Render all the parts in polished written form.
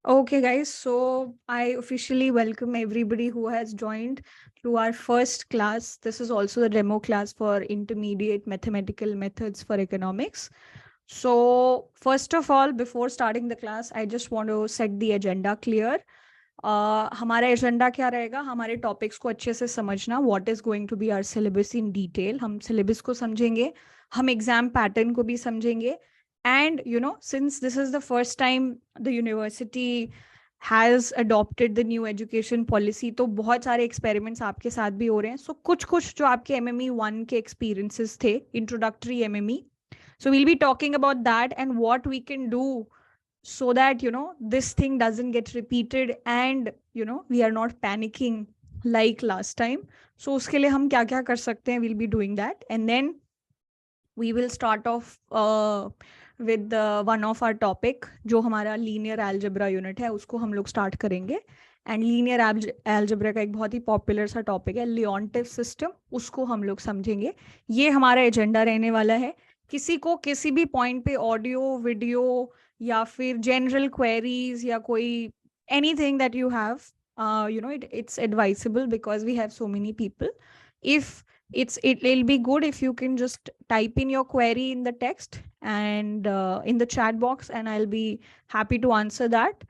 Okay, guys, so I officially welcome everybody who has joined to our first class. This is also the demo class for intermediate mathematical methods for economics. So, first of all, before starting the class, I just want to set the agenda clear. हमारा agenda क्या रहेगा? हमारे topics को अच्छे से समझना. What is going to be our syllabus in detail. हम syllabus को समझेंगे, हम एग्जाम पैटर्न को भी समझेंगे. And since this is the first time the university has adopted the new education policy, तो बहुत सारे experiments आपके साथ भी हो रहे हैं. So कुछ जो आपके MME 1 के experiences थे, introductory MME. So we'll be talking about that and what we can do so that this thing doesn't get repeated and we are not panicking like last time. So उसके लिए हम क्या क्या कर सकते हैं, we'll be doing that. And then we will start off with one of our topic जो हमारा linear algebra unit है, उसको हम लोग start करेंगे. एंड लीनियर algebra का एक बहुत ही पॉपुलर सा टॉपिक है लियोन्टिफ सिस्टम, उसको हम लोग समझेंगे. ये हमारा एजेंडा रहने वाला है. किसी को किसी भी पॉइंट पे ऑडियो वीडियो या फिर जनरल क्वेरीज या कोई anything that you have, it's advisable because we have so many people. If it'll be good if you can just type in your query in the text and in the chat box, and I'll be happy to answer that.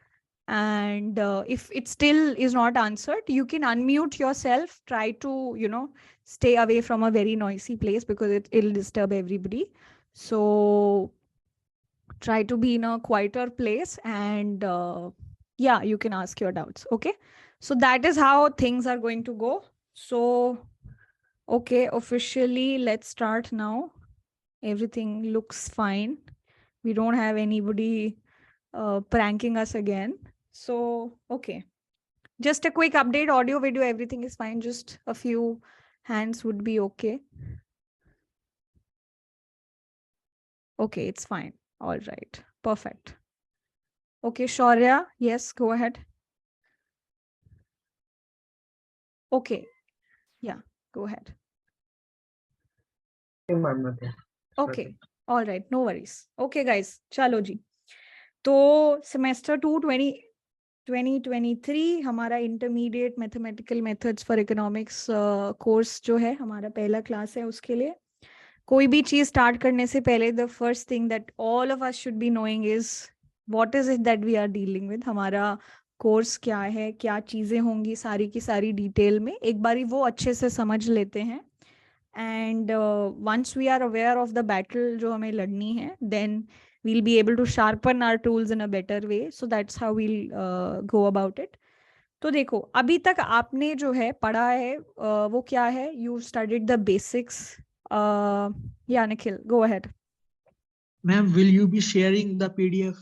And if it still is not answered, you can unmute yourself, try to stay away from a very noisy place because it'll disturb everybody. So try to be in a quieter place and yeah, you can ask your doubts. Okay, so that is how things are going to go. So okay, officially let's start now. Everything looks fine. We don't have anybody pranking us again. So okay, just a quick update. Audio, video, everything is fine. Just a few hands would be okay. Okay, it's fine. All right, perfect. Okay, Shaurya, yes, go ahead. Okay, yeah, go ahead. Okay, all right, no worries. Okay, guys, chalo ji. तो semester 2 2023 हमारा intermediate mathematical methods for economics course जो है हमारा पहला class है. उसके लिए कोई भी चीज स्टार्ट करने से पहले the first thing that all of us should be knowing is what is it that we are dealing with. हमारा कोर्स क्या है, क्या चीजें होंगी, सारी की सारी डिटेल में एक बारी वो अच्छे से समझ लेते हैं. And once we are aware of the battle जो हमें लड़नी है, then we'll be able to sharpen our tools in a better way. So that's how we'll go about it. तो देखो, अभी तक आपने जो है पढ़ा है वो क्या है? You studied the basics. Yeah, Nikhil, go ahead. Ma'am, will you be sharing the PDF?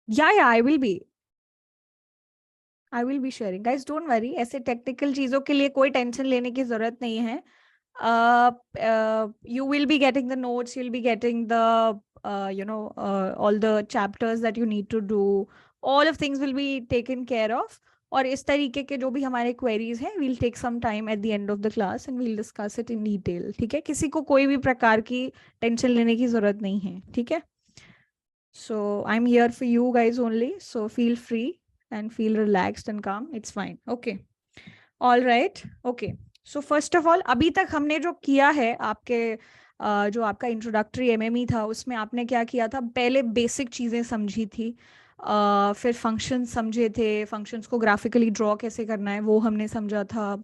Yeah, I will be. I will be sharing. Guys, don't worry. ऐसे technical चीजों के लिए कोई टेंशन लेने की जरूरत नहीं है. You will be getting the notes. You'll be getting the all the chapters that you need to do. All of things will be taken care of. और इस तरीके के जो भी हमारे queries हैं, we'll take some time at the end of the class and we'll discuss it in detail. ठीक है? किसी को कोई भी प्रकार की टेंशन लेने की जरूरत नहीं है. ठीक है? So I'm here for you guys only. So feel free and feel relaxed and calm. It's fine. Okay. All right. Okay. So first of all, अभी तक हमने जो किया है आपके जो आपका इंट्रोडक्टरी एमएमई था उसमें आपने क्या किया था? पहले बेसिक चीज़ें समझी थी, फिर फंक्शंस समझे थे, फंक्शंस को ग्राफिकली ड्रॉ कैसे करना है वो हमने समझा था.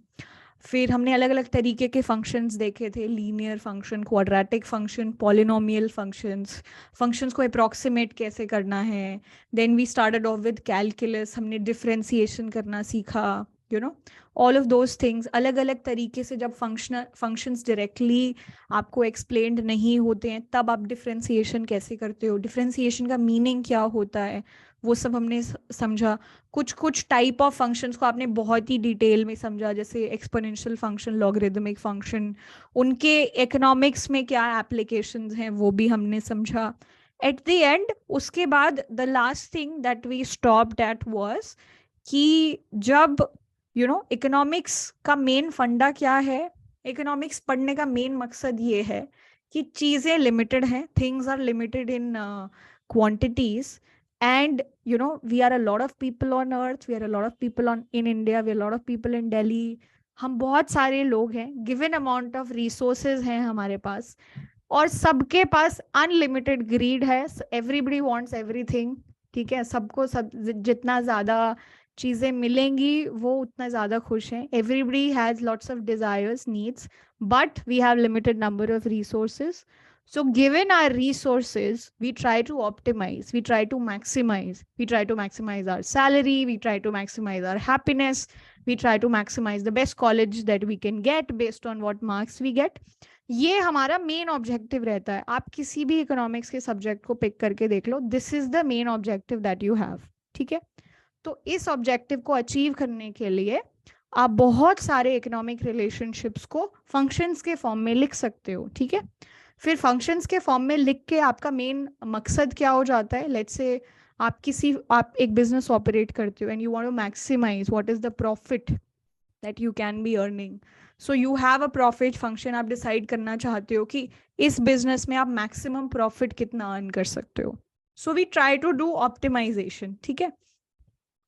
फिर हमने अलग अलग तरीके के फंक्शंस देखे थे, linear function, quadratic function, polynomial functions, functions को अप्रॉक्सीमेट कैसे करना है. Then we started off with calculus, हमने डिफरेंशिएशन करना सीखा. All of those things. अलग अलग तरीके से जब फंक्शंस डायरेक्टली आपको एक्सप्लेन्ड नहीं होते हैं तब आप डिफरेंशिएशन कैसे करते हो, डिफरेंशिएशन का मीनिंग क्या होता है, वो सब हमने समझा. कुछ टाइप ऑफ फंक्शंस को आपने बहुत ही डिटेल में समझा, जैसे एक्सपोनेंशियल फंक्शन, लॉगरिदमिक फंक्शन, उनके इकोनॉमिक्स में क्या एप्लीकेशंस हैं वो भी हमने समझा. एट द एंड उसके बाद the last thing that we stopped at was कि जब इकोनॉमिक्स का मेन फंडा क्या है, इकोनॉमिक्स पढ़ने का मेन मकसद ये है कि चीज़ें लिमिटेड हैं, things are limited in quantities And we are a lot of people on earth, we are a lot of people in India, we are a lot of people in Delhi. हम बहुत सारे लोग हैं, given amount of resources हैं हमारे पास, और सबके पास unlimited grid है. Everybody wants everything. ठीक है, सबको सब जितना ज्यादा चीजें मिलेंगी वो उतना ज्यादा खुश हैं. Everybody has lots of desires, needs, but we have limited number of resources. So given our resources, we try to optimize, we try to maximize our salary, we try to maximize our happiness, we try to maximize the best college that we can get based on what marks we get. ये हमारा main objective रहता है. आप किसी भी economics के subject को pick करके देख लो, this is the main objective that you have. ठीक है, तो इस ऑब्जेक्टिव को अचीव करने के लिए आप बहुत सारे इकोनॉमिक रिलेशनशिप्स को फंक्शंस के फॉर्म में लिख सकते हो. ठीक है, फिर फंक्शंस के फॉर्म में लिख के आपका मेन मकसद क्या हो जाता है. लेट्स से आप एक बिजनेस ऑपरेट करते हो and you want to maximise what is the profit that you can be earning. So you have a profit function. आप डिसाइड करना चाहते हो कि इस बिजनेस में आप मैक्सिमम प्रॉफिट कितना अर्न कर सकते हो. So we try to do optimisation. ठीक है,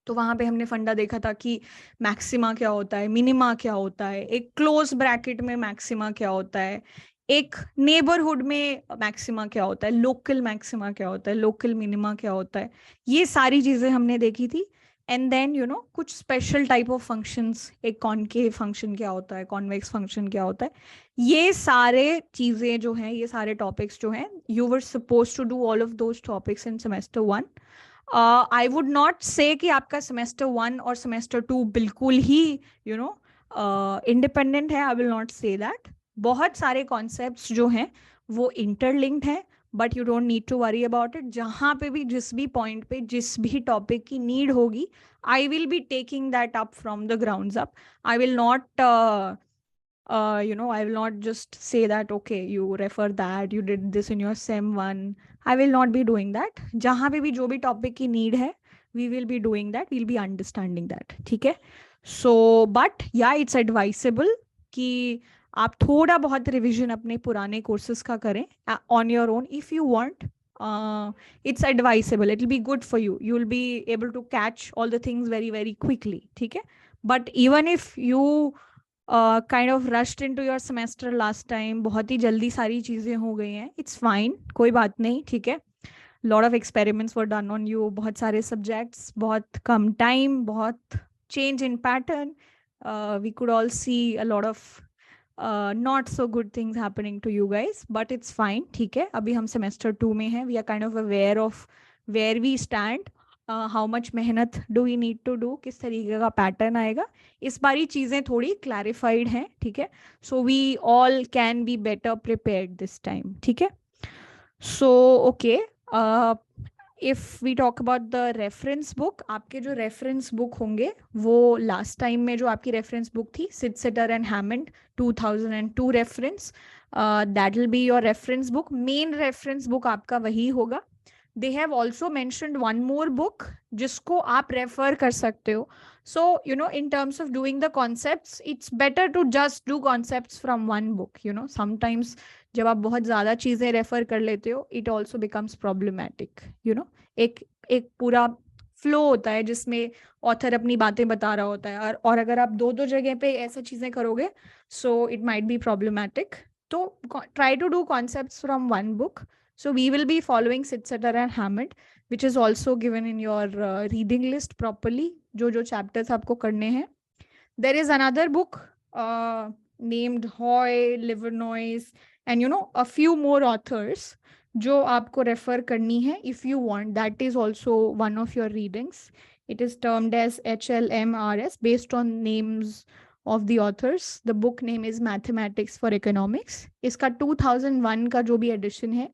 तो वहां पे हमने फंडा देखा था कि मैक्सिमा क्या होता है, मिनिमा क्या होता है, एक क्लोज ब्रैकेट में मैक्सिमा क्या होता है, एक नेबरहुड में मैक्सिमा क्या होता है, लोकल मैक्सिमा क्या होता है, लोकल मिनिमा क्या होता है. ये सारी चीजें हमने देखी थी. एंड देन कुछ स्पेशल टाइप ऑफ फंक्शंस, एक कॉनकेव फंक्शन क्या होता है, कॉन्वेक्स फंक्शन क्या होता है. ये सारे चीजें जो हैं, ये सारे टॉपिक्स जो हैं, you were suppose to do all of those topics in semester 1. I would not say कि आपका सेमेस्टर 1 और सेमेस्टर 2 बिल्कुल ही इंडिपेंडेंट है. I will not say that. बहुत सारे कॉन्सेप्ट्स जो हैं वो इंटरलिंक्ड हैं, but you don't need to worry about it. जहाँ पे भी, जिस भी पॉइंट पे, जिस भी टॉपिक की नीड होगी, आई will be taking that up from the grounds up. I will not I will not just say that, okay, you refer that, you did this in your SEM 1. I will not be doing that. जहाँ पे भी जो भी topic की need है, we will be doing that, we'll be understanding that. ठीक है, so but yeah, it's advisable कि आप थोड़ा बहुत रिविजन अपने पुराने कोर्सेज का करें on your own if you want. It's advisable, it will be good for you, you will be able to catch all the things very very quickly. ठीक है, but even if you kind of rushed into your semester last time, बहुत ही जल्दी सारी चीजें हो गई हैं, it's fine, कोई बात नहीं. ठीक है, lot of experiments were done on you, बहुत सारे subjects, बहुत कम time, बहुत change in pattern. We could all see a lot of not so good things happening to you guys, but it's fine. ठीक है, अभी हम semester 2 में हैं, we are kind of aware of where we stand. How much मेहनत do we need to do, किस तरीके का पैटर्न आएगा, इस बारी चीज़ें थोड़ी क्लैरिफाइड हैं. ठीक है, so we all can be better prepared this time. ठीक है, so okay, if we talk about the reference book, आपके जो रेफरेंस बुक होंगे वो लास्ट टाइम में जो आपकी रेफरेंस बुक थी, Sydsaeter and Hammond 2002 reference, that will be your reference book. Main reference book आपका वही होगा. They have also mentioned one more book जिसको आप रेफर कर सकते हो. So in terms of doing the concepts, it's better to just do concepts from one book. Sometimes जब आप बहुत ज़्यादा चीज़ें रेफर कर लेते हो, it also becomes problematic. एक पूरा फ्लो होता है जिसमें ऑथर अपनी बातें बता रहा होता है, और अगर आप दो जगह पे ऐसा चीज़ें करोगे, so it might be problematic. तो try to do concepts from one book. So we will be following Sitsetter and Hammond, which is also given in your reading list properly. जो chapters आपको करने हैं. There is another book named Hoy, Livernois, and a few more authors जो आपको refer करनी है if you want. That is also one of your readings. It is termed as HLMRS based on names of the authors. The book name is Mathematics for Economics. इसका 2001 का जो भी edition है,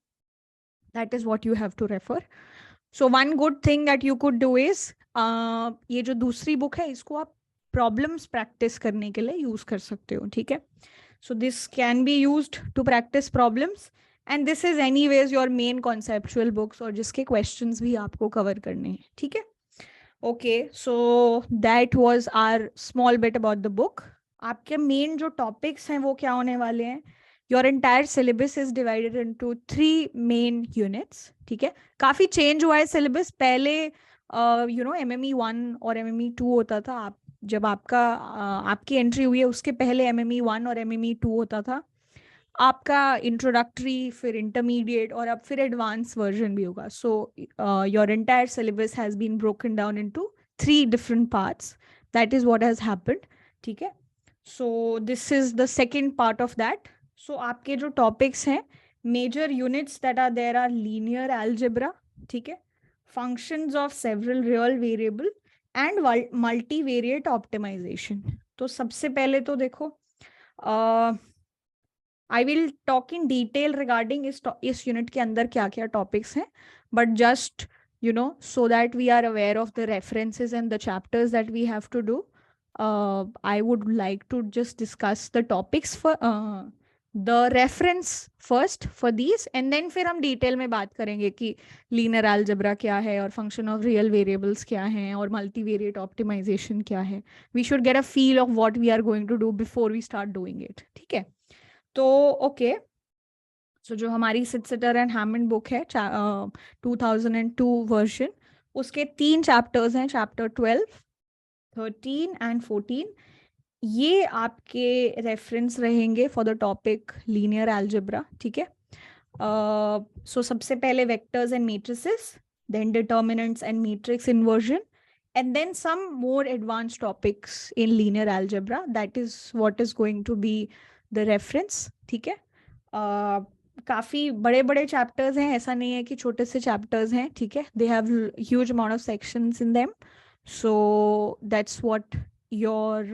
that is what you have to refer. So one good thing that you could do is ये जो दूसरी book है इसको आप प्रॉब्लम्स प्रैक्टिस करने के लिए यूज कर सकते हो. ठीक है, so this can be used to practice problems, and this is anyways your main conceptual books और जिसके questions भी आपको cover करने हैं. ठीक है, okay, so that was our small bit about the book. आपके मेन जो टॉपिक्स हैं वो क्या होने वाले हैं, your entire syllabus is divided into 3 main units, ठीक है। काफी चेंज हुआ है सिलेबस, पहले MME 1 और MME 2 होता था। आप जब आपकी एंट्री हुई है उसके पहले MME 1 और MME 2 होता था। आपका इंट्रोडक्टरी, फिर इंटरमीडिएट और अब फिर एडवांस वर्जन भी होगा। So your entire syllabus has been broken down into 3 different parts. That is what has happened, ठीक है। So this is the second part of that. So आपके जो टॉपिक्स हैं, major units that are there are linear algebra, ठीक है, functions of several real variable and multivariate optimisation. तो सबसे पहले तो देखो, I will talk in detail regarding इस यूनिट के अंदर क्या क्या टॉपिक्स हैं, but just so that we are aware of the references and the chapters that we have to do, I would like to just discuss the topics for the reference first for these, and then फिर हम detail में बात करेंगे कि linear algebra क्या है और function of real variables क्या हैं और मल्टीवेरिएट ऑप्टिमाइजेशन क्या है। We should get a feel of what we are going to do before we start doing it, ठीक है। तो ओके, सो जो हमारी सिटसिटर एंड हैमंड बुक है 2002 वर्जन, उसके 3 चैप्टर्स हैं, चैप्टर 12, 13 एंड 14। ये आपके रेफरेंस रहेंगे for the topic linear algebra, ठीक है। सो सबसे पहले vectors and matrices, then determinants and matrix inversion, and then some more advanced topics in linear algebra. That is what is going to be the reference, ठीक है। काफ़ी बड़े बड़े chapters हैं, ऐसा नहीं है कि छोटे से चैप्टर्स हैं, ठीक है। They have huge amount of sections in them, so that's what your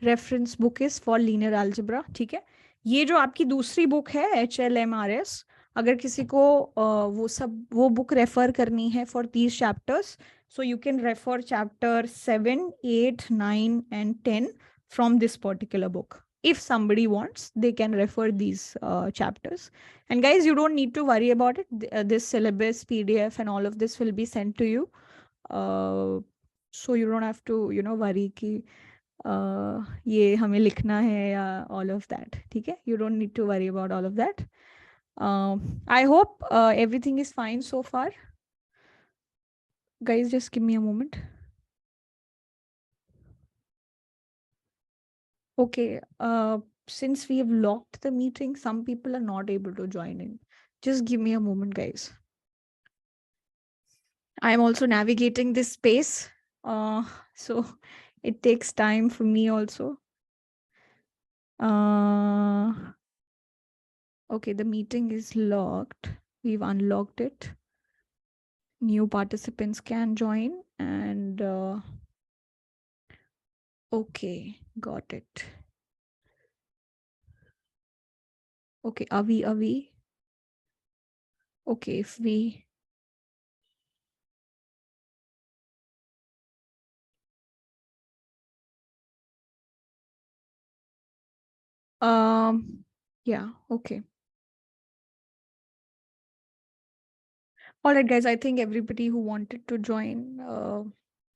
reference book is for linear algebra, ठीक है। ये जो आपकी दूसरी बुक है HLMRS, अगर किसी को वो बुक रेफर करनी है for these chapters, so you can refer chapter 7, 8, 9 and 10 from this particular book. If somebody wants, they can refer these chapters. And guys, you don't need to worry about it. This syllabus, PDF and all of this will be sent to you. So you don't have to, worry कि ये हमें लिखना है या all of that, ठीक है? You don't need to worry about all of that. I hope everything is fine so far. Guys, just give me a moment. Okay, since we have locked the meeting, some people are not able to join in. Just give me a moment, guys. I'm also navigating this space, so it takes time for me also. Okay, the meeting is locked. We've unlocked it. New participants can join, and okay, got it. Okay, Avi. Okay, if we yeah, okay. All right, guys, I think everybody who wanted to join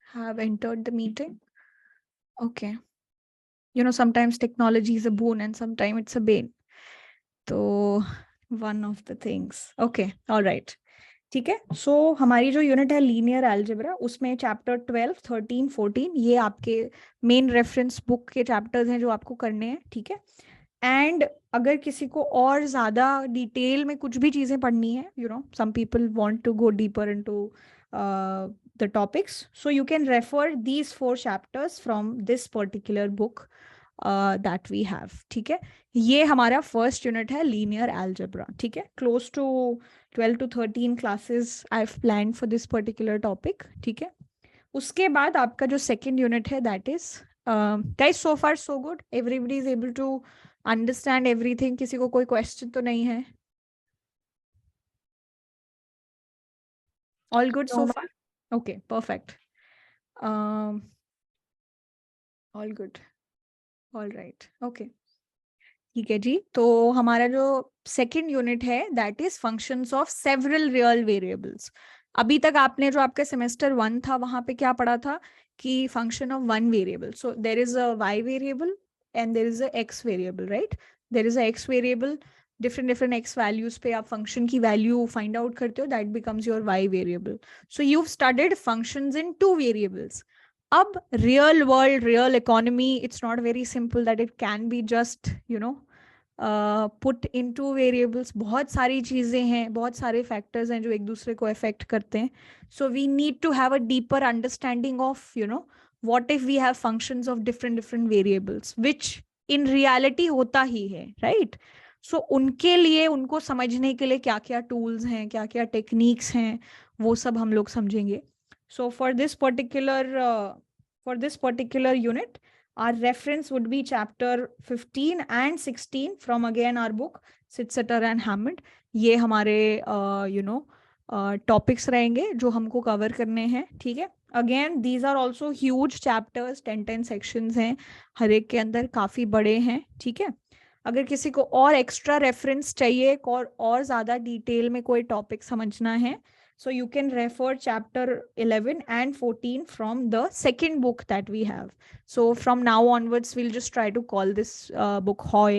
have entered the meeting. Okay. Sometimes technology is a boon and sometimes it's a bane. So one of the things. Okay, all right. ठीक है। सो हमारी जो unit है linear algebra, उसमें chapter 12, 13, 14 ये आपके main reference book के chapters हैं जो आपको करने हैं, ठीक है। एंड अगर किसी को और ज़्यादा डिटेल में कुछ भी चीज़ें पढ़नी है, some people want to go deeper into the topics, so you can refer these 4 chapters from this particular book that we have, ठीक है। ये हमारा फर्स्ट यूनिट है लीनियर अलजेब्रा, ठीक है। Close to 12 to 13 classes I've planned for this particular topic, ठीक है। उसके बाद आपका जो सेकेंड यूनिट है, that is guys, so far so good, everybody is able to understand everything. किसी को कोई क्वेश्चन तो नहीं है? All good so far? Okay, perfect. All good. All right. Okay. ठीक है जी। तो हमारा जो सेकेंड यूनिट है, that is functions of several real variables. अभी तक आपने जो आपका सेमेस्टर 1 था वहां पे क्या पढ़ा था कि function of one variable, so there is a y variable and there is a x variable, right. There is a x variable, different x values पे आप फंक्शन की वैल्यू फाइंड आउट करते हो, that becomes your y variable. So you studied functions in two variables. अब real world, real economy, it's not very simple that it can be just put in two variables. बहुत सारी चीजें हैं, बहुत सारे factors हैं जो एक दूसरे को अफेक्ट करते हैं. So we need to have a deeper understanding of what if we have functions of different variables, which in reality होता ही है, right? So उनके लिए, उनको समझने के लिए क्या क्या tools हैं, क्या क्या techniques हैं, वो सब हम लोग समझेंगे. So for this particular unit, our reference would be chapter 15 and 16 from again our book Sitzetter and Hammond. ये हमारे टॉपिक्स रहेंगे जो हमको कवर करने हैं, ठीक है. Again these are also huge chapters, 10 sections हैं, हर एक के अंदर काफी बड़े हैं, ठीक है. अगर किसी को और एक्स्ट्रा रेफरेंस चाहिए और ज्यादा डिटेल में कोई टॉपिक समझना है, so you can refer chapter 11 and 14 from the second book that we have. So from now onwards we'll just try to call this book Hoy.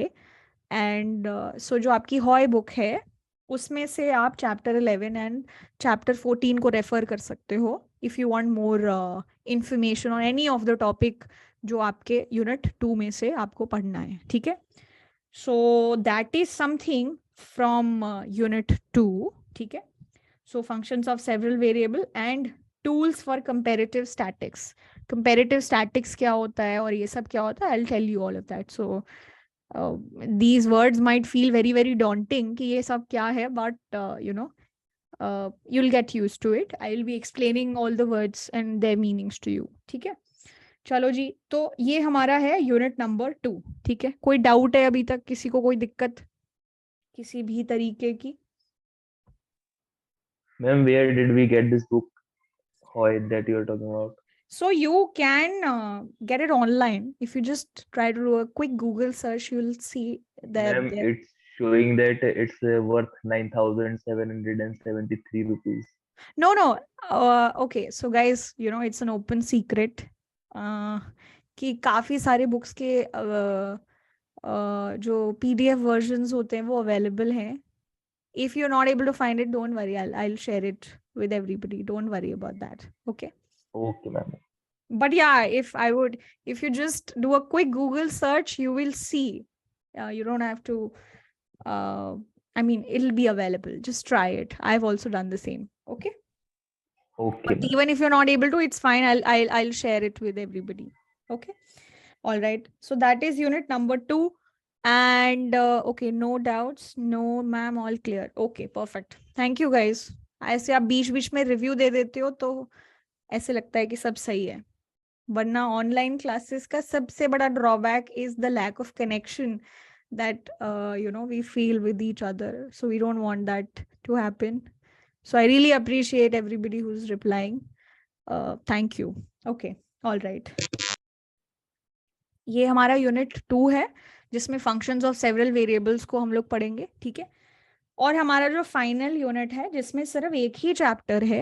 And so जो आपकी Hoy book है उसमें से आप chapter 11 and chapter 14 को refer कर सकते हो if you want more information on any of the topic जो आपके unit 2 में से आपको पढ़ना है, ठीक है. So that is something from unit 2, ठीक है. So functions of several variable and tools for comparative statics. Comparative statics क्या होता है और ये सब क्या होता है, I'll tell you all of that. So these words might feel very daunting कि ये सब क्या है, but you'll get used to it. I'll be explaining all the words and their meanings to you, ठीक है. चलो जी, तो ये हमारा है यूनिट नंबर 2, ठीक है. कोई डाउट है अभी तक, किसी को कोई दिक्कत किसी भी तरीके की? Ma'am, where did we get this book, Hoy, that you are talking about? So you can get it online. If you just try to do a quick Google search, you'll see that Ma'am, there. it's showing that it's worth 9,773 rupees. No. Okay, so guys, it's an open secret कि काफी सारे books के जो PDF versions होते हैं वो available हैं. If you're not able to find it, don't worry. I'll share it with everybody. Don't worry about that. Okay. Okay, ma'am. But yeah, if you just do a quick Google search, you will see. You don't have to. It'll be available. Just try it. I've also done the same. Okay. Okay. But even if you're not able to, it's fine. I'll share it with everybody. Okay. All right. So that is unit number 2. And okay, no doubts. No, ma'am, all clear. Okay, perfect. Thank you, guys. ऐसे आप बीच में review दे देते हो तो ऐसे लगता है कि सब सही है, वरना ऑनलाइन क्लासेस का सबसे बड़ा drawback is the lack of connection that we feel with each other. So we don't want that to happen. So I really appreciate everybody who's replying. Thank you. Okay, all right. ये हमारा unit 2 है जिसमें functions of several variables को हम लोग पढ़ेंगे, ठीक है. और हमारा जो फाइनल यूनिट है जिसमें सिर्फ एक ही चैप्टर है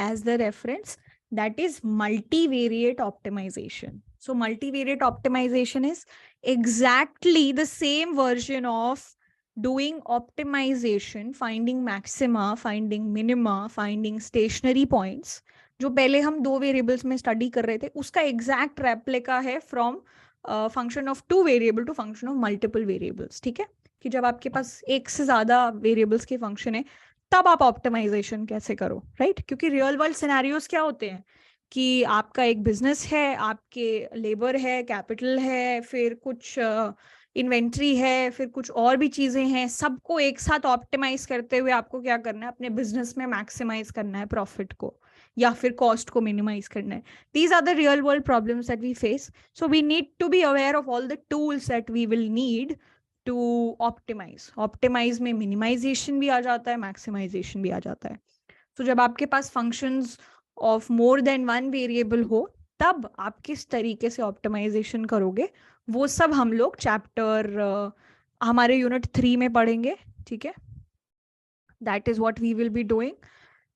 as the reference, that is multivariate optimization. So multivariate optimization is exactly the same version of doing optimization, finding maxima, finding minima, finding stationary points, जो पहले हम 2 वेरिएबल्स में स्टडी कर रहे थे, उसका एग्जैक्ट रेप्लिका है from function of 2 variable to function of multiple variables, ठीक है. कि जब आपके पास एक से ज्यादा वेरिएबल्स के फंक्शन है तब आप ऑप्टिमाइजेशन कैसे करो, राइट. क्योंकि रियल वर्ल्ड सिनेरियोस क्या होते हैं कि आपका एक बिजनेस है, आपके लेबर है, कैपिटल है, फिर कुछ इन्वेंट्री है, फिर कुछ और भी चीजें हैं, सबको एक साथ ऑप्टिमाइज करते हुए आपको क्या करना है, अपने बिजनेस में मैक्सिमाइज करना है प्रॉफिट को या फिर कॉस्ट को मिनिमाइज करना है. These are the real world problems that we face. So we need to be aware of all the tools that we will need to optimise. Optimise में मिनिमाइजेशन भी आ जाता है, मैक्सिमाइजेशन भी आ जाता है. तो जब आपके पास functions of more than 1 variable हो तब आप किस तरीके से ऑप्टिमाइजेशन करोगे, वो सब हम लोग चैप्टर हमारे यूनिट 3 में पढ़ेंगे, ठीक है. That is what we will be doing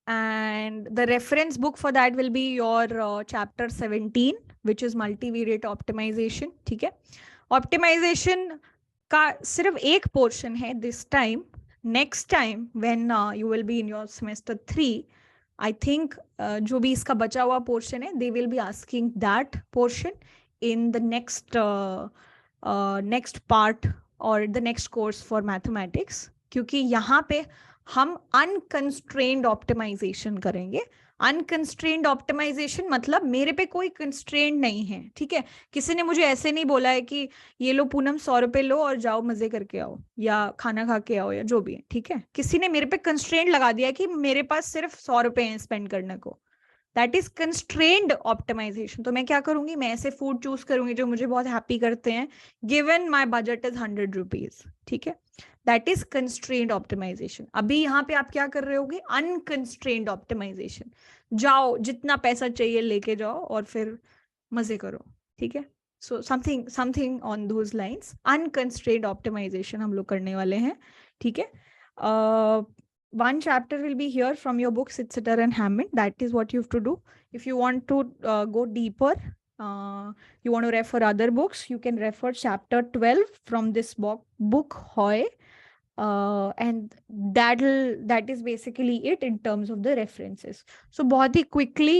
and the reference book for that will be your chapter 17, which is multivariate optimization, ठीक है. ऑप्टिमाइजेशन का सिर्फ एक पोर्शन है this time. Next time when you will be in your semester 3, I think जो भी इसका बचा हुआ पोर्शन है, they will be asking that portion in the next part or the next course for mathematics. क्योंकि यहाँ पे हम unconstrained optimization करेंगे. अनकंस्ट्रेन्ड ऑप्टिमाइजेशन मतलब मेरे पे कोई कंस्ट्रेंट नहीं है, ठीक है. किसी ने मुझे ऐसे नहीं बोला है कि ये लो पूनम 100 रुपए लो और जाओ मजे करके आओ या खाना खा के आओ या जो भी है, ठीक है. किसी ने मेरे पे कंस्ट्रेंट लगा दिया कि मेरे पास सिर्फ 100 रुपए हैं स्पेंड करने को. That is constrained optimisation. तो मैं क्या करूंगी, मैं ऐसे फूड चूज करूंगी जो मुझे बहुत हैप्पी करते हैं, given my budget is 100 rupees, ठीक है. That is constrained optimisation. अभी यहाँ पे आप क्या कर रहे होगे, अनकंस्ट्रेन्ड ऑप्टिमाइजेशन. जाओ जितना पैसा चाहिए लेके जाओ और फिर मजे करो, ठीक है. So something on those lines. Unconstrained optimisation हम लोग करने वाले हैं, ठीक है. One chapter will be here from your book Sittseter and Hammond. That is what you have to do. If you want to go deeper, you want to refer other books, you can refer chapter 12 from this book Hoy. And that is basically it in terms of the references. So बहुत ही quickly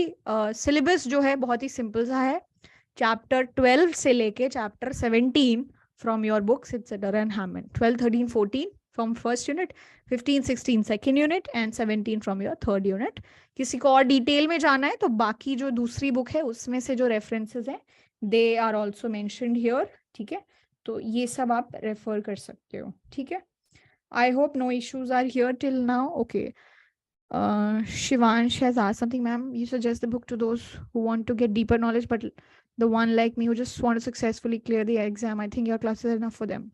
syllabus जो है बहुत ही simple सा है. Chapter 12 से लेके chapter 17 from your book Sittseter and Hammond. 12, 13, 14 from first unit, 15, 16 second unit and 17 from your third unit. किसी को और डिटेल में जाना है तो बाकी जो दूसरी बुक है उसमें से जो रेफरेंसेस हैं they are also mentioned here, ठीक है. तो ये सब आप रेफर कर सकते हो, ठीक है. I hope no issues are here till now. Okay. Shivansh has asked something, ma'am. You suggest the book to those who want to get deeper knowledge, but the one like me who just want to successfully clear the exam, I think your classes are enough for them.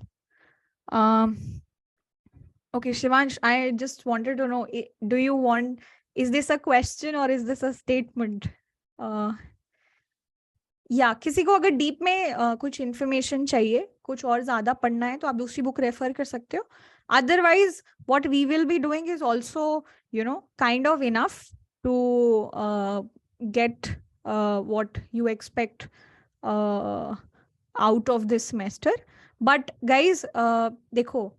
Okay, Shivansh, I just wanted to know, do you want, is this a question or is this a statement? या किसी को अगर deep में कुछ information चाहिए, कुछ और ज्यादा पढ़ना है तो आप दूसरी बुक रेफर कर सकते हो. Otherwise what we will be doing is also kind of enough to get what you expect out of this semester. But guys देखो,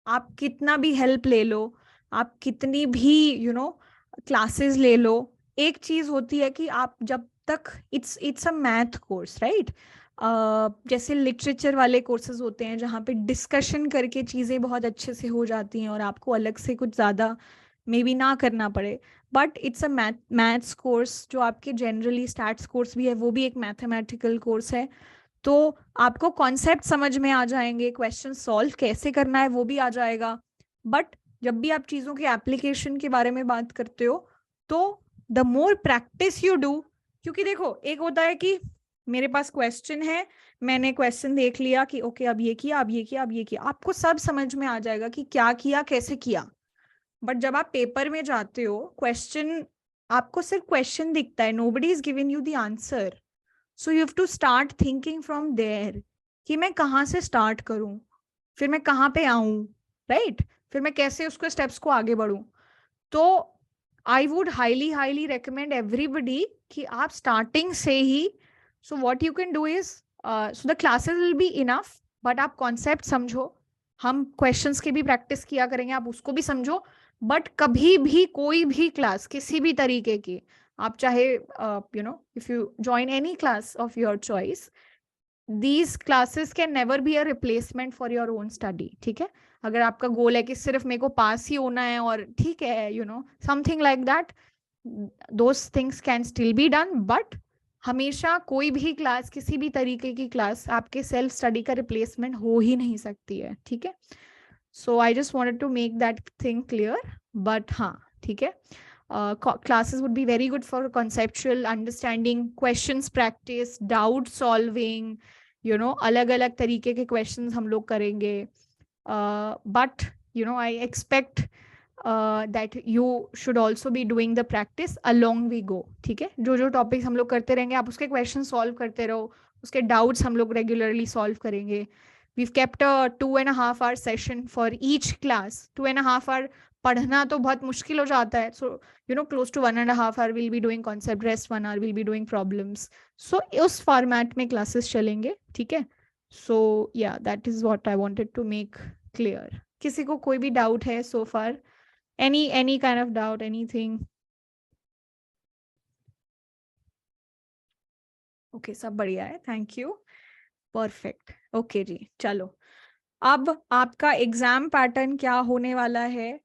आप कितना भी हेल्प ले लो, आप कितनी भी क्लासेस ले लो, एक चीज होती है कि आप जब तक it's a math course, right. जैसे लिटरेचर वाले कोर्सेज होते हैं जहाँ पे डिस्कशन करके चीज़ें बहुत अच्छे से हो जाती हैं और आपको अलग से कुछ ज़्यादा मे बी ना करना पड़े. But it's a maths course, जो आपके जनरली स्टैट्स कोर्स भी है वो भी एक मैथमेटिकल कोर्स है. तो आपको कॉन्सेप्ट समझ में आ जाएंगे, क्वेश्चन सॉल्व कैसे करना है वो भी आ जाएगा. बट जब भी आप चीज़ों के एप्लीकेशन के बारे में बात करते हो तो the more practice you do, क्योंकि देखो एक होता है कि मेरे पास क्वेश्चन है, मैंने क्वेश्चन देख लिया कि ओके अब ये किया, अब ये किया, अब ये किया, आपको सब समझ में आ जाएगा कि क्या किया, कैसे किया. बट जब आप पेपर में जाते हो, क्वेश्चन, आपको सिर्फ क्वेश्चन दिखता है, nobody is giving you the answer. So you have to start thinking from there कि मैं कहाँ से स्टार्ट करूं, फिर मैं कहाँ पे आऊं, राइट, फिर मैं कैसे उसको स्टेप्स को आगे बढ़ूं. तो I would highly recommend everybody कि आप स्टार्टिंग से ही, so what you can do is, so the classes will be enough, but आप कॉन्सेप्ट समझो. हम क्वेश्चंस की भी प्रैक्टिस किया करेंगे, आप उसको भी समझो. बट कभी भी कोई भी क्लास किसी भी तरीके की, आप चाहे if you join any class of your choice, these classes can never be a replacement for your own study, ठीक है. अगर आपका गोल है कि सिर्फ मेरे को पास ही होना है और ठीक है something like that, those things can still be done. But हमेशा कोई भी क्लास, किसी भी तरीके की क्लास आपके सेल्फ स्टडी का रिप्लेसमेंट हो ही नहीं सकती है, ठीक है. So I just wanted to make that thing clear. But हाँ, ठीक है, classes would be very good for conceptual understanding, questions practice, doubt solving, अलग अलग तरीके के questions हम लोग करेंगे. But I expect that you should also be doing the practice along we go, ठीक है. जो topics हम लोग करते रहेंगे, आप उसके questions solve करते रहो, उसके doubts हम लोग regularly solve करेंगे. We've kept a 2.5 hour session for each class. 2.5 hour पढ़ना तो बहुत मुश्किल हो जाता है. So close to 1.5 hour we'll be doing concept, rest 1 hour we'll be doing problems. So उस format में classes चलेंगे, ठीक है. So yeah, that is what I wanted to make clear. किसी को कोई भी doubt है so far? Any kind of doubt, anything? Okay, सब बढ़िया है, thank you. Perfect. Okay जी, चलो. अब आपका एग्जाम पैटर्न क्या होने वाला है?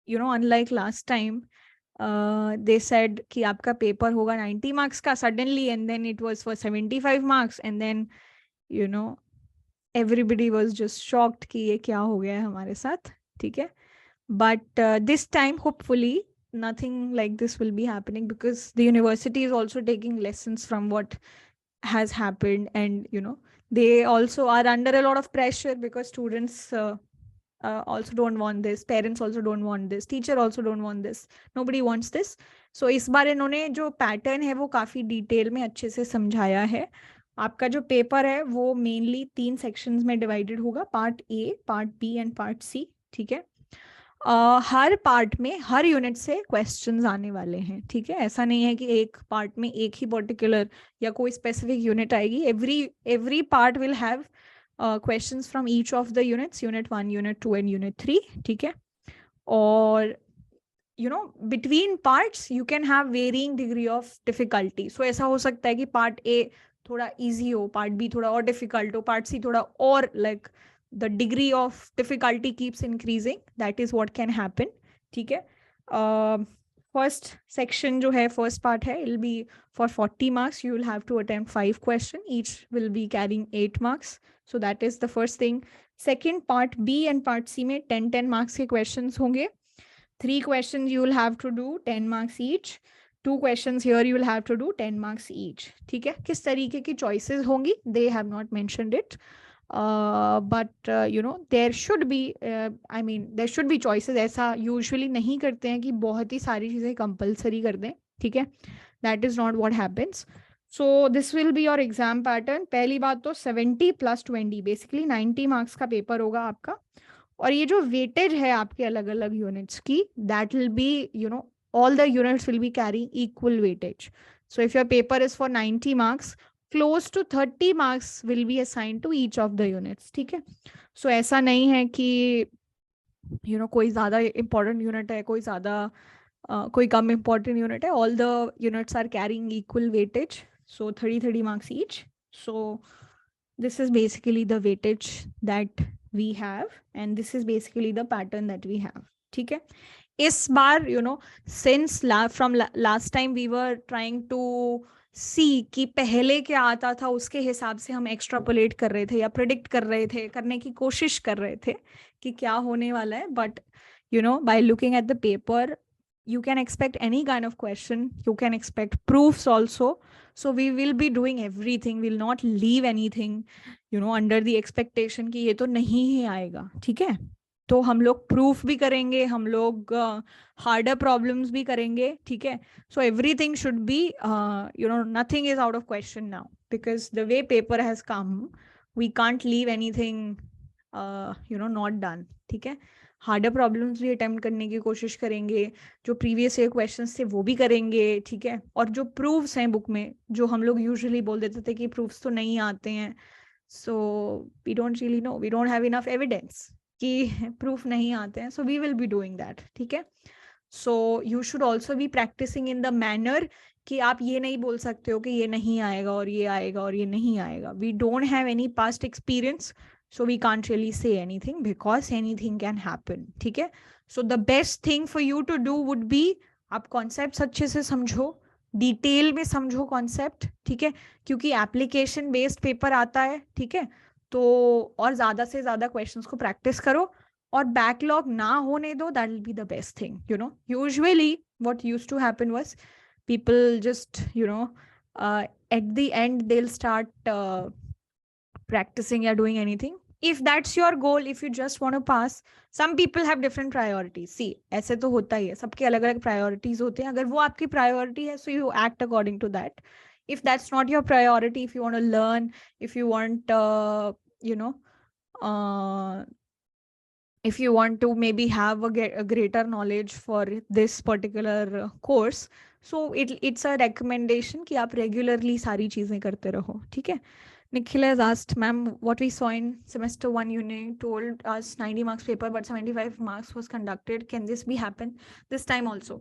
You know, unlike last time, they said कि आपका पेपर होगा 90 marks का suddenly, and then it was for 75 marks, and then you know everybody was just shocked कि ये क्या हो गया है हमारे साथ, ठीक है? But this time, hopefully, nothing like this will be happening, because the university is also taking lessons from what has happened, and you know they also are under a lot of pressure, because students also don't want this, parents also don't want this, teacher also don't want this, nobody wants this. So इस बार इन्होंने जो pattern है वो काफी detail में अच्छे से समझाया है. आपका जो पेपर है वो मेनली 3 सेक्शंस में डिवाइडेड होगा, part A, part B and part C, ठीक है? हर पार्ट में हर यूनिट से क्वेश्चंस आने वाले हैं, ठीक है? ऐसा नहीं है कि एक पार्ट में एक ही पर्टिकुलर या कोई स्पेसिफिक यूनिट आएगी. Every part will have questions from each of the units, unit 1, unit 2 and unit 3, ठीक है? और you know between parts you can have varying degree of difficulty. So ऐसा हो सकता है कि पार्ट ए थोड़ा easy हो, पार्ट बी थोड़ा और difficult हो, पार्ट सी थोड़ा और like the degree of difficulty keeps increasing. That is what can happen, ठीक है? First section जो है, first part है, it will be for 40 marks. You will have to attempt 5 questions. Each will be carrying 8 marks. So that is the first thing. Second, part B and part C में 10 marks के questions होंगे. 3 questions you will have to do 10 marks each. 2 questions here you will have to do 10 marks each. ठीक है? किस तरीके की choices होंगी? They have not mentioned it. But you know there should be I mean there should be choices. ऐसा usually नहीं करते हैं कि बहुत ही सारी चीज़ें compulsory कर दें, ठीक है? That is not what happens. So this will be your exam pattern. पहली बात तो 70 + 20 basically 90 marks का पेपर होगा आपका. और ये जो वेटेज है आपके अलग अलग यूनिट्स की, that will be you know all the units will be carrying equal weightage. So if your paper is for 90 marks, close to 30 marks will be assigned to each of the units, ठीक है? So ऐसा नहीं है कि you know कोई ज़्यादा important unit है, कोई ज़्यादा कोई कम important unit है. All the units are carrying equal weightage, so 30 marks each. So this is basically the weightage that we have, and this is basically the pattern that we have, ठीक है? इस बार you know since from last time we were trying to see कि पहले क्या आता था, उसके हिसाब से हम एक्स्ट्रापोलेट कर रहे थे या प्रिडिक्ट कर रहे थे, करने की कोशिश कर रहे थे कि क्या होने वाला है. But you know by looking at the paper you can expect any kind of question, you can expect proofs also. So we will be doing everything, will not leave anything you know under the expectation कि ये तो नहीं ही आएगा, ठीक है? तो हम लोग प्रूफ भी करेंगे, हम लोग हार्डर प्रॉब्लम्स भी करेंगे, ठीक है? So everything should be you know nothing is out of question now, because the way paper has come we can't leave anything you know not done, ठीक है? हार्डर प्रॉब्लम्स भी अटेम्प्ट करने की कोशिश करेंगे, जो प्रीवियस ईयर क्वेश्चंस थे वो भी करेंगे, ठीक है? और जो प्रूफ्स हैं बुक में, जो हम लोग यूजुअली बोल देते थे कि प्रूफ्स तो नहीं आते हैं, so we don't really know, we don't have enough evidence कि प्रूफ नहीं आते हैं. So we will be doing that, ठीक है? So you should also be practising in the manner कि आप ये नहीं बोल सकते हो कि ये नहीं आएगा और ये आएगा और ये नहीं आएगा. We don't have any past experience, so we can't really say anything because anything can happen, ठीक है? So the best thing for you to do would be आप कॉन्सेप्ट अच्छे से समझो, डिटेल में समझो कॉन्सेप्ट, ठीक है? क्योंकि एप्लीकेशन बेस्ड पेपर आता है, ठीक है? तो और ज़्यादा से ज़्यादा क्वेश्चंस को प्रैक्टिस करो और बैकलॉग ना होने दो. That will be the best thing. You know usually what used to happen was people just you know at the end they'll start practicing or doing anything. If that's your goal, if you just want to pass, some people have different priorities. See, ऐसे तो होता ही है, सबके अलग अलग priorities होते हैं. अगर वो आपकी priority है, so you act according to that. If that's not your priority, if you want to learn, if you want you know if you want to maybe have a greater knowledge for this particular course, so it's a recommendation कि आप regularly सारी चीजें करते रहो, ठीक है? Nikhil has asked, ma'am, what we saw in semester 1 unit told us 90 marks paper, but 75 marks was conducted. Can this be happen this time also?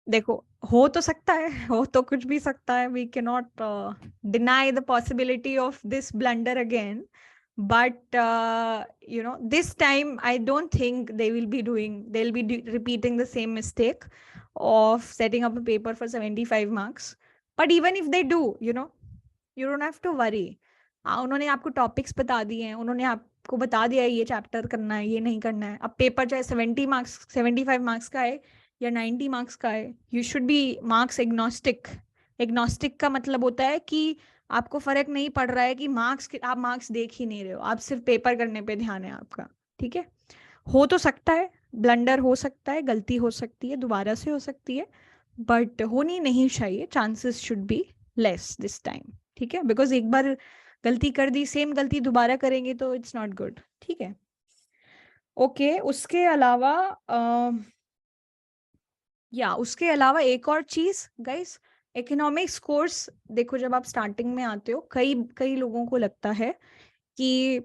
देखो, हो तो सकता है, हो तो कुछ भी सकता है. We cannot deny the possibility of this blunder again. But this time I don't think they'll be repeating the same mistake of setting up a paper for 75 marks. But even if they do, you don't have to worry. उन्होंने आपको topics बता दिए हैं, उन्होंने आपको बता दिया है ये चैप्टर करना है, ये नहीं करना है. अब पेपर चाहे 75 मार्क्स का है या 90 मार्क्स का है, you should be marks agnostic. Agnostic का मतलब होता है कि आपको फर्क नहीं पड़ रहा है कि आप मार्क्स देख ही नहीं रहे हो, आप सिर्फ पेपर करने पे ध्यान है आपका. ठीक है, हो तो सकता है, ब्लंडर हो सकता है, गलती हो सकती है, दोबारा से हो सकती है, बट होनी नहीं चाहिए. Chances should be less this time. ठीक है, बिकॉज एक बार गलती कर दी, सेम गलती दोबारा करेंगे तो इट्स नॉट गुड. ठीक है, ओके. उसके अलावा एक और चीज गाइस, इकोनॉमिक्स कोर्स देखो, जब आप स्टार्टिंग में आते हो, कई लोगों को लगता है कि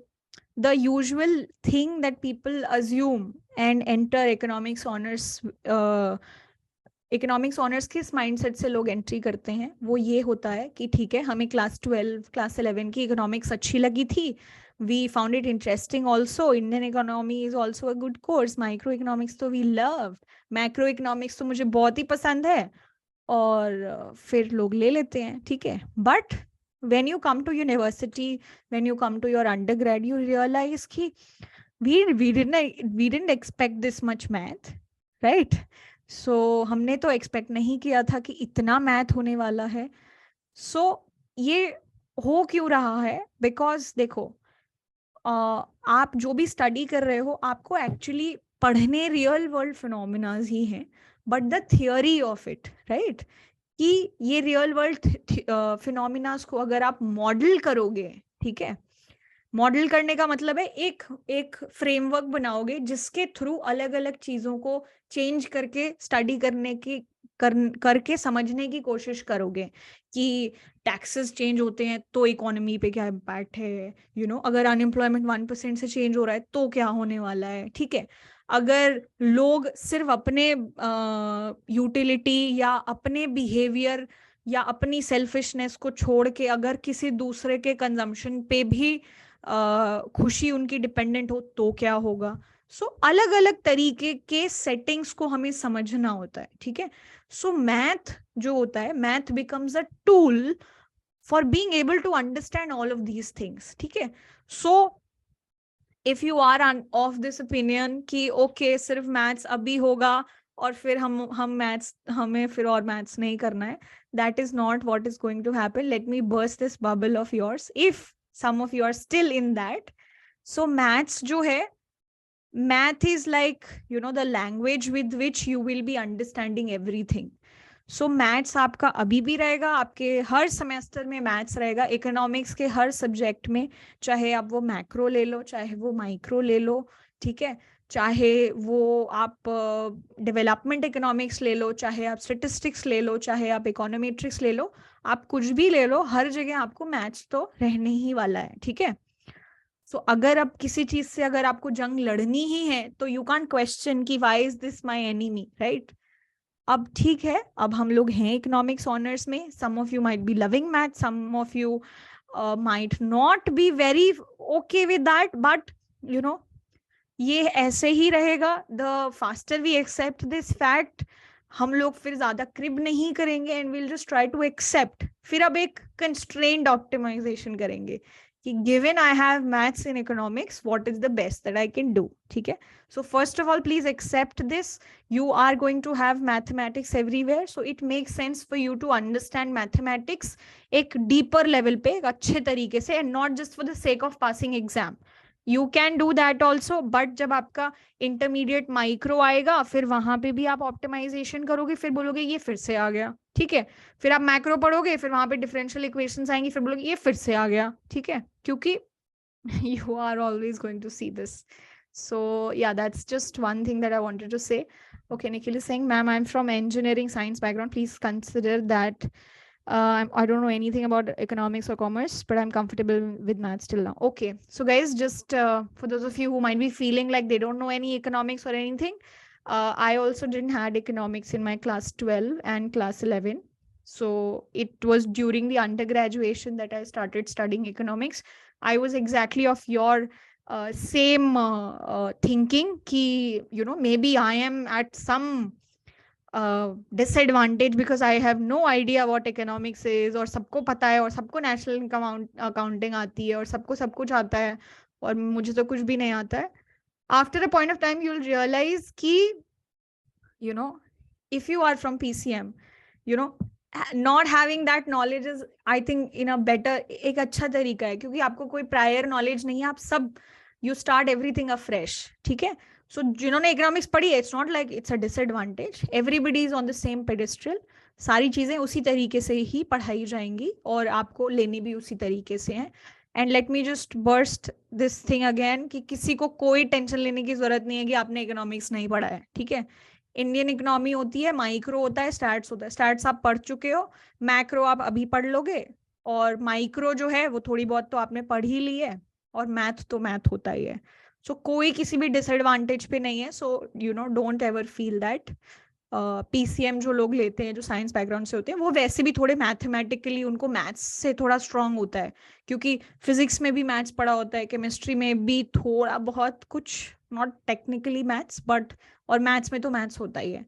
the usual thing that people assume and enter economics honors किस माइंडसेट से लोग एंट्री करते हैं, वो ये होता है कि ठीक है, हमें क्लास 12 क्लास 11 की इकोनॉमिक्स अच्छी लगी थी, we found it interesting also, Indian economy is also a good course, micro economics तो वी लव, मैक्रो इकोनॉमिक्स तो मुझे बहुत ही पसंद है, और फिर लोग ले लेते हैं. ठीक है, but when you come to university, when you come to your undergrad, you realize ki we didn't expect this much math, right? So हमने तो expect नहीं किया था कि इतना math होने वाला है. So ये हो क्यों रहा है? Because देखो, आप जो भी स्टडी कर रहे हो, आपको एक्चुअली पढ़ने रियल वर्ल्ड फिनोमिनाज ही हैं, but the theory of it, right, कि ये रियल वर्ल्ड फिनोमिनास को अगर आप मॉडल करोगे, ठीक है, मॉडल करने का मतलब है एक फ्रेमवर्क बनाओगे जिसके थ्रू अलग अलग चीजों को चेंज करके स्टडी करके समझने की कोशिश करोगे कि टैक्सेस चेंज होते हैं तो इकोनॉमी पे क्या इम्पैक्ट है, अगर अनएम्प्लॉयमेंट 1% से चेंज हो रहा है तो क्या होने वाला है. ठीक है, अगर लोग सिर्फ अपने यूटिलिटी या अपने बिहेवियर या अपनी सेल्फिशनेस को छोड़ के अगर किसी दूसरे के कंजम्पशन पे भी खुशी उनकी डिपेंडेंट हो तो क्या होगा. सो अलग अलग तरीके के सेटिंग्स को हमें समझना होता है. ठीक है, सो मैथ जो होता है, math becomes a tool for being able to understand all of these things. ठीक है, so if you are of this opinion कि ओके सिर्फ मैथ्स अभी होगा और फिर हमें फिर और मैथ्स नहीं करना है, that is not what is going to happen. Let me burst this bubble of yours if some of you are still in that. So maths जो है, math is like the language with which you will be understanding everything. So maths आपका अभी भी रहेगा, आपके हर semester में maths रहेगा, economics के हर सब्जेक्ट में, चाहे आप वो मैक्रो ले लो, चाहे वो माइक्रो ले लो. ठीक है, चाहे वो आप डेवलपमेंट इकोनॉमिक्स ले लो, चाहे आप स्टेटिस्टिक्स ले लो, चाहे आप इकोनोमेट्रिक्स ले लो, आप कुछ भी ले लो, हर जगह आपको मैथ्स तो रहने ही वाला है. ठीक है, सो अगर अब किसी चीज से अगर आपको जंग लड़नी ही है तो यू कांट क्वेश्चन कि why is this my enemy, right. अब ठीक है, अब हम लोग हैं इकोनॉमिक्स ऑनर्स में, some of you might be loving math, some of you might not be very okay with that, but ये ऐसे ही रहेगा. The faster we accept this fact, हम लोग फिर ज्यादा क्रिब नहीं करेंगे and will just try to accept. फिर अब एक कंस्ट्रेन्ड ऑप्टिमाइजेशन करेंगे कि given I have maths in economics, what is the best that I can do. ठीक है, so first of all please accept this, you are going to have mathematics everywhere, so it makes sense for you to understand mathematics एक deeper level पे, एक अच्छे तरीके से, and not just for the sake of passing exam. You can do that also, but जब आपका intermediate micro आएगा, फिर वहां पे भी आप optimization करोगे, फिर बोलोगे ये फिर से आ गया. ठीक है, फिर आप मैक्रो पढ़ोगे, फिर वहां पे डिफरेंशियल इक्वेशंस आएंगी, फिर बोलोगे ये फिर से आ गया. ठीक है, क्योंकि you are always going to see this. So yeah, that's just one thing that I wanted to say. Okay, Nikhil is saying, ma'am, I'm from engineering science background. Please consider that I don't know anything about economics or commerce, but I'm comfortable with maths till now. Okay, so guys, just for those of you who might be feeling like they don't know any economics or anything, I also didn't had economics in my class 12 and class 11. So it was during the undergraduation that I started studying economics. I was exactly of your same thinking ki, you know, maybe I am at some disadvantage because I have no idea what economics is, और सबको पता है और सबको national income accounting आती है और सबको सब कुछ आता है और मुझे तो कुछ भी नहीं आता है. After a point of time, you'll realize कि, you know, if you are from PCM, you know, not having that knowledge is, I think, in a better, एक अच्छा तरीका है, क्योंकि आपको कोई prior knowledge नहीं है, आप सब, you start everything afresh. ठीक है. So जिन्होंने economics पढ़ी है, it's not like it's a disadvantage. Everybody is on the same pedestal. सारी चीजें उसी तरीके से ही पढ़ाई जाएंगी और आपको लेनी भी उसी तरीके से है. And let me just burst this thing again कि किसी को कोई टेंशन लेने की जरूरत नहीं है कि आपने इकोनॉमिक्स नहीं पढ़ा है. ठीक है. इंडियन इकोनॉमी होती है, माइक्रो होता है, स्टैट्स होता है. स्टैट्स आप पढ़ चुके हो, मैक्रो आप अभी पढ़ लोगे, और माइक्रो जो है वो थोड़ी बहुत तो आपने पढ़ ही ली है, और मैथ तो मैथ होता ही है. सो कोई किसी भी डिसएडवांटेज पे नहीं है. So you know, don't ever feel that. PCM जो लोग लेते हैं, जो साइंस बैकग्राउंड से होते हैं, वो वैसे भी थोड़े मैथमेटिकली, उनको मैथ्स से थोड़ा स्ट्रांग होता है, क्योंकि फिजिक्स में भी मैथ्स पढ़ा होता है, केमिस्ट्री में भी थोड़ा बहुत कुछ, नॉट टेक्निकली मैथ्स बट, और मैथ्स में तो मैथ्स होता ही है.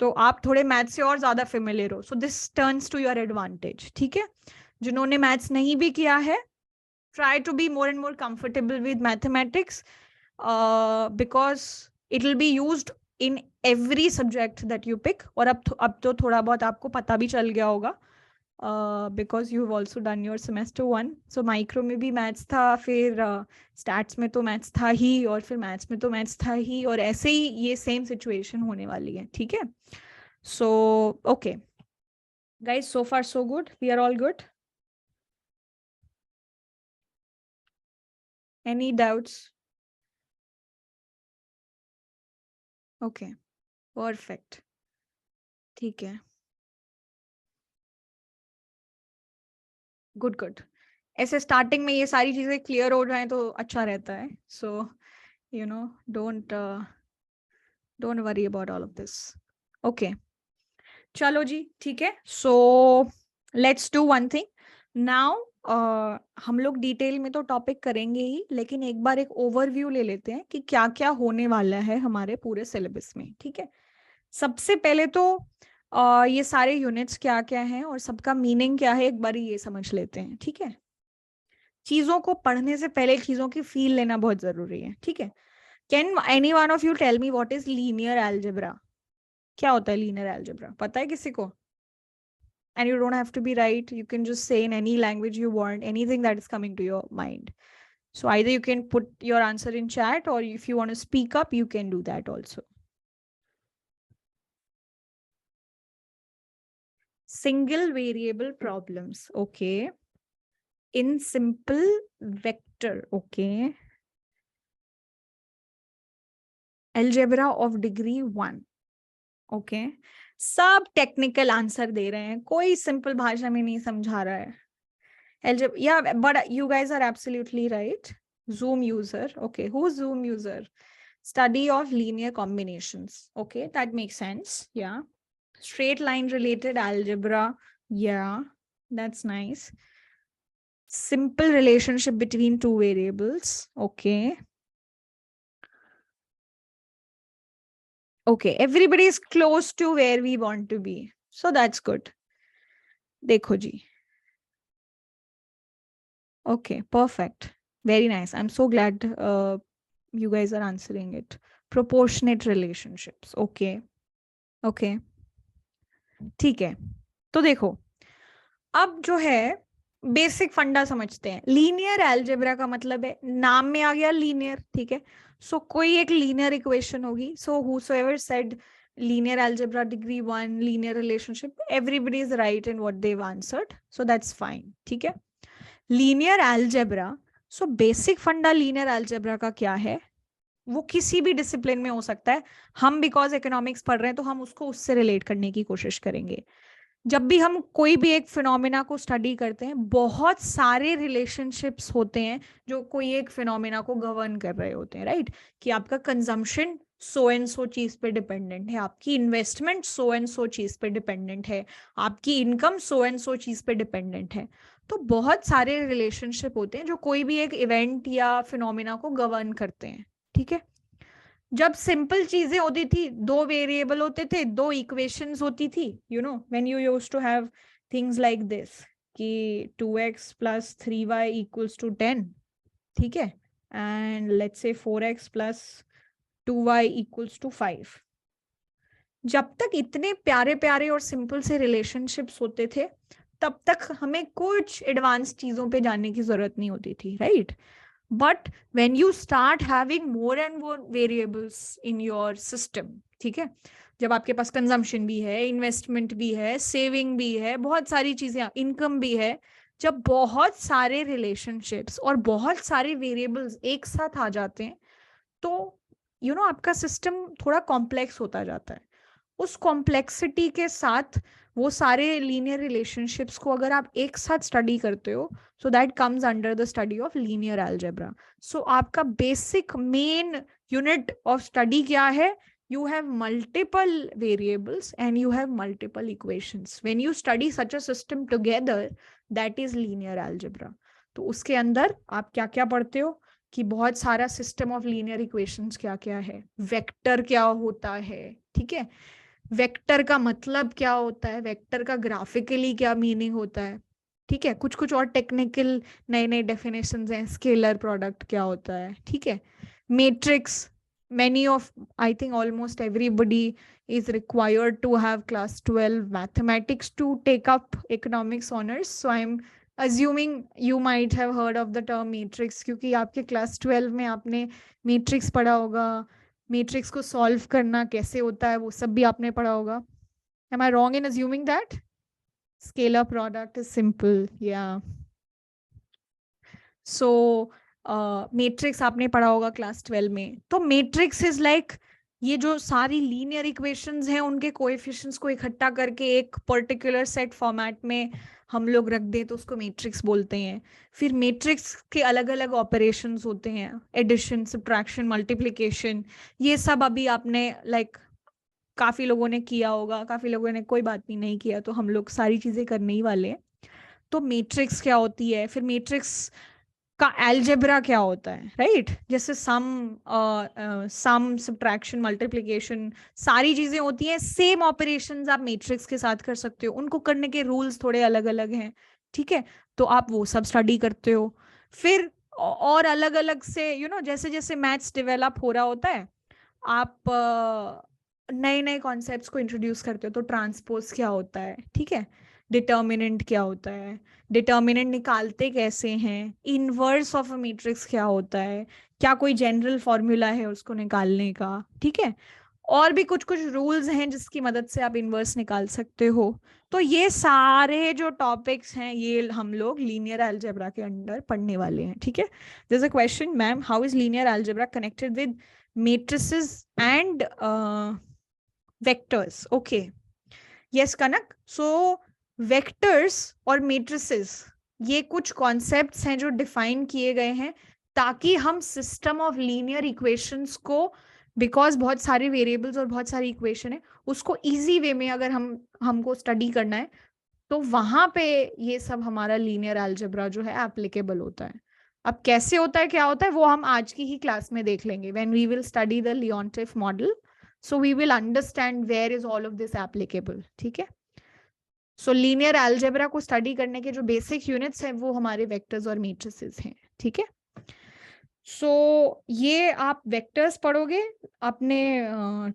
तो आप थोड़े मैथ्स से और ज्यादा फेमिलियर हो. So this turns to your advantage. ठीक है. जिन्होंने मैथ्स नहीं भी किया है, try to be more and more comfortable with mathematics, because it will be used in every subject that you pick. और अब तो थोड़ा बहुत आपको पता भी चल गया होगा, because you have also done your semester 1. so micro में भी मैथ्स था, फिर stats में तो मैथ्स था ही, और फिर मैथ्स में तो मैथ्स था ही, और ऐसे ही ये सेम सिचुएशन होने वाली है. ठीक है. so okay guys, so far so good. We are all good. Any doubts? Okay, perfect. ठीक है. Good good. ऐसे स्टार्टिंग में ये सारी चीजें क्लियर हो जाएं तो अच्छा रहता है. So you know, don't worry about all of this. Okay, चलो जी, ठीक है. So let's do one thing now. हम लोग डिटेल में तो टॉपिक करेंगे ही, लेकिन एक बार एक ओवरव्यू ले लेते हैं कि क्या क्या होने वाला है हमारे पूरे सिलेबस में. ठीक है. सबसे पहले तो ये सारे यूनिट्स क्या क्या हैं और सबका मीनिंग क्या है, एक बार ये समझ लेते हैं. ठीक है. चीजों को पढ़ने से पहले चीजों की फील लेना बहुत जरूरी है. ठीक है. Can any one of you tell me what is linear algebra? क्या होता है लीनियर अलजेब्रा? पता है किसी को? And you don't have to be right. You can just say in any language you want, anything that is coming to your mind. So either you can put your answer in chat, or if you want to speak up, you can do that also. Single variable problems. Okay. In simple vector. Okay. Algebra of degree 1. Okay. सब technical answer दे रहे हैं, कोई simple भाषा में नहीं समझा रहा है. Algebra, yeah, but you guys are absolutely right. Zoom user. Okay, who's Zoom user? Study of linear combinations. Okay, that makes sense. Yeah. Straight line related algebra. Yeah, that's nice. Simple relationship between two variables. Okay. Okay, everybody is close to where we want to be. So that's good. Dekho ji. Okay, perfect. Very nice. I'm so glad you guys are answering it. Proportionate relationships. Okay. Okay. ठीक है. तो देखो, अब जो है basic फंडा समझते हैं. लीनियर अलजेब्रा का मतलब है, नाम में आ गया लीनियर. ठीक है. सो कोई एक लीनियर इक्वेशन होगी. सो whosoever said linear algebra degree 1 linear relationship, everybody is right in what they've answered. So that's fine. ठीक है. लीनियर अलजेब्रा, सो बेसिक फंडा लीनियर अलजेब्रा का क्या है, वो किसी भी डिसिप्लिन में हो सकता है. हम बिकॉज इकोनॉमिक्स पढ़ रहे हैं तो हम उसको उससे रिलेट करने की कोशिश करेंगे. जब भी हम कोई भी एक फिनोमेना को स्टडी करते हैं, बहुत सारे रिलेशनशिप्स होते हैं जो कोई एक फिनोमेना को गवर्न कर रहे होते हैं, राइट? कि आपका कंजम्पशन सो एंड सो चीज पे डिपेंडेंट है, आपकी इन्वेस्टमेंट सो एंड सो चीज पे डिपेंडेंट है, आपकी इनकम सो एंड सो चीज पे डिपेंडेंट है। तो बहुत सारे रिलेशनशिप होते हैं जो कोई भी एक इवेंट या फिनोमेना को गवर्न करते हैं, ठीक है? जब सिंपल चीजें होती थी, दो वेरिएबल होते थे, दो इक्वेशंस होती थी, you know when you used to have things like this कि 2x + 3y = 10, ठीक है? And let's say 4x + 2y = 5। जब तक इतने प्यारे प्यारे और सिंपल से रिलेशनशिप्स होते थे, तब तक हमें कुछ एडवांस चीजों पे जाने की जरूरत नहीं होती थी, right? But when you start having more and more variables in your system, ठीक है, जब आपके पास कंजम्पशन भी है, इन्वेस्टमेंट भी है, सेविंग भी है, बहुत सारी चीजें, इनकम भी है, जब बहुत सारे रिलेशनशिप्स और बहुत सारे वेरिएबल्स एक साथ आ जाते हैं, तो यू नो आपका सिस्टम थोड़ा कॉम्प्लेक्स होता जाता है। उस कॉम्प्लेक्सिटी के साथ वो सारे लीनियर रिलेशनशिप्स को अगर आप एक साथ स्टडी करते हो, so that comes under the study of linear algebra. So आपका basic main unit of study क्या है? You have multiple variables and you have multiple equations. When you study such a system together, that is linear algebra. तो उसके अंदर आप क्या क्या पढ़ते हो कि बहुत सारा सिस्टम ऑफ लीनियर इक्वेशंस क्या क्या है, वेक्टर क्या होता है, ठीक है, वेक्टर का मतलब क्या होता है, वेक्टर का ग्राफिकली क्या मीनिंग होता है, ठीक है, कुछ कुछ और टेक्निकल नए नए डेफिनेशंस हैं, स्केलर प्रोडक्ट क्या होता है, ठीक है, matrix. many of, I think almost everybody is required to have class 12 mathematics to take up economics honors. So I'm assuming you might have heard of the term matrix, क्योंकि आपके class 12 में आपने matrix पढ़ा होगा, matrix को solve करना कैसे होता है वो सब भी आपने पढ़ा होगा। Am I wrong in assuming that? Scalar product is simple, yeah. So matrix आपने पढ़ा होगा क्लास 12 में। तो मैट्रिक्स इज लाइक ये जो सारी लीनियर इक्वेशंस हैं उनके कोएफिशिएंट्स को इकट्ठा करके एक पर्टिकुलर सेट फॉर्मेट में हम लोग रख दें तो उसको मैट्रिक्स बोलते हैं। फिर मैट्रिक्स के अलग अलग ऑपरेशंस होते हैं, एडिशन, सब्ट्रैक्शन, मल्टीप्लिकेशन, ये सब अभी आपने लाइक काफी लोगों ने किया होगा, काफी लोगों ने कोई बात नहीं किया, तो हम लोग सारी चीजें करने ही वाले हैं। तो मैट्रिक्स क्या होती है, फिर मैट्रिक्स का अलजेब्रा क्या होता है, राइट? जैसे सम सब्ट्रैक्शन, मल्टीप्लिकेशन, सारी चीजें होती हैं, सेम ऑपरेशंस आप मैट्रिक्स के साथ कर सकते हो, उनको करने के रूल्स थोड़े अलग अलग हैं, ठीक है? तो आप वो सब स्टडी करते हो। फिर और अलग अलग से यू नो जैसे जैसे मैथ्स डेवलप हो रहा होता है, आप नए नए कॉन्सेप्ट्स को इंट्रोड्यूस करते हो। तो ट्रांसपोज क्या होता है, ठीक है, डिटर्मिनेंट क्या होता है, डिटर्मिनेंट निकालते कैसे हैं, इनवर्स ऑफ अ मैट्रिक्स क्या होता है, क्या कोई जनरल फॉर्मूला है उसको निकालने का, ठीक है, और भी कुछ कुछ रूल्स हैं जिसकी मदद से आप इनवर्स निकाल सकते हो। तो ये सारे जो टॉपिक्स हैं ये हम लोग लीनियर अलजेब्रा के अंडर पढ़ने वाले हैं, ठीक है? There is a question, ma'am, how is linear algebra connected with matrices and vectors? Okay, yes Kanak, so vectors और matrices ये कुछ concepts हैं जो define किए गए हैं ताकि हम system of linear equations को, because बहुत सारे variables और बहुत सारी equation है, उसको easy way में अगर हमको study करना है तो वहां पे ये सब हमारा linear algebra जो है applicable होता है। अब कैसे होता है, क्या होता है, वो हम आज की ही क्लास में देख लेंगे when we will study the Leontief model, so we will understand where is all of this applicable, ठीक है? सो लीनियर अलजेब्रा को स्टडी करने के जो बेसिक यूनिट्स हैं वो हमारे वेक्टर्स और मैट्रिसेस हैं, ठीक है? सो ये आप वेक्टर्स पढ़ोगे अपने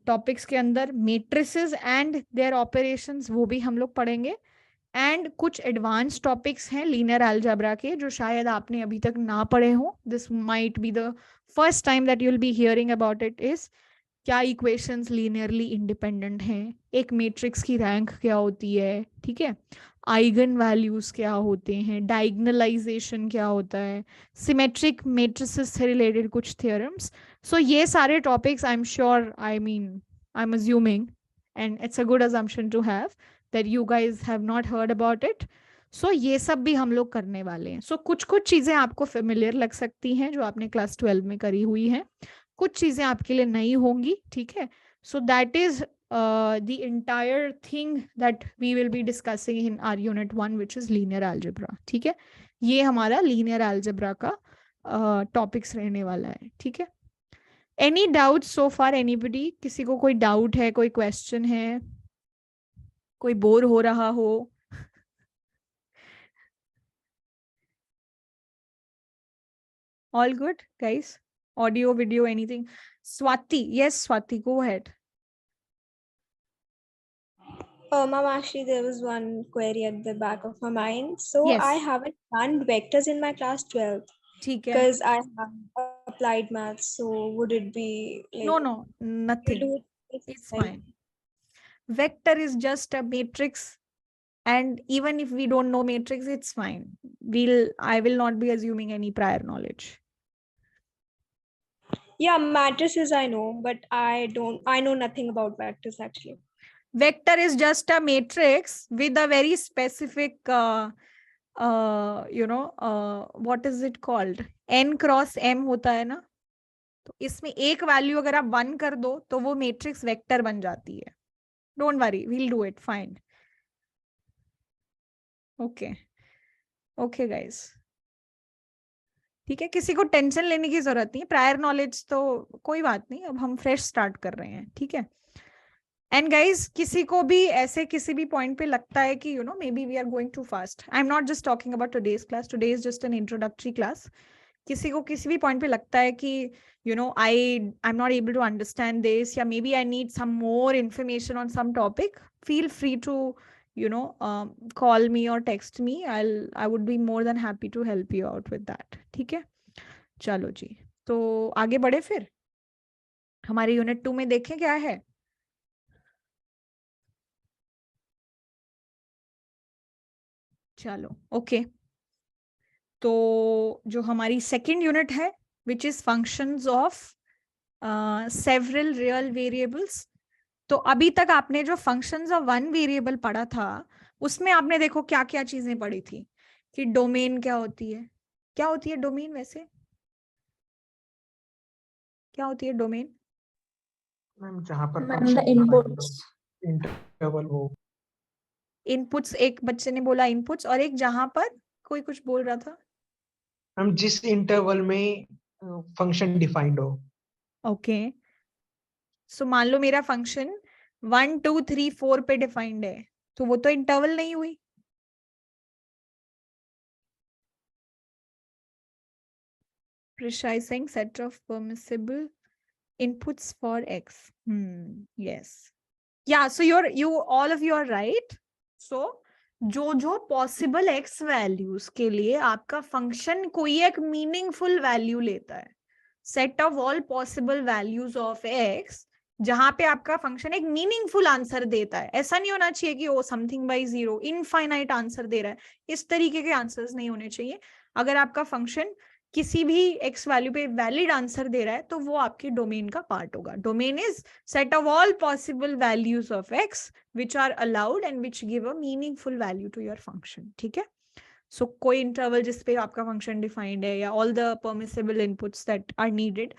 टॉपिक्स के अंदर, मैट्रिसेस एंड देयर ऑपरेशंस वो भी हम लोग पढ़ेंगे, एंड कुछ एडवांस टॉपिक्स हैं लीनियर अलजेब्रा के जो शायद आपने अभी तक ना पढ़े हो। This might be the first time that you will be hearing about it. Is क्या इक्वेशंस लीनियरली इंडिपेंडेंट हैं, एक मैट्रिक्स की रैंक क्या होती है, ठीक है, आइगन वैल्यूज क्या होते हैं, डायगोनलाइजेशन क्या होता है, सिमेट्रिक मैट्रिसेस से रिलेटेड कुछ थ्योरम्स। सो ये सारे topics I am sure, I am assuming, and it's a good assumption to have, that you guys have not heard about it. So ये सब भी हम लोग करने वाले हैं. So कुछ कुछ चीजें आपको familiar लग सकती हैं जो आपने क्लास 12 में करी हुई हैं, कुछ चीजें आपके लिए नई होंगी. ठीक है. So that is the entire thing that we will be discussing in our unit 1, which is linear algebra. ठीक है. ये हमारा linear algebra का टॉपिक्स रहने वाला है. ठीक है. एनी डाउट सो फार एनीबडी? किसी को कोई डाउट है, कोई क्वेश्चन है, कोई बोर हो रहा हो? All good guys? Audio, video, anything? Swati, yes Swati, go ahead. Ma'am, actually, there was one query at the back of my mind. So Yes. I haven't done vectors in my class 12 ठीक है. because I have applied maths. So would it be like? No, nothing. we'll do it It's fine. Vector is just a matrix, and even if we don't know matrix, it's fine. I will not be assuming any prior knowledge. Yeah, matrices I know, but I know nothing about vectors actually. Vector is just a matrix with a very specific what is it called? n cross m होता है ना, तो इसमें एक value अगर आप 1 कर दो तो वो मैट्रिक्स वेक्टर बन जाती है. Don't worry, we'll do it fine. Okay guys, ठीक है. किसी को टेंशन लेने की जरूरत नहीं है. प्रायर नॉलेज तो कोई बात नहीं, अब हम फ्रेश स्टार्ट कर रहे हैं. ठीक है. एंड गाइज, किसी को भी ऐसे किसी भी पॉइंट पे लगता है कि maybe we are going too fast, I am not just talking about today's class, today is just an introductory class. किसी को किसी भी पॉइंट पे लगता है कि I am not able to understand this, या maybe I need some more information on some topic, feel free to call me or text me. I would be more than happy to help you out with that. ठीक है. चलो जी, तो आगे बढ़े फिर. हमारे unit 2 में देखें क्या है. चलो ओके. तो जो हमारी सेकंड यूनिट है, which is functions of several real variables. तो अभी तक आपने जो फंक्शंस ऑफ वन वेरिएबल पढ़ा था, उसमें आपने देखो क्या क्या चीजें पढ़ी थी. कि डोमेन क्या होती है. क्या होती है डोमेन? वैसे क्या होती है डोमेन? मैम जहाँ पर Ma'am, the inputs. इंटरवल वो. इनपुट्स, एक बच्चे ने बोला इनपुट्स, और एक जहां पर कोई कुछ बोल रहा था. मैम जिस इंटरवल में फंक्शन डिफाइंड हो. ओके. सो मान लो मेरा फंक्शन 1 2 3 4 पे डिफाइंड है, तो वो तो इंटरवल नहीं हुई. Precising set of permissible inputs for x. Yes. Yeah, so all of you are right. So जो पॉसिबल x वैल्यूज के लिए आपका फंक्शन कोई एक मीनिंगफुल वैल्यू लेता है, set of all possible values of x, जहां पे आपका फंक्शन एक मीनिंगफुल आंसर देता है. ऐसा नहीं होना चाहिए कि वो समथिंग बाय 0 इनफाइनाइट आंसर दे रहा है. इस तरीके के आंसर्स नहीं होने चाहिए. अगर आपका फंक्शन किसी भी x वैल्यू पे वैलिड आंसर दे रहा है, तो वो आपके डोमेन का पार्ट होगा. Domain is set of all possible values of x which are allowed and which give a meaningful value to your function. ठीक है. सो कोई इंटरवल जिस पे आपका फंक्शन डिफाइंड है, या all the permissible inputs that are needed,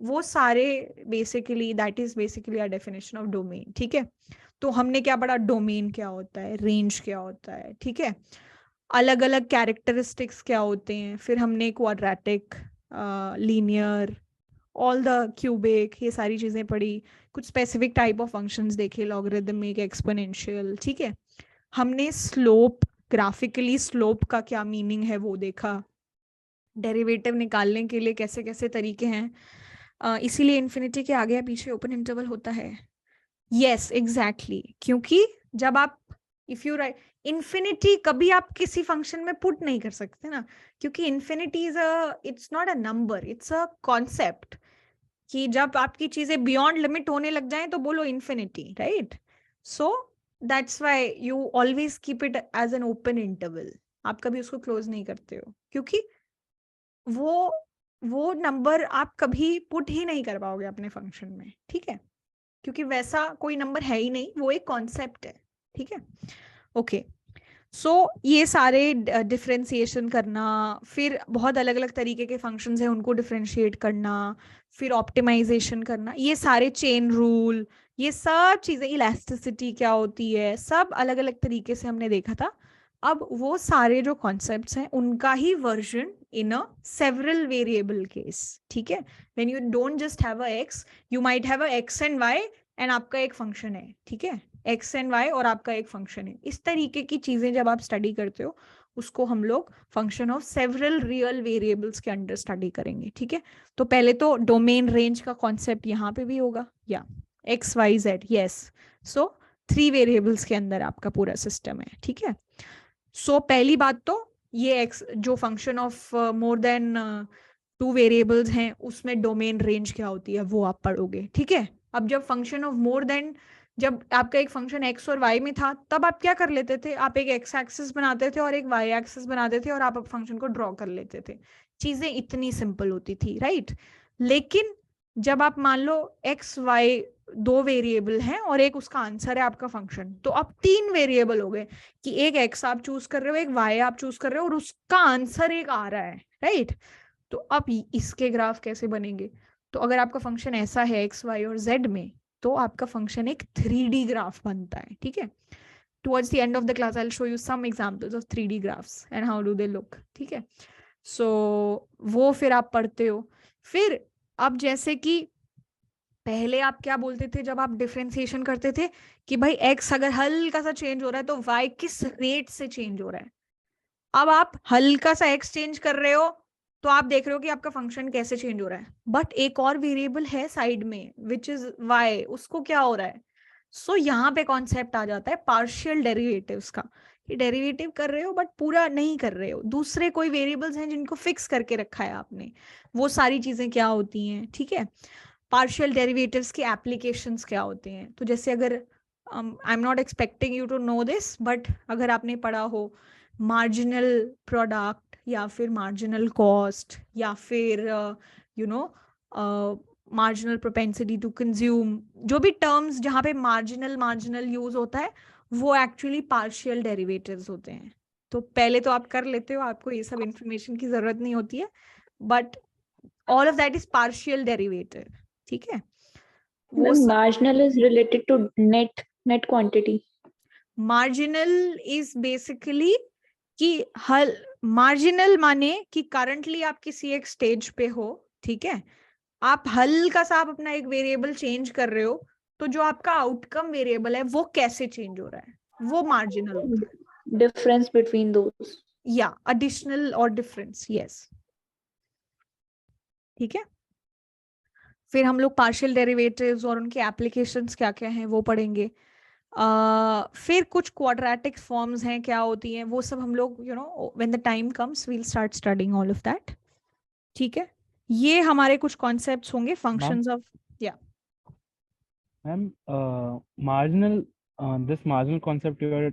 वो सारे basically that is basically a definition of domain. ठीक है. तो हमने क्या पढ़ा? डोमेन क्या होता है, रेंज क्या होता है. ठीक है. अलग अलग कैरेक्टरिस्टिक्स क्या होते हैं. फिर हमने quadratic, linear, all the cubic, ये सारी चीजें पढ़ी. कुछ स्पेसिफिक टाइप ऑफ फंक्शंस देखे, लॉगरिदमिक, एक्सपोनेंशियल. ठीक है. हमने स्लोप, ग्राफिकली स्लोप का क्या मीनिंग है वो देखा. डेरिवेटिव निकालने के लिए कैसे कैसे तरीके हैं. इसीलिए इन्फिनिटी के आगे या पीछे ओपन इंटरवल होता है. यस एग्जैक्टली, क्योंकि जब आप इफ यू राइट इन्फिनिटी, कभी आप किसी फंक्शन में पुट नहीं कर सकते ना, क्योंकि infinity is it's not a number, it's a concept. कि जब आपकी चीजें बियॉन्ड लिमिट होने लग जाएं तो बोलो infinity, right. So that's why you always keep it as an open interval. आप कभी उसको क्लोज नहीं करते हो, क्योंकि वो नंबर आप कभी पुट ही नहीं कर पाओगे अपने फंक्शन में. ठीक है. क्योंकि वैसा कोई नंबर है ही नहीं, वो एक कॉन्सेप्ट है. ठीक है, ओके। सो ये सारे डिफरेंशिएशन करना, फिर बहुत अलग अलग तरीके के फंक्शंस हैं उनको डिफरेंशिएट करना, फिर ऑप्टिमाइजेशन करना, ये सारे चेन रूल, ये सब चीजें, इलास्टिसिटी क्या होती है, सब अलग अलग तरीके से हमने देखा था। अब वो सारे जो कॉन्सेप्ट्स हैं उनका ही version in a several variable case, ठीक है। When you don't just have a x, you might have a x and y and आपका एक फंक्शन है, ठीक है, एक्स एंड वाई और आपका एक फंक्शन है। इस तरीके की चीजें जब आप स्टडी करते हो उसको हम लोग function of several real variables के अंडर स्टडी करेंगे, ठीक है। तो पहले तो डोमेन रेंज का कॉन्सेप्ट यहाँ पे भी होगा, या एक्स वाई जेड, यस। सो 3 वेरिएबल्स के अंदर आपका पूरा सिस्टम है, ठीक है। सो पहली बात तो ये एक्स जो function of more then 2 variables हैं उसमें डोमेन रेंज क्या होती है वो आप पढ़ोगे, ठीक है। अब जब फंक्शन ऑफ मोर देन, जब आपका एक फंक्शन एक्स और वाई में था तब आप क्या कर लेते थे, आप एक एक्स एक्सिस बनाते थे और एक वाई एक्सिस बनाते थे और आप फंक्शन को ड्रॉ कर लेते थे। चीजें इतनी सिंपल होती थी, राइट। लेकिन जब आप मान लो एक्स वाई 2 वेरिएबल हैं और एक उसका आंसर है आपका फंक्शन, तो अब 3 वेरिएबल हो गए कि एक एक्स आप चूज कर रहे हो, एक वाई आप चूज कर रहे हो और उसका आंसर एक आ रहा है, राइट। तो अब इसके ग्राफ कैसे बनेंगे? तो अगर आपका फंक्शन ऐसा है एक्स वाई और जेड में, तो आपका फंक्शन एक 3D ग्राफ बनता है, ठीक है। Towards the end of the class I will show you some examples of 3D graphs and how do they look, ठीक है। सो वो फिर आप पढ़ते हो। फिर अब जैसे कि पहले आप क्या बोलते थे जब आप डिफरेंशिएशन करते थे कि भाई एक्स अगर हल्का सा चेंज हो रहा है तो वाई किस रेट से चेंज हो रहा है। अब आप हल्का सा एक्स चेंज कर रहे हो तो आप देख रहे हो कि आपका फंक्शन कैसे चेंज हो रहा है, बट एक और वेरिएबल है साइड में विच इज वाई, उसको क्या हो रहा है। सो यहाँ पे कॉन्सेप्ट आ जाता है पार्शियल डेरिवेटिव्स का, कि डेरिवेटिव कर रहे हो बट पूरा नहीं कर रहे हो, दूसरे कोई वेरिएबल्स हैं जिनको फिक्स करके रखा है आपने, वो सारी चीजें क्या होती हैं, ठीक है। पार्शियल डेरिवेटिव्स की एप्लीकेशंस क्या होते हैं, तो जैसे अगर I am not expecting you to know this, but अगर आपने पढ़ा हो मार्जिनल प्रोडक्ट या फिर मार्जिनल कॉस्ट या फिर you know marginal propensity to consume, जो भी टर्म्स जहाँ पे मार्जिनल मार्जिनल यूज होता है वो एक्चुअली पार्शियल डेरिवेटिव्स होते हैं। तो पहले तो आप कर लेते हो, आपको ये सब इंफॉर्मेशन की जरूरत नहीं होती है, but all of that is partial derivative, ठीक है। वो Marginal is related to net quantity. Marginal is basically कि हल मार्जिनल माने कि करंटली आप किसी एक स्टेज पे हो, ठीक है, आप हल्का सा आप अपना एक वेरिएबल चेंज कर रहे हो तो जो आपका आउटकम वेरिएबल है वो कैसे चेंज हो रहा है, वो मार्जिनल होता है। Difference between those. या एडिशनल और डिफरेंस, यस, ठीक है। फिर हम लोग पार्शियल डेरिवेटिव्स और उनके एप्लीकेशंस क्या क्या हैं वो पढ़ेंगे। फिर कुछ क्वाड्रेटिक फॉर्म्स हैं क्या होती हैं वो सब हम लोग when the time comes we will start studying all of that, ठीक है। ये हमारे कुछ कॉन्सेप्ट्स होंगे फंक्शंस ऑफ, या ma'am marginal this marginal concept you are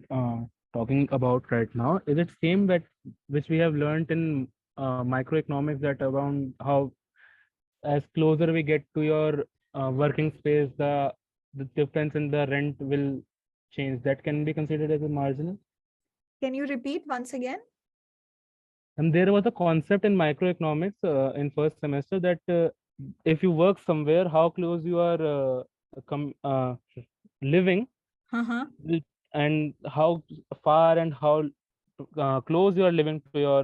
talking about right now, is it same that which we have learned in microeconomics, that around how as closer we get to your working space, the difference in the rent will change, that can be considered as a marginal? can you repeat once again? And there was a concept in microeconomics in first semester that if you work somewhere, how close you are living, Uh-huh. and how far and how close you are living to your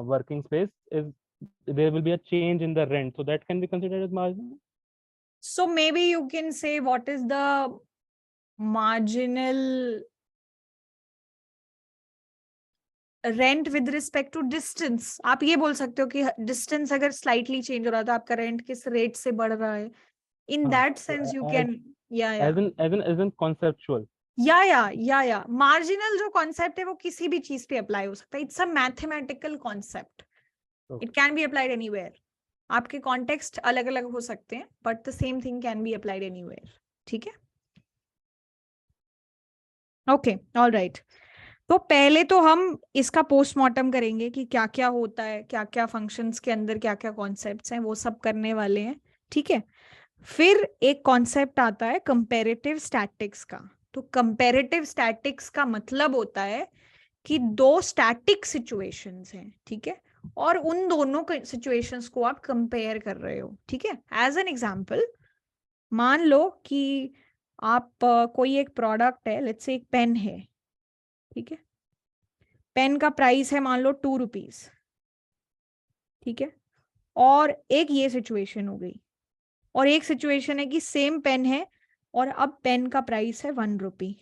working space, is there will be a change in the rent, so that can be considered as marginal. So maybe you can say what is the marginal rent with respect to distance. आप ये बोल सकते हो कि distance अगर slightly change हो रहा है तो आपका रेंट किस रेट से बढ़ रहा है, in that sense you can, या as in conceptual. या मार्जिनल जो कॉन्सेप्ट है वो किसी भी चीज पे अप्लाई हो सकता है, it's a mathematical concept, it can be applied anywhere. आपके कॉन्टेक्स्ट अलग अलग हो सकते हैं but the same thing can be applied anywhere, ठीक है। Okay, all right. तो पहले तो हम इसका पोस्टमार्टम करेंगे कि क्या क्या होता है, क्या क्या फंक्शंस के अंदर क्या क्या कॉन्सेप्ट्स हैं, वो सब करने वाले हैं, ठीक है। फिर एक कॉन्सेप्ट आता है कंपैरेटिव स्टैटिक्स का, तो कंपैरेटिव स्टैटिक्स का मतलब होता है कि दो स्टैटिक सिचुएशंस हैं, ठीक है, और उन दोनों सिचुएशंस को आप कंपेयर कर रहे हो, ठीक है। एज एन एग्जांपल, मान लो कि आप कोई एक प्रोडक्ट है, लेट्स से एक पेन है, ठीक है, पेन का प्राइस है मान लो 2 रुपीज, ठीक है, और एक ये सिचुएशन हो गई, और एक सिचुएशन है कि सेम पेन है और अब पेन का प्राइस है 1 रुपी।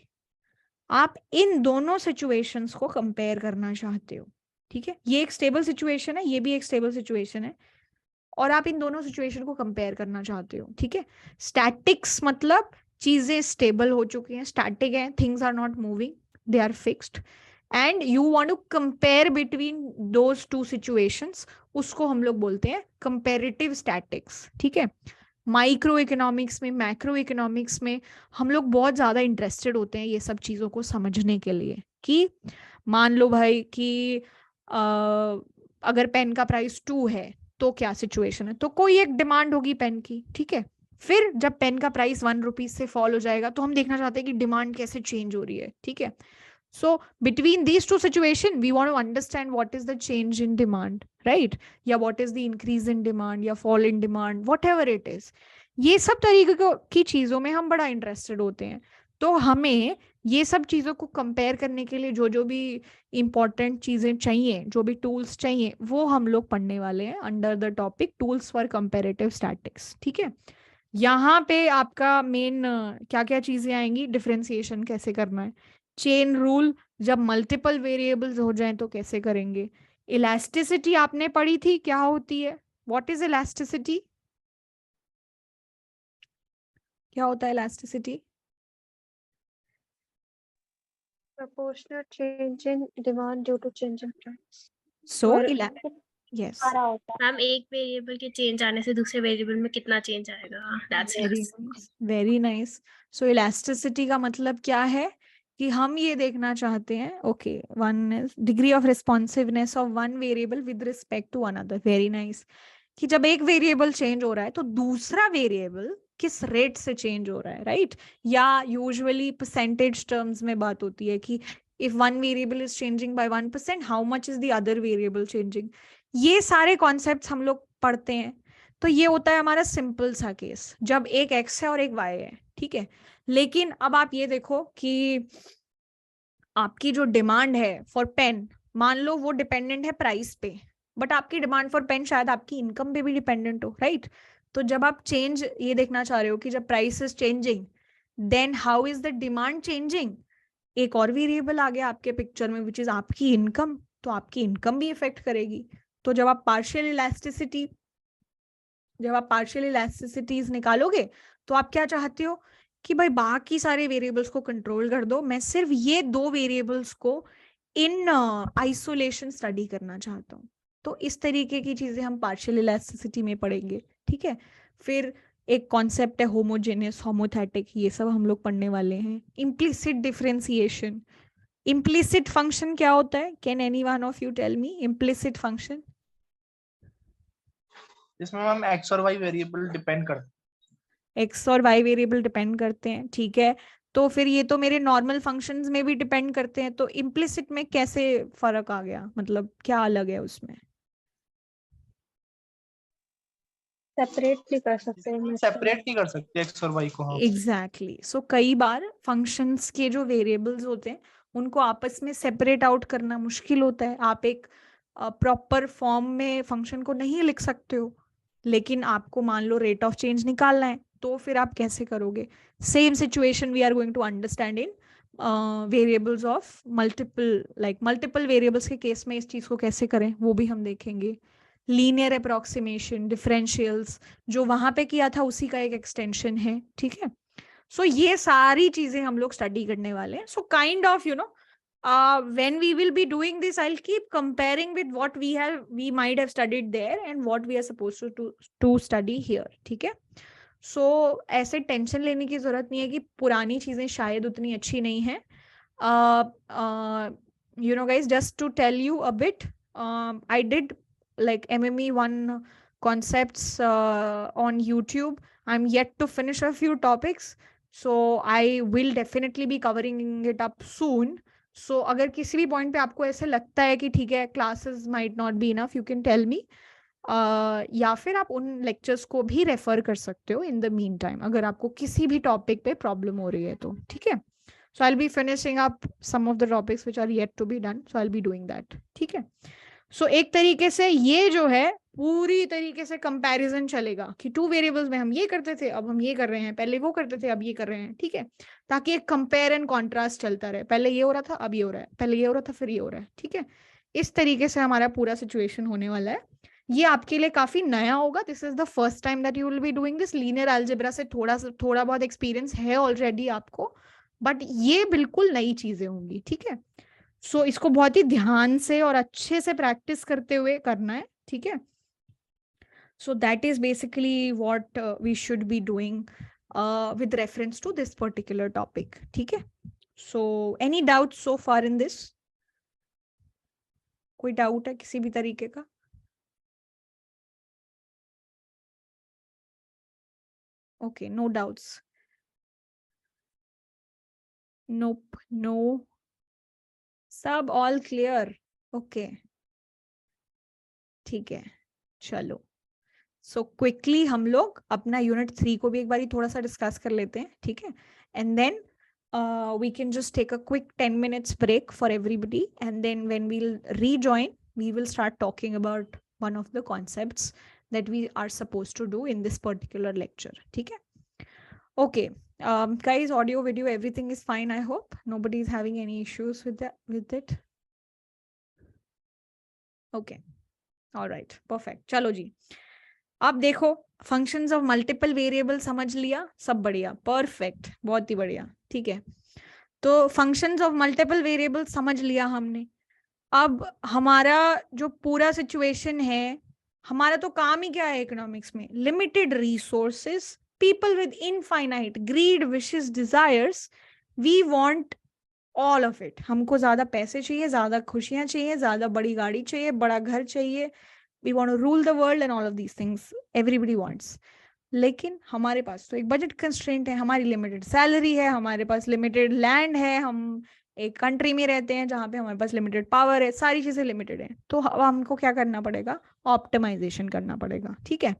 आप इन दोनों सिचुएशंस को कंपेयर करना चाहते हो, ठीक है, ये एक स्टेबल सिचुएशन है, ये भी एक स्टेबल सिचुएशन है, और आप इन दोनों सिचुएशन को कंपेयर करना चाहते हो, ठीक है। स्टैटिक्स मतलब चीजें स्टेबल हो चुकी हैं, स्टैटिक है, things are not moving, they are fixed, and you want to compare between those two situations, उसको हम लोग बोलते हैं कंपैरेटिव स्टैटिक्स, ठीक है। माइक्रो इकोनॉमिक्स में, मैक्रो इकोनॉमिक्स में हम लोग बहुत ज्यादा इंटरेस्टेड होते हैं ये सब चीजों को समझने के लिए, कि मान लो भाई कि अगर पेन का प्राइस 2 है तो क्या सिचुएशन है, तो कोई एक डिमांड होगी पेन की, ठीक है। फिर जब पेन का प्राइस 1 रुपीज से फॉल हो जाएगा तो हम देखना चाहते हैं कि डिमांड कैसे चेंज हो रही है, ठीक है। So between these two situations, we want to understand what is the change in demand, right? या what is the increase in demand या fall in demand, whatever it is. ये सब तरीके की चीजों में हम बड़ा इंटरेस्टेड होते हैं। तो हमें ये सब चीजों को कंपेयर करने के लिए जो जो भी इंपॉर्टेंट चीजें चाहिए, जो भी टूल्स चाहिए, वो हम लोग पढ़ने वाले हैं under the topic tools for comparative statics, ठीक है। यहाँ पे आपका मेन क्या क्या चीजें आएंगी, डिफरेंशिएशन कैसे करना है, चेन रूल जब मल्टीपल वेरिएबल्स हो जाएं तो कैसे करेंगे, इलास्टिसिटी आपने पढ़ी थी, क्या होती है, व्हाट इज इलास्टिसिटी, क्या होता है elasticity? Proportional change in demand due to change in price. सो और यस, आ रहा होता है। मैम एक वेरिएबल के चेंज आने से दूसरे वेरिएबल में कितना चेंज आएगा, that's very nice, very nice. So elasticity का मतलब क्या है कि हम ये देखना चाहते हैं, okay, one is degree of responsiveness of one variable with respect to another, very nice, कि जब एक वेरिएबल चेंज हो रहा है तो दूसरा वेरिएबल किस रेट से चेंज हो रहा है, राइट? या यूजुअली परसेंटेज टर्म्स में बात होती है कि if one variable is changing by 1%, how much is the other variable changing. ये सारे कॉन्सेप्ट्स हम लोग पढ़ते हैं। तो ये होता है हमारा सिंपल सा केस, जब एक एक्स है और एक वाई है, ठीक है। लेकिन अब आप ये देखो कि आपकी जो डिमांड है फॉर पेन, मान लो वो डिपेंडेंट है प्राइस पे, बट आपकी डिमांड फॉर पेन शायद आपकी इनकम पे भी डिपेंडेंट हो, राइट? तो जब आप चेंज ये देखना चाह रहे हो कि जब price is changing, then how is the demand changing, एक और वेरिएबल आ गया आपके पिक्चर में विच इज आपकी इनकम, तो आपकी इनकम भी इफेक्ट करेगी। तो जब आप पार्शियल इलास्टिसिटीज निकालोगे तो आप क्या चाहते हो कि भाई बाकी सारे वेरिएबल्स को कंट्रोल कर दो, मैं सिर्फ ये दो वेरिएबल्स को इन आइसोलेशन स्टडी करना चाहता हूँ। तो इस तरीके की चीजें हम पार्शियल इलास्टिसिटी में पढ़ेंगे, ठीक है। फिर एक कॉन्सेप्ट है होमोजेनियस, होमोथेटिक, ये सब हम लोग पढ़ने वाले हैं। इम्प्लिसिट डिफरेंशिएशन, इम्प्लिसिट फंक्शन क्या होता है? Can any one of you tell me implicit function? इसमें हम एक्स और वाई वेरिएबल डिपेंड करते हैं। एक्स और वाई वेरिएबल डिपेंड करते हैं, ठीक है। तो फिर ये तो मेरे नॉर्मल फंक्शंस में भी डिपेंड करते हैं, तो इम्प्लिसिट में कैसे फर्क आ गया, मतलब क्या अलग है उसमें? सेपरेट नहीं कर सकते हैं, सेपरेट नहीं कर सकते एक्स और वाई को हम। एग्जैक्टली। सो कई बार फंक्शंस के जो वेरिएबल्स होते हैं उनको आपस में सेपरेट आउट करना मुश्किल होता है। आप एक प्रॉपर फॉर्म में फंक्शन को नहीं लिख सकते हो, लेकिन आपको मान लो रेट ऑफ चेंज निकालना है, तो फिर आप कैसे करोगे? Same situation we are going to understand in variables of multiple variables के केस में इस चीज को कैसे करें वो भी हम देखेंगे। लीनियर अप्रोक्सीमेशन, डिफरेंशियल्स, जो वहां पे किया था उसी का एक एक्सटेंशन है, ठीक है। सो ये सारी चीजें हम लोग स्टडी करने वाले हैं। So kind of when we will be doing this, I'll keep comparing with what we might have studied there and what we are supposed to study here, ठीक है। सो ऐसे टेंशन लेने की जरूरत नहीं है कि पुरानी चीजें शायद उतनी अच्छी नहीं है। Guys, just to tell you a bit, I did like MME 1 concepts on YouTube. I'm yet to finish a few topics. So I will definitely be covering it up soon. So अगर किसी भी point पे आपको ऐसे लगता है कि ठीक है classes might not be enough, you can tell me, या फिर आप उन लेक्चर्स को भी रेफर कर सकते हो इन द मीन टाइम, अगर आपको किसी भी टॉपिक पे प्रॉब्लम हो रही है तो, ठीक है. So I will be finishing up some of the topics which are yet to be done, so I will be doing that, ठीक है. सो एक तरीके से ये जो है पूरी तरीके से कंपैरिजन चलेगा कि 2 वेरिएबल्स में हम ये करते थे, अब हम ये कर रहे हैं, पहले वो करते थे, अब ये कर रहे हैं, ठीक है, ताकि एक कंपेयर एंड कॉन्ट्रास्ट चलता रहे, पहले ये हो रहा था, अब ये हो रहा है, पहले ये हो रहा था, फिर ये हो रहा है, ठीक है. इस तरीके से हमारा पूरा सिचुएशन होने वाला है. ये आपके लिए काफी नया होगा. This is the first time that you will be doing this. Linear algebra से थोड़ा बहुत एक्सपीरियंस है ऑलरेडी आपको, बट ये बिल्कुल नई चीजें होंगी, ठीक है. सो इसको बहुत ही ध्यान से और अच्छे से प्रैक्टिस करते हुए करना है, ठीक है. So that is basically what we should be doing with reference to this particular topic, ठीक है. So any doubt so far in this? कोई डाउट है किसी भी तरीके का? Okay, no doubts. Nope, no. सब all clear. Okay. ठीक है, चलो. So quickly हम लोग अपना यूनिट 3 को भी एक बारी थोड़ा सा डिस्कस कर लेते हैं, ठीक है. And then we can just take a quick 10 minutes break for everybody, and then when we'll rejoin, we will start talking about one of the concepts that we are supposed to do in this particular lecture, ठीक है. Okay, guys, audio, video, everything is fine. I hope nobody is having any issues with it. Okay, all right, perfect. चलो जी, अब देखो functions of multiple variables समझ लिया, सब बढ़िया, perfect, बहुत ही बढ़िया, ठीक है. तो functions of multiple variables समझ लिया हमने. अब हमारा जो पूरा सिचुएशन है, हमारा तो काम ही क्या है इकोनॉमिक्स में? Limited resources, people with infinite greed, wishes, desires, we want all of it. हमको ज्यादा पैसे चाहिए, ज्यादा खुशियां चाहिए, ज्यादा बड़ी गाड़ी चाहिए, बड़ा घर चाहिए. We want to rule the world and all of these things everybody wants. लेकिन हमारे पास तो एक बजट कंस्ट्रेंट है, हमारी लिमिटेड सैलरी है, हमारे पास लिमिटेड लैंड है, हम एक कंट्री में रहते हैं जहाँ पे हमारे पास लिमिटेड पावर है, सारी चीजें लिमिटेड है. तो हमको क्या करना पड़ेगा? ऑप्टिमाइजेशन करना पड़ेगा, ठीक है.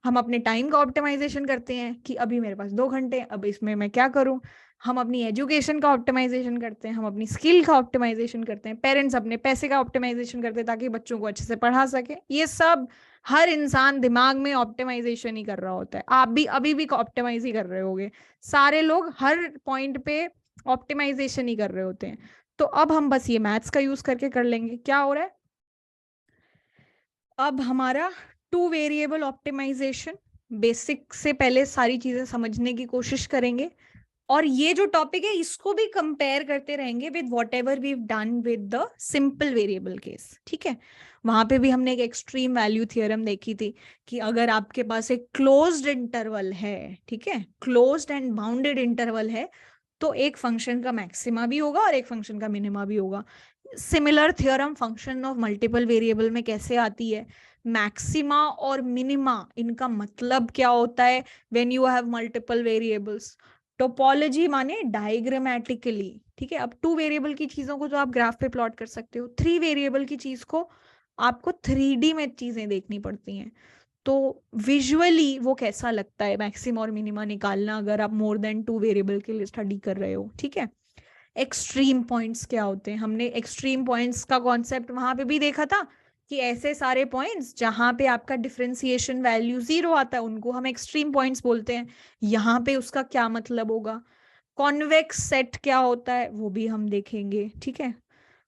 हम अपने टाइम का ऑप्टिमाइजेशन करते हैं कि अभी मेरे पास 2 घंटे, अब इसमें मैं क्या करूं. हम अपनी एजुकेशन का ऑप्टिमाइजेशन करते हैं, हम अपनी स्किल का ऑप्टिमाइजेशन करते हैं, पेरेंट्स अपने पैसे का ऑप्टिमाइजेशन करते हैं ताकि बच्चों को अच्छे से पढ़ा सके. ये सब हर इंसान दिमाग में ऑप्टिमाइजेशन ही कर रहा होता है. आप भी अभी भी ऑप्टिमाइज ही कर रहे होगे. सारे लोग हर पॉइंट पे ऑप्टिमाइजेशन ही कर रहे होते हैं. तो अब हम बस ये मैथ्स का यूज करके कर लेंगे. क्या हो रहा है अब हमारा? 2 वेरिएबल ऑप्टिमाइजेशन. बेसिक से पहले सारी चीजें समझने की कोशिश करेंगे, और ये जो टॉपिक है इसको भी कंपेयर करते रहेंगे with whatever we have done with the simple variable case, ठीक है. वहां पे भी हमने एक एक्सट्रीम वैल्यू थ्योरम देखी थी कि अगर आपके पास एक क्लोज्ड इंटरवल है, ठीक है, क्लोज्ड एंड बाउंडेड इंटरवल है, तो एक फंक्शन का मैक्सिमा भी होगा और एक फंक्शन का मिनिमा भी होगा. Similar theorem function of multiple variable में कैसे आती है? मैक्सिमा और मिनिमा, इनका मतलब क्या होता है when you have multiple variables? Topology माने डायग्रामेटिकली, ठीक है. अब 2 वेरिएबल की चीजों को तो आप ग्राफ पे प्लॉट कर सकते हो, 3 वेरिएबल की चीज को आपको 3D में चीजें देखनी पड़ती हैं. तो विजुअली वो कैसा लगता है मैक्सिमा और मिनिमा निकालना अगर आप मोर देन 2 वेरिएबल के लिए स्टडी कर रहे हो, ठीक है. एक्सट्रीम पॉइंट्स क्या होते हैं? हमने एक्सट्रीम पॉइंट्स का कॉन्सेप्ट वहां पे भी देखा था कि ऐसे सारे पॉइंट्स जहां पे आपका डिफरेंशिएशन वैल्यू 0 आता है उनको हम एक्सट्रीम पॉइंट्स बोलते हैं. यहाँ पे उसका क्या मतलब होगा? कॉन्वेक्स सेट क्या होता है वो भी हम देखेंगे, ठीक है.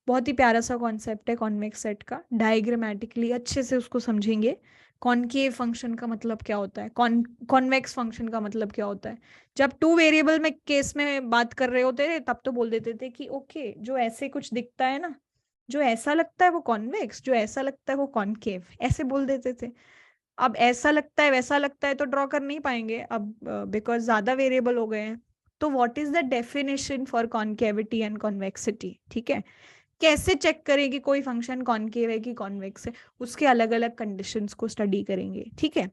बहुत ही प्यारा सा कॉन्सेप्ट है कॉन्वेक्स सेट का. डायग्रामेटिकली अच्छे से उसको समझेंगे. कॉनकेव फंक्शन का मतलब क्या होता है, कॉन्वेक्स फंक्शन का मतलब क्या होता है. जब 2 वेरिएबल में केस में बात कर रहे होते थे तब तो बोल देते थे कि ओके जो ऐसे कुछ दिखता है ना, जो ऐसा लगता है वो कॉन्वेक्स, जो ऐसा लगता है वो कॉनकेव, ऐसे बोल देते थे. अब ऐसा लगता है वैसा लगता है तो ड्रॉ कर नहीं पाएंगे अब, बिकॉज ज्यादा वेरिएबल हो गए हैं. तो what is the definition for कॉनकेविटी and convexity, ठीक है. कैसे चेक करें कि कोई फंक्शन कॉनकेव है कि कॉन्वेक्स है, उसके अलग अलग कंडीशंस को स्टडी करेंगे, ठीक है.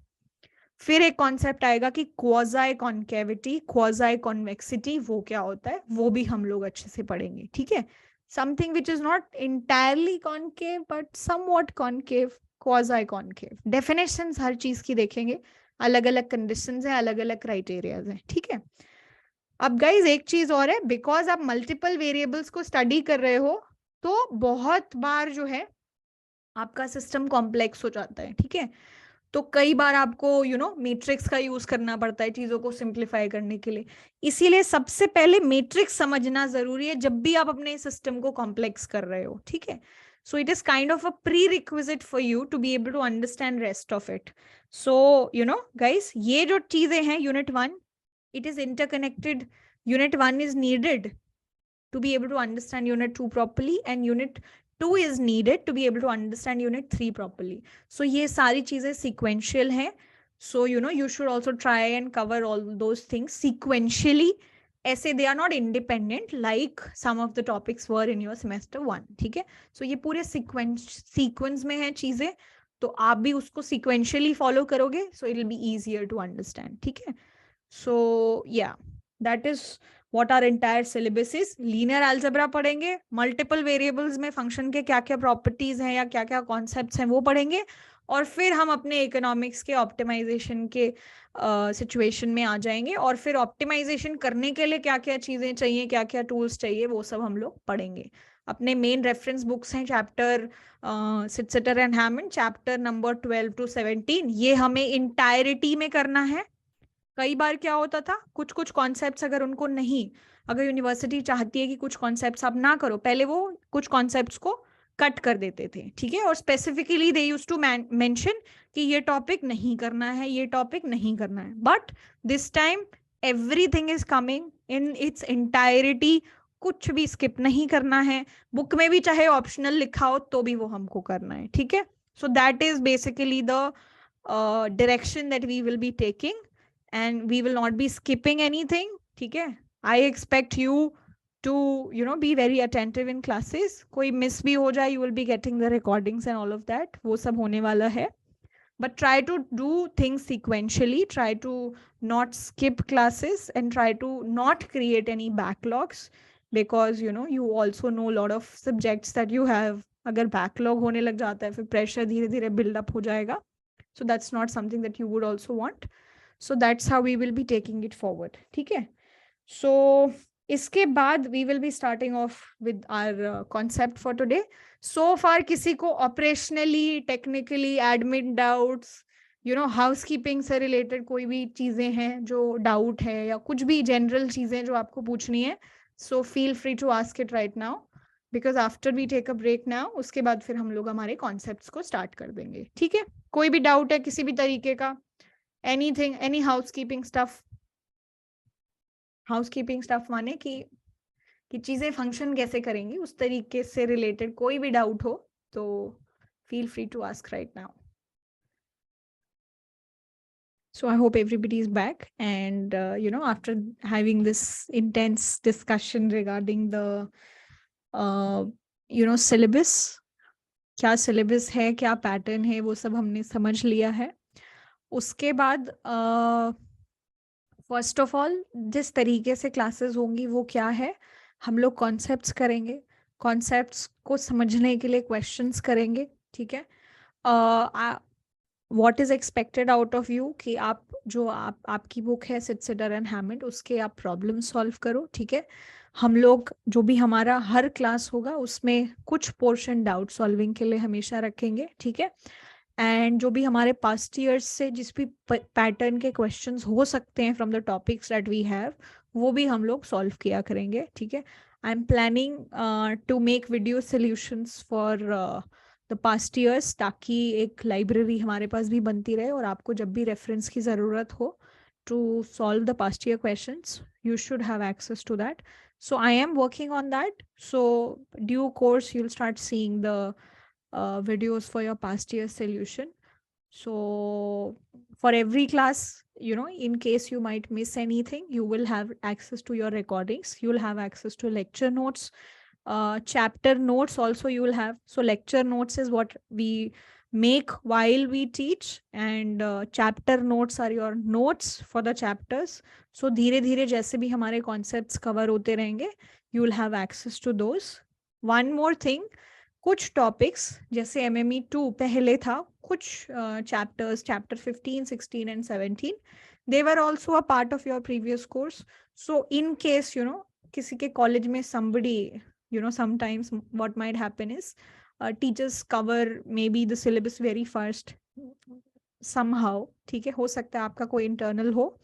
फिर एक कॉन्सेप्ट आएगा कि क्वाज़ाई कॉन्केविटी, क्वाज़ाई कॉन्वेक्सिटी, वो क्या होता है, वो भी हम लोग अच्छे से पढ़ेंगे, ठीक है। Something which is not entirely concave but somewhat concave, quasi concave. Definitions हर चीज की देखेंगे, अलग अलग कंडीशंस हैं, अलग अलग क्राइटेरियाज हैं, ठीक है। अब गाइज एक चीज और है, बिकॉज आप मल्टीपल वेरिएबल्स को स्टडी कर रहे हो तो बहुत बार जो है आपका सिस्टम कॉम्प्लेक्स हो जाता है, ठीक है। तो कई बार आपको मैट्रिक्स का यूज करना पड़ता है चीजों को सिंप्लीफाई करने के लिए। इसीलिए सबसे पहले मैट्रिक्स समझना जरूरी है जब भी आप अपने सिस्टम को कॉम्प्लेक्स कर रहे हो, ठीक है। So it is kind of a prerequisite for you to be able to understand rest of it. So guys, ये जो चीजें हैं unit 1, it is interconnected. Unit 1 is needed to be able to understand unit 2 properly, and unit 2 is needed to be able to understand unit 3 properly. So ये सारी चीजें sequential हैं. So you should also try and cover all those things sequentially. ऐसे they are not independent like some of the topics were in your semester 1, ठीक है। So ये पूरे sequence में हैं चीजें, तो आप भी उसको sequentially follow करोगे, so it will be easier to understand, ठीक है। So yeah, that is what our entire syllabus is. Linear algebra पढ़ेंगे, multiple variables में function के क्या क्या properties हैं या क्या क्या concepts हैं वो पढ़ेंगे, और फिर हम अपने economics के optimization के situation में आ जाएंगे, और फिर optimization करने के लिए क्या क्या चीजें चाहिए, क्या क्या tools चाहिए, वो सब हम लोग पढ़ेंगे। अपने main reference books हैं chapter Sitter and Hammond, chapter number 12 to 17, ये हमें entirety में करना है। कई बार क्या होता था, कुछ कुछ कॉन्सेप्ट्स अगर उनको नहीं, अगर यूनिवर्सिटी चाहती है कि कुछ कॉन्सेप्ट्स आप ना करो, पहले वो कुछ कॉन्सेप्ट्स को कट कर देते थे, ठीक है। और specifically they used to mention कि ये टॉपिक नहीं करना है, ये टॉपिक नहीं करना है, but this time everything is coming in its entirety, कुछ भी स्किप नहीं करना है। बुक में भी चाहे ऑप्शनल लिखा हो तो भी वो हमको करना है, ठीक है। So that is basically the direction that we will be taking, and we will not be skipping anything, ठीक है। I expect you to be very attentive in classes. कोई miss भी हो जाए, you will be getting the recordings and all of that, वो सब होने वाला है। But try to do things sequentially, try to not skip classes and try to not create any backlogs, because you also know a lot of subjects that you have. अगर backlog होने लग जाता है फिर pressure धीरे धीरे build up हो जाएगा, so that's not something that you would also want. So that's how we will be taking it forward, ठीक है। So इसके बाद we will be starting off with our concept for today. So far किसी को operationally, technically, admin doubts, housekeeping से related कोई भी चीजें हैं जो doubt है, या कुछ भी general चीजें जो आपको पूछनी है, so feel free to ask it right now, because after we take a break now, उसके बाद फिर हम लोग हमारे concepts को start कर देंगे, ठीक है। कोई भी doubt है किसी भी तरीके का, anything, any housekeeping stuff माने कि चीजें फंक्शन कैसे करेंगी उस तरीके से रिलेटेड कोई भी डाउट हो तो feel free to ask right now. So I hope everybody is back, and after having this intense discussion regarding the syllabus, क्या syllabus है, क्या pattern है, वो सब हमने समझ लिया है। उसके बाद फर्स्ट ऑफ ऑल जिस तरीके से क्लासेस होंगी वो क्या है, हम लोग कॉन्सेप्ट्स करेंगे, कॉन्सेप्ट्स को समझने के लिए क्वेश्चंस करेंगे, ठीक है। What is expected out of you कि आपकी बुक है सिटर एंड हैमंड, उसके आप प्रॉब्लम सॉल्व करो, ठीक है। हम लोग जो भी हमारा हर क्लास होगा उसमें कुछ पोर्शन डाउट सॉल्विंग के लिए हमेशा रखेंगे, ठीक है। एंड जो भी हमारे पास्ट ईयर्स से जिस भी पैटर्न के क्वेश्चंस हो सकते हैं from the topics that we have, वो भी हम लोग सॉल्व किया करेंगे, ठीक है। I am planning to make video solutions for the past years, ताकि एक लाइब्रेरी हमारे पास भी बनती रहे, और आपको जब भी रेफरेंस की ज़रूरत हो to solve the past year questions, you should have access to that. So I am working on that. So due course you'll start seeing the videos for your past year solution. So for every class, in case you might miss anything, you will have access to your recordings, you will have access to lecture notes, chapter notes also you will have. So lecture notes is what we make while we teach, and chapter notes are your notes for the chapters. So धीरे धीरे जैसे भी हमारे concepts cover होते रहेंगे, you will have access to those. One more thing, कुछ topics जैसे MME 2 पहले था, कुछ chapters, chapter 15, 16 and 17, they were also a part of your previous course. So in case, you know, किसी के college में somebody, you know, sometimes what might happen is teachers cover maybe the syllabus very first somehow, ठीक है, हो सकता है आपका कोई internal हो.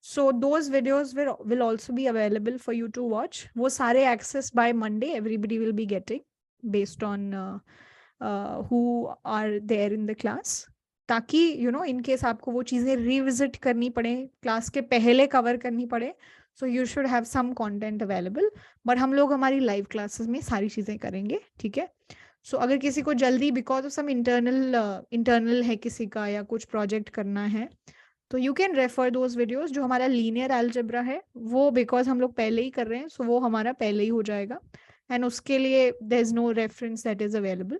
So those videos will also be available for you to watch. वो सारे access by Monday everybody will be getting based on who are there in the class. ताकि you know in case आपको वो चीजें revisit करनी पड़े, class के पहले cover करनी पड़े, so you should have some content available. But हम लोग हमारी live classes में सारी चीजें करेंगे, ठीक है. So अगर किसी को जल्दी because of some internal है किसी का या कुछ project करना है, तो you can refer those videos. जो हमारा लीनियर अलजेब्रा है वो बिकॉज हम लोग पहले ही कर रहे हैं, सो वो हमारा पहले ही हो जाएगा, एंड उसके लिए there is no reference that is available.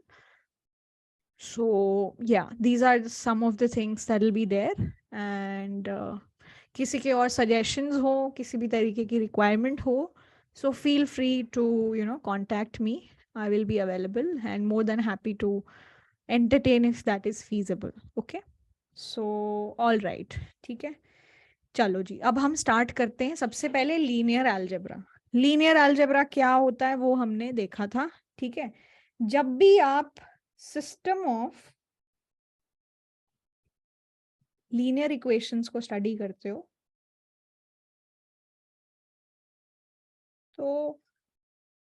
So या these are some of the things that will be there. And किसी के और सजेशंस हो, किसी भी तरीके की रिक्वायरमेंट हो, so feel free to you know contact me. I will be available and more than happy to entertain if that is feasible. Okay. So all right, ठीक है. चलो जी, अब हम स्टार्ट करते हैं. सबसे पहले लीनियर अलजेब्रा. लीनियर अलजेब्रा क्या होता है वो हमने देखा था, ठीक है. जब भी आप सिस्टम ऑफ लीनियर इक्वेशंस को स्टडी करते हो, तो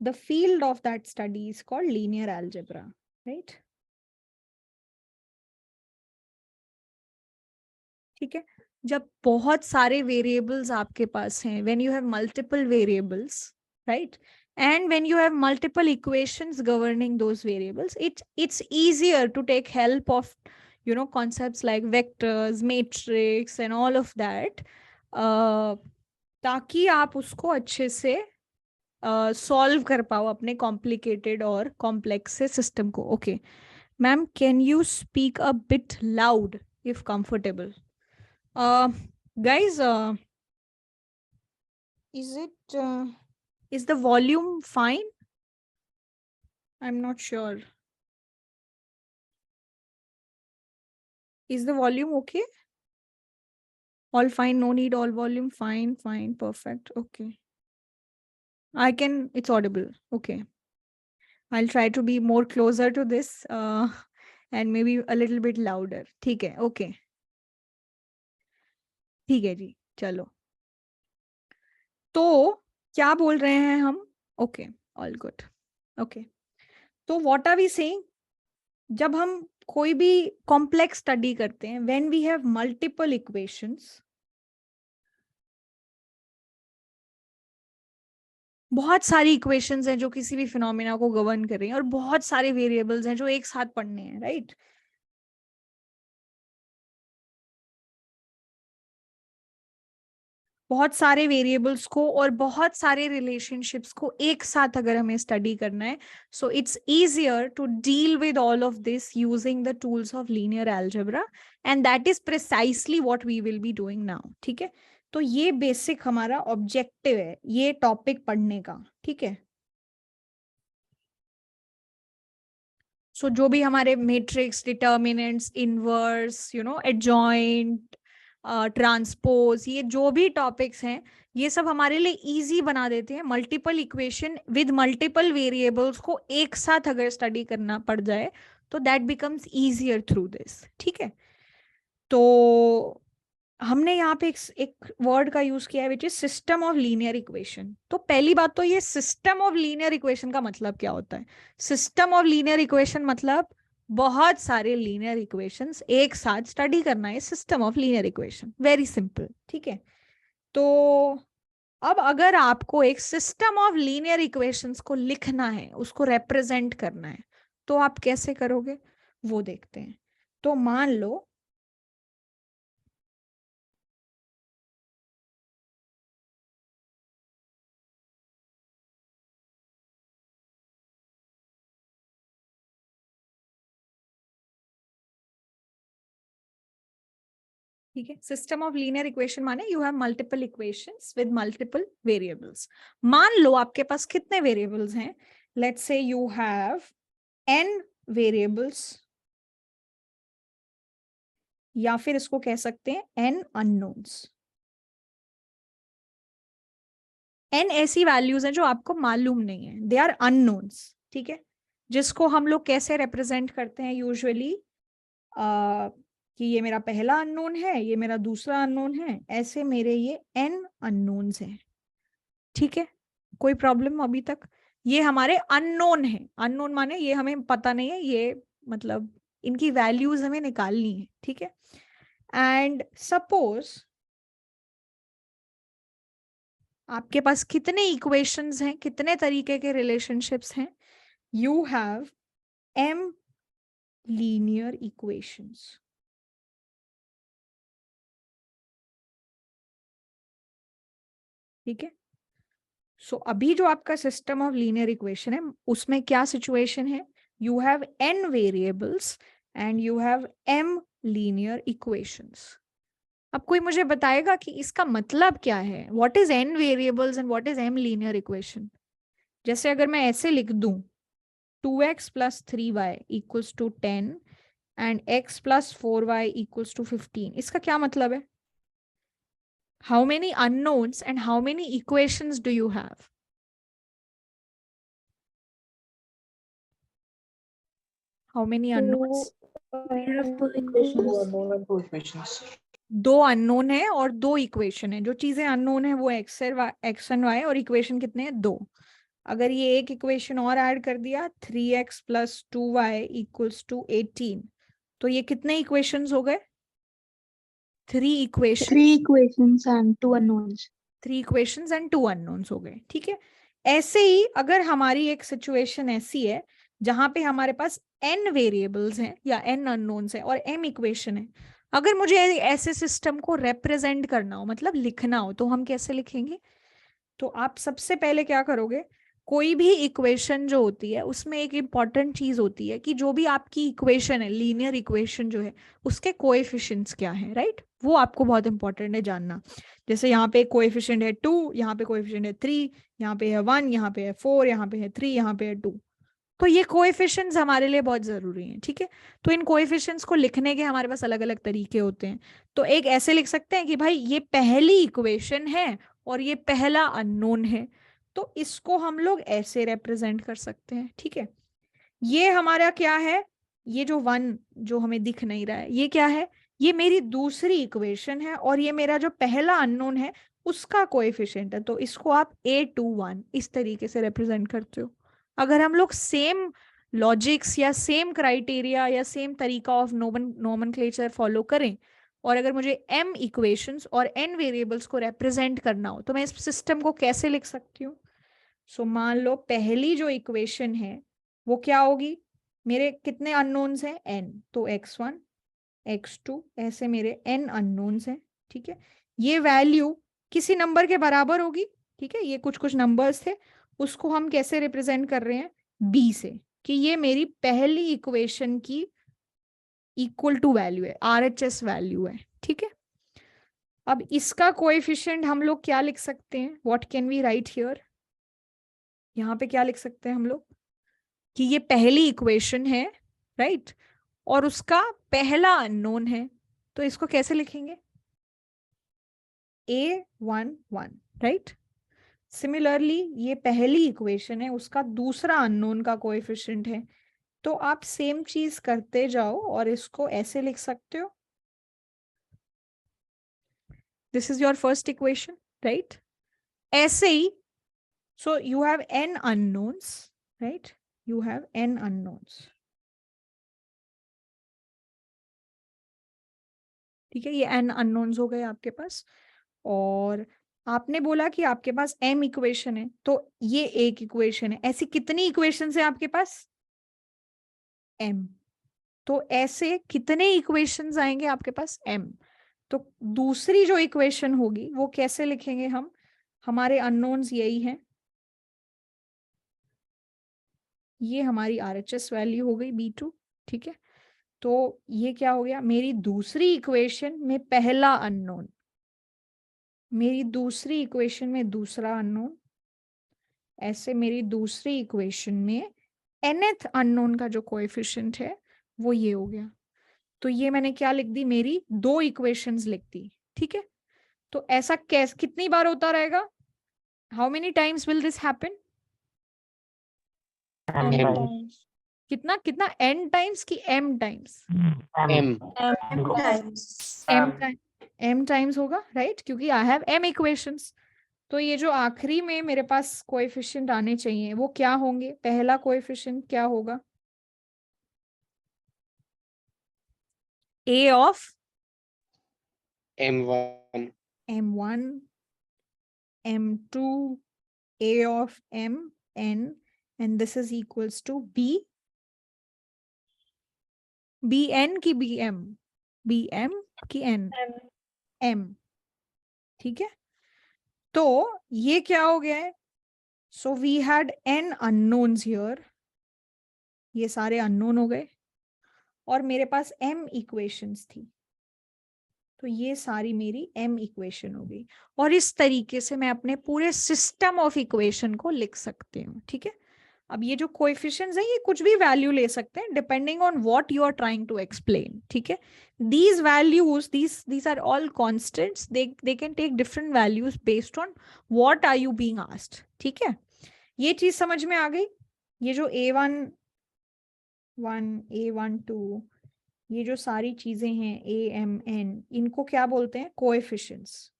the field of that study is called linear algebra, right. ठीक है. जब बहुत सारे वेरिएबल्स आपके पास हैं, when you have multiple variables, right, and when you have multiple equations governing those variables, it's easier to take help of you know concepts like vectors, matrix and all of that, ताकि आप उसको अच्छे से solve कर पाओ अपने complicated और complex से सिस्टम को. Okay ma'am, can you speak a bit loud if comfortable? Guys, is the volume fine? I'm not sure. Is the volume okay? All fine, no need, all volume fine, fine, perfect. Okay. It's audible. Okay. I'll try to be more closer to this and maybe a little bit louder. ठीक है, okay. ठीक है जी, चलो. तो क्या बोल रहे हैं हम? Okay, all good. ओके, तो व्हाट आर वी सेइंग? जब हम कोई भी कॉम्प्लेक्स स्टडी करते हैं, when we have multiple equations, बहुत सारी इक्वेशंस हैं जो किसी भी फिनोमेना को गवर्न कर रही हैं, और बहुत सारे वेरिएबल्स हैं जो एक साथ पढ़ने हैं, राइट. बहुत सारे वेरिएबल्स को और बहुत सारे रिलेशनशिप्स को एक साथ अगर हमें स्टडी करना है, so it's easier to deal with all of this using the tools of linear algebra, and that is precisely what we will be doing now. ठीक है, तो ये बेसिक हमारा ऑब्जेक्टिव है ये टॉपिक पढ़ने का. ठीक है, सो जो भी हमारे matrix, determinants, inverse, you know, adjoint, transpose, ये जो भी टॉपिक्स हैं, ये सब हमारे लिए इजी बना देते हैं. Multiple equation with multiple variables को एक साथ अगर स्टडी करना पड़ जाए तो that becomes easier through this. ठीक है, तो हमने यहाँ पे एक वर्ड का यूज किया है which is system of linear equation. तो पहली बात तो ये सिस्टम ऑफ लीनियर इक्वेशन का मतलब क्या होता है? सिस्टम ऑफ लीनियर इक्वेशन मतलब बहुत सारे लीनियर इक्वेशंस एक साथ स्टडी करना है system of linear equation. Very simple. ठीक है, तो अब अगर आपको एक सिस्टम ऑफ लीनियर इक्वेशंस को लिखना है, उसको रिप्रेजेंट करना है, तो आप कैसे करोगे वो देखते हैं. तो मान लो ठीक है, सिस्टम ऑफ लीनियर इक्वेशन माने you have multiple equations with multiple variables. मान लो आपके पास कितने वेरिएबल्स हैं, let's say you have n variables, या फिर इसको कह सकते हैं n अननोन्स। n ऐसी वैल्यूज हैं जो आपको मालूम नहीं है, दे आर अननोन्स। ठीक है, जिसको हम लोग कैसे रिप्रेजेंट करते हैं यूजुअली, कि ये मेरा पहला अननोन है, ये मेरा दूसरा अननोन है, ऐसे मेरे ये n अननोन्स हैं। ठीक है, कोई प्रॉब्लम अभी तक? ये हमारे अननोन है। अननोन माने ये हमें पता नहीं है, ये मतलब इनकी वैल्यूज हमें निकालनी है। ठीक है, एंड सपोज आपके पास कितने इक्वेशंस हैं, कितने तरीके के रिलेशनशिप्स हैं, you have m linear equations. ठीक है, सो अभी जो आपका सिस्टम ऑफ लीनियर इक्वेशन है उसमें क्या सिचुएशन है, you have n variables and you have m linear equations. अब कोई मुझे बताएगा कि इसका मतलब क्या है, what is n variables and what is m linear equation? जैसे अगर मैं ऐसे लिख दूं 2x plus 3y equals to 10 and x plus 4y equals to 15, इसका क्या मतलब है? How many unknowns and how many equations do you have? How many unknowns? I have two equations. Two equations. दो अननोन है और दो equation है। जो चीजें अननोन है वो x एंड y, और इक्वेशन कितने हैं? दो। अगर ये एक इक्वेशन और ऐड कर दिया 3x plus 2y equals to 18, तो ये कितने इक्वेशंस हो गए? 3 equation, 3 equations and 2 unknowns. 3 equations and 2 unknowns हो गए। ठीक है, ऐसे ही अगर हमारी एक सिचुएशन ऐसी है जहां पे हमारे पास n वेरिएबल्स हैं या n अननोन्स है और m इक्वेशन है, अगर मुझे ऐसे सिस्टम को रिप्रेजेंट करना हो, मतलब लिखना हो, तो हम कैसे लिखेंगे? तो आप सबसे पहले क्या करोगे, कोई भी इक्वेशन जो होती है उसमें एक इंपॉर्टेंट चीज होती है कि जो भी आपकी इक्वेशन है, लीनियर इक्वेशन जो है, उसके कोएफिशिएंट्स क्या है, राइट? वो आपको बहुत इंपॉर्टेंट है जानना। जैसे यहाँ पे कोएफिशिएंट है 2, यहाँ पे कोएफिशिएंट है 3, यहाँ पे है 1, यहाँ पे है 4, यहाँ पे है 3, यहाँ पे है 2। तो ये कोएफिशिएंट्स हमारे लिए बहुत जरूरी हैं। ठीक है, तो इन कोएफिशिएंट्स को लिखने के हमारे पास अलग अलग तरीके होते हैं। तो एक ऐसे लिख सकते हैं कि भाई ये पहली इक्वेशन है और ये पहला अननोन है, तो इसको हम लोग ऐसे रिप्रेजेंट कर सकते हैं। ठीक है, ये हमारा क्या है, ये जो 1 जो हमें दिख नहीं रहा है, ये क्या है? ये मेरी दूसरी इक्वेशन है और ये मेरा जो पहला अननोन है उसका कोएफिशिएंट है, तो इसको आप a21 इस तरीके से रिप्रेजेंट करते हो। अगर हम लोग सेम लॉजिक्स या सेम क्राइटेरिया या सेम तरीका ऑफ नोमेनक्लेचर फॉलो करें, और अगर मुझे m इक्वेशंस और n वेरिएबल्स को रिप्रेजेंट करना हो, तो मैं इस सिस्टम को कैसे लिख सकती हूँ? सो मान लो पहली जो इक्वेशन है वो क्या होगी, मेरे कितने अननोन्स हैं? n, तो x1 x2 ऐसे मेरे n अननोन्स हैं। ठीक है, ये वैल्यू किसी नंबर के बराबर होगी। ठीक है, ये कुछ कुछ नंबर्स थे, उसको हम कैसे रिप्रेजेंट कर रहे हैं? b से, कि ये मेरी पहली इक्वेशन की इक्वल टू वैल्यू है, RHS वैल्यू है। ठीक है, अब इसका कोएफिशिएंट हम लोग क्या लिख सकते हैं? What can we write here? यहाँ पे क्या लिख सकते हैं हम लोग कि ये पहली इक्वेशन है, राइट, और उसका पहला अननोन है, तो इसको कैसे लिखेंगे? a11, right. सिमिलरली ये पहली इक्वेशन है, उसका दूसरा अननोन का कोएफिशिएंट है, तो आप सेम चीज करते जाओ और इसको ऐसे लिख सकते हो, this is your first equation, right. ऐसे ही so you have n unknowns, right? You have n unknowns. ठीक है, ये n unknowns हो गए आपके पास, और आपने बोला कि आपके पास m इक्वेशन है, तो ये एक इक्वेशन है। ऐसी कितनी इक्वेशंस है आपके पास? m। तो ऐसे कितने इक्वेशंस आएंगे आपके पास? m। तो दूसरी जो इक्वेशन होगी वो कैसे लिखेंगे हम? हमारे अननोन्स यही हैं, ये हमारी RHS वैल्यू हो गई b2। ठीक है, तो ये क्या हो गया, मेरी दूसरी इक्वेशन में पहला अननोन, मेरी दूसरी इक्वेशन में दूसरा अननोन, ऐसे मेरी दूसरी इक्वेशन में nth अननोन का जो कोएफिशिएंट है वो ये हो गया। तो ये मैंने क्या लिख दी, मेरी दो इक्वेशंस लिख दी, ठीक है। तो ऐसा कैसे कितनी बार होता रहेगा, how many times will this happen, कितना कितना, n टाइम्स की m टाइम्स, m टाइम्स होगा, राइट, क्योंकि आई हैव m इक्वेशंस। तो ये जो आखिरी में मेरे पास कोएफिशिएंट आने चाहिए वो क्या होंगे, पहला कोएफिशिएंट क्या होगा, a of M1, m1, m2, a of m n, and this is equals to b, bn की bm, bm की n, m, ठीक है। तो ये क्या हो गया है, so we had n unknowns here, ये सारे अननोन हो गए, और मेरे पास m इक्वेशंस थी, तो ये सारी मेरी m इक्वेशन हो गई। और इस तरीके से मैं अपने पूरे सिस्टम ऑफ इक्वेशन को लिख सकती हूँ, ठीक है। अब ये जो कोएफिशिएंट्स हैं ये कुछ भी वैल्यू ले सकते हैं depending on what you are trying to explain, ठीक है। These values, these are all constants, they can take different values based on what are you being asked, ठीक है। ये चीज समझ में आ गई। ये जो a11, a12, ये जो सारी चीजें हैं amn, इनको क्या बोलते हैं, coefficients,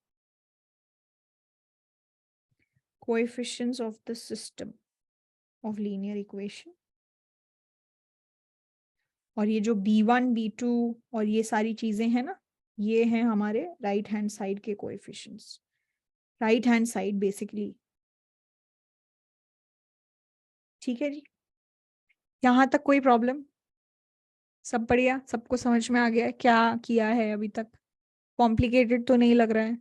coefficients of the system of linear equation. और ये जो b1, b2 और ये सारी चीजें हैं ना, ये हैं हमारे राइट हैंड साइड के coefficients, right hand side basically, ठीक है जी। यहां तक कोई प्रॉब्लम, सब बढ़िया, सबको समझ में आ गया है क्या किया है अभी तक, कॉम्प्लिकेटेड तो नहीं लग रहा है,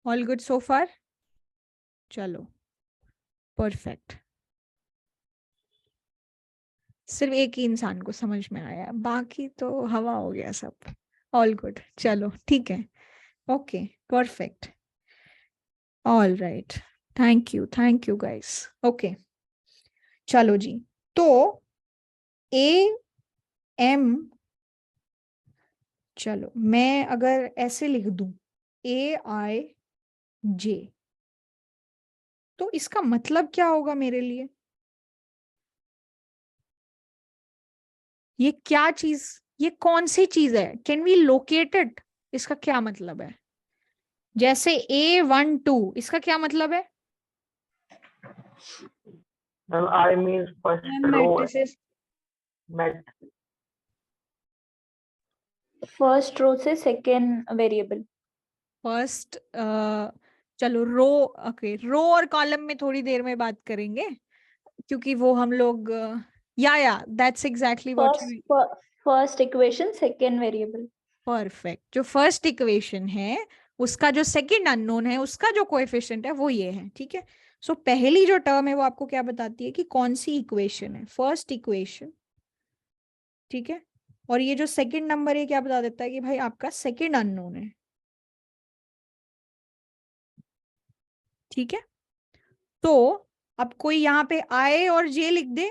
ऑल गुड सो फार, चलो परफेक्ट। सिर्फ एक ही इंसान को समझ में आया, बाकी तो हवा हो गया सब, ऑल गुड, चलो ठीक है, okay perfect, all right, thank you guys, okay चलो जी। तो ए एम, चलो मैं अगर ऐसे लिख दूं AIJ, तो इसका मतलब क्या होगा मेरे लिए, ये क्या चीज, ये कौन सी चीज है, कैन वी लोकेट इट, इसका क्या मतलब है। जैसे A12, इसका क्या मतलब है, I means first row. matrices, Mat first row से सेकेंड वेरिएबल, फर्स्ट, चलो रो, ओके रो और कॉलम में थोड़ी देर में बात करेंगे, क्योंकि वो हम लोग या that's exactly what, first equation second variable, perfect. जो फर्स्ट इक्वेशन है उसका जो सेकंड अननोन है उसका जो कोएफिशिएंट है वो ये है, ठीक है। सो पहली जो टर्म है वो आपको क्या बताती है कि कौन सी इक्वेशन है, फर्स्ट इक्वेशन, ठीक है। और ये जो सेकंड नंबर है क्या बता देता है कि भाई आपका सेकंड अननोन है, ठीक है। तो अब कोई यहाँ पे I और J लिख दे,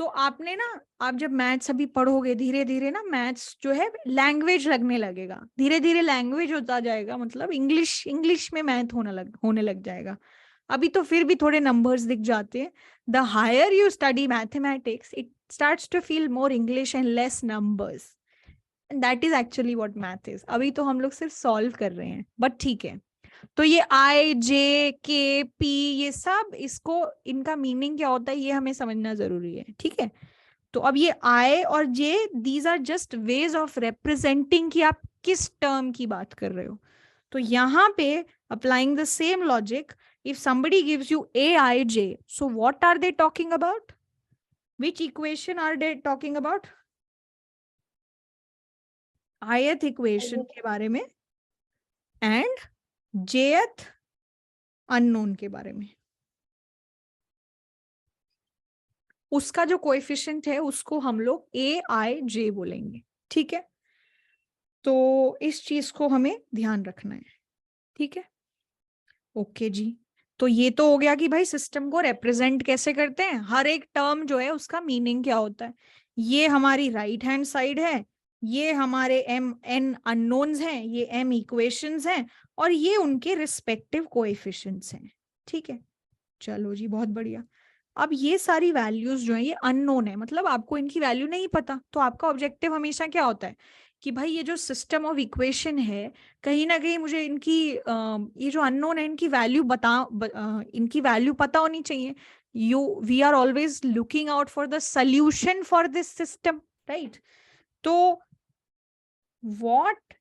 तो आपने ना, आप जब मैथ्स अभी पढ़ोगे धीरे धीरे ना, मैथ्स जो है लैंग्वेज लगने लगेगा, धीरे धीरे लैंग्वेज होता जाएगा, मतलब इंग्लिश में मैथ होने लग जाएगा। अभी तो फिर भी थोड़े नंबर्स दिख जाते हैं, the higher you study mathematics it starts to feel more English and less numbers, and that is actually what math is. अभी तो हम लोग सिर्फ सॉल्व कर रहे हैं, बट ठीक है। तो ये I, J, K, P, ये सब, इसको इनका मीनिंग क्या होता है ये हमें समझना जरूरी है, ठीक है। तो अब ये I और J, these are just ways of representing कि आप किस टर्म की बात कर रहे हो। तो यहाँ पे applying the same logic, if somebody gives you AIJ, so what are they talking about? Which equation are they talking about? ith equation के बारे में एंड jth अननोन के बारे में। उसका जो कोएफिशिएंट है उसको हम लोग AIJ बोलेंगे, ठीक है। तो इस चीज को हमें ध्यान रखना है, ठीक है। ओके जी, तो ये तो हो गया कि भाई सिस्टम को रिप्रेजेंट कैसे करते हैं, हर एक टर्म जो है उसका मीनिंग क्या होता है। ये हमारी राइट हैंड साइड है, ये हमारे n अननोन्स हैं, ये m इक्वेशंस हैं, और ये उनके रिस्पेक्टिव कोएफिशिएंट्स हैं, ठीक है। चलो जी, बहुत बढ़िया। अब ये सारी वैल्यूज जो है ये अननोन है, मतलब आपको इनकी वैल्यू नहीं पता, तो आपका ऑब्जेक्टिव हमेशा क्या होता है कि भाई ये जो सिस्टम ऑफ इक्वेशन है, कहीं ना कहीं मुझे इनकी ये जो अननोन है इनकी वैल्यू इनकी वैल्यू पता होनी चाहिए। We are always looking out for the solution for this system, right. तो what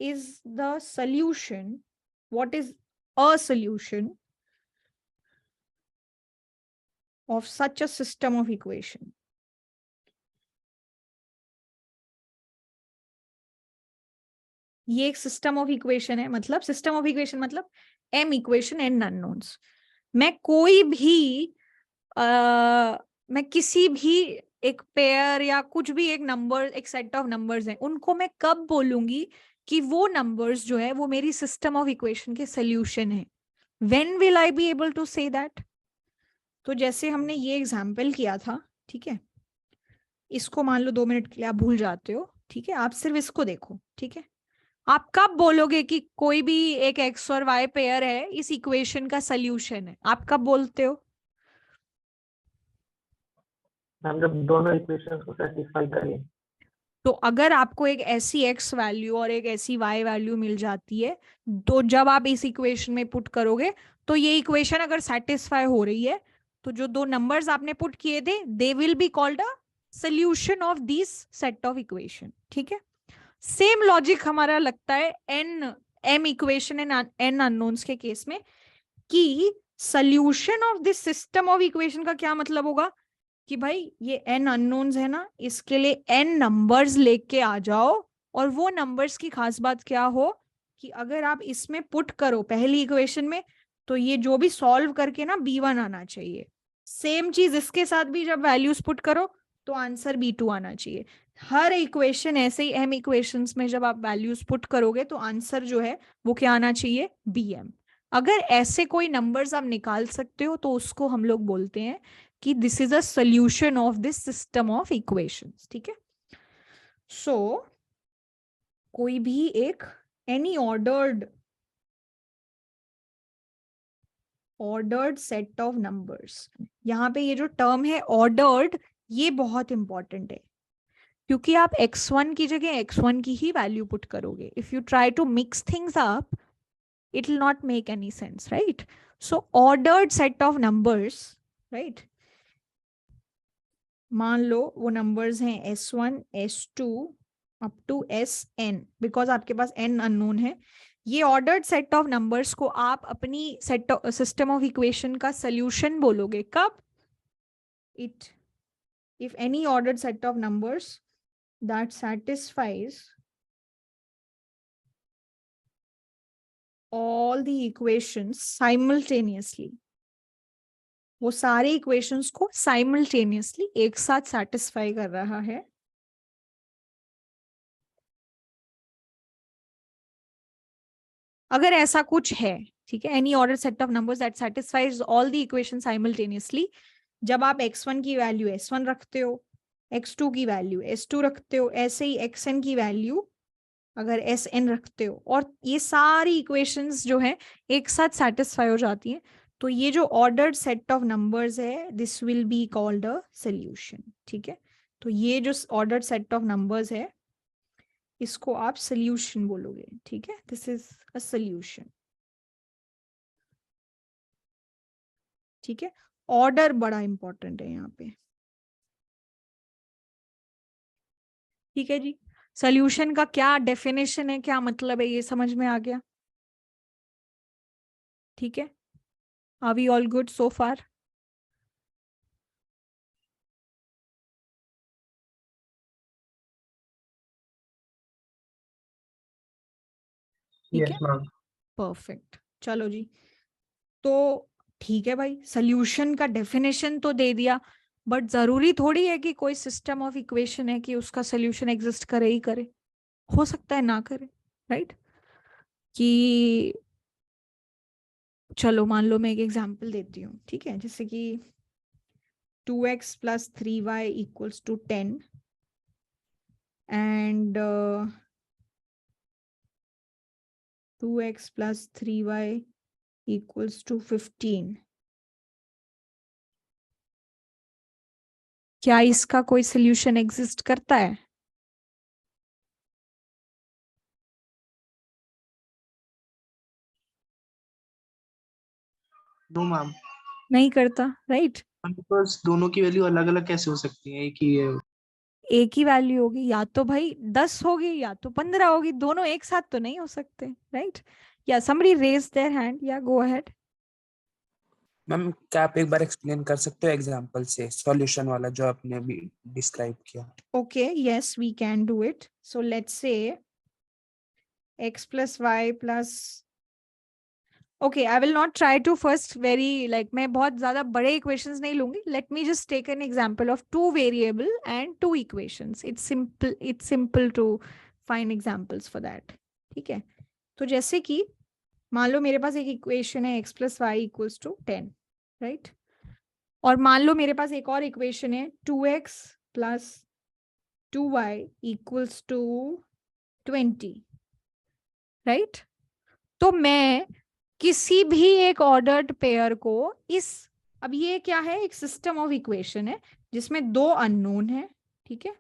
is the solution, what is a solution of such a system of equation? ये एक सिस्टम ऑफ इक्वेशन है, मतलब system of equation मतलब m equation n unknowns. मैं कोई भी मैं किसी भी एक पेयर या कुछ भी एक नंबर, एक सेट ऑफ नंबर्स हैं, उनको मैं कब बोलूंगी कि वो नंबर्स जो है वो मेरी सिस्टम ऑफ इक्वेशन के सोल्यूशन है? When will I be able to say that? तो जैसे हमने ये एग्जाम्पल किया था, ठीक है, इसको मान लो 2 मिनट के लिए आप भूल जाते हो, ठीक है, आप सिर्फ इसको देखो, ठीक है। आप कब बोलोगे कि कोई भी एक x और y पेयर है इस इक्वेशन का सोल्यूशन है? आप कब बोलते हो? मैम जब दोनों इक्वेशंस को सेटिस्फाई करें। तो अगर आपको एक ऐसी x वैल्यू और एक ऐसी y वैल्यू मिल जाती है, तो जब आप इस इक्वेशन में पुट करोगे तो ये इक्वेशन अगर सेटिस्फाई हो रही है, तो जो दो नंबर्स आपने पुट किए थे they will be called a solution of this set of equation, ठीक है। सेम लॉजिक हमारा लगता है m equation and n unknowns के केस में, कि solution of this system of equation का क्या मतलब होगा कि भाई ये n अननोन्स है ना, इसके लिए n नंबर्स लेके आ जाओ, और वो नंबर्स की खास बात क्या हो कि अगर आप इसमें पुट करो पहली इक्वेशन में, तो ये जो भी सॉल्व करके ना b1 आना चाहिए। सेम चीज इसके साथ भी जब वैल्यूज पुट करो तो आंसर b2 आना चाहिए। हर इक्वेशन ऐसे ही m इक्वेशंस में जब आप वैल्यूज पुट करोगे तो आंसर जो है वो क्या आना चाहिए? bm। अगर ऐसे कोई नंबर्स आप निकाल सकते हो तो उसको हम लोग बोलते हैं कि this is a solution of this system of equations, ठीक है। सो कोई भी एक any ordered set of numbers, यहाँ पे ये जो टर्म है ऑर्डर्ड, ये बहुत इंपॉर्टेंट है, क्योंकि आप x1 की जगह x1 की ही वैल्यू पुट करोगे। If you try to mix things up it will not make any sense, right? So ordered set of numbers, right? मान लो वो नंबर्स हैं s1 s2 up to sn, because आपके पास n unknown है। ये ordered set of numbers को आप अपनी system of equation का सोल्यूशन बोलोगे कब? if any ordered set of numbers that satisfies all the equations simultaneously, वो सारे इक्वेशंस को साइमल्टेनियसली एक साथ सेटिस्फाई कर रहा है, अगर ऐसा कुछ है, ठीक है, any order set of numbers that satisfies all the equation simultaneously, जब आप x1 की वैल्यू s1 रखते हो, x2 की वैल्यू s2 रखते हो, ऐसे ही xn की वैल्यू अगर sn रखते हो, और ये सारी इक्वेशंस जो है एक साथ सेटिस्फाई हो जाती हैं, तो ये जो ऑर्डर्ड सेट ऑफ नंबर्स है this will be called a solution, ठीक है। तो ये जो ऑर्डर्ड सेट ऑफ नंबर्स है इसको आप सोल्यूशन बोलोगे, ठीक है, दिस इज अ सोल्यूशन, ठीक है। ऑर्डर बड़ा इंपॉर्टेंट है यहाँ पे, ठीक है जी। सोल्यूशन का क्या डेफिनेशन है, क्या मतलब है, ये समझ में आ गया? ठीक है, are we all good so far? ठीक है, Yes, ma'am. परफेक्ट। चलो जी, तो ठीक है भाई, सोल्यूशन का डेफिनेशन तो दे दिया, बट जरूरी थोड़ी है कि कोई सिस्टम ऑफ इक्वेशन है कि उसका सोल्यूशन एग्जिस्ट करे ही करे, हो सकता है ना करे, राइट? कि चलो मान लो मैं एक एग्जांपल देती हूँ, ठीक है, जैसे कि 2x plus 3y equals to 10 and 2x plus 3y equals to 15. क्या इसका कोई सोल्यूशन एग्जिस्ट करता है? नो मैम, नहीं करता, राइट? बिकॉज दोनों की वैल्यू अलग अलग कैसे हो सकती है, एक ही है। एक ही वैल्यू होगी, या तो भाई 10 होगी या तो 15 होगी, दोनों एक साथ तो नहीं हो सकते, राइट? या somebody raise their hand, या गो अहेड। मैम क्या आप एक बार एक्सप्लेन कर सकते हो एग्जांपल से, सॉल्यूशन वाला जो आपने अभी डिस्क्राइब किया? Okay, yes, we can do it. So let's say x plus y plus, okay, I will not try to first very like मैं बहुत ज़्यादा बड़े equations नहीं लूँगी. Let me just take an example of 2 variable and 2 equations. It's simple to find examples for that. ठीक है? तो जैसे कि मान लो मेरे पास एक इक्वेशन है x plus y equals to 10, right? और मान लो मेरे पास एक और इक्वेशन है 2x plus 2y equals to 20, right? तो मैं किसी भी एक ऑर्डर्ड पेयर को इस, अब ये क्या है, एक सिस्टम ऑफ इक्वेशन है जिसमें 2 अननोन है, ठीक है,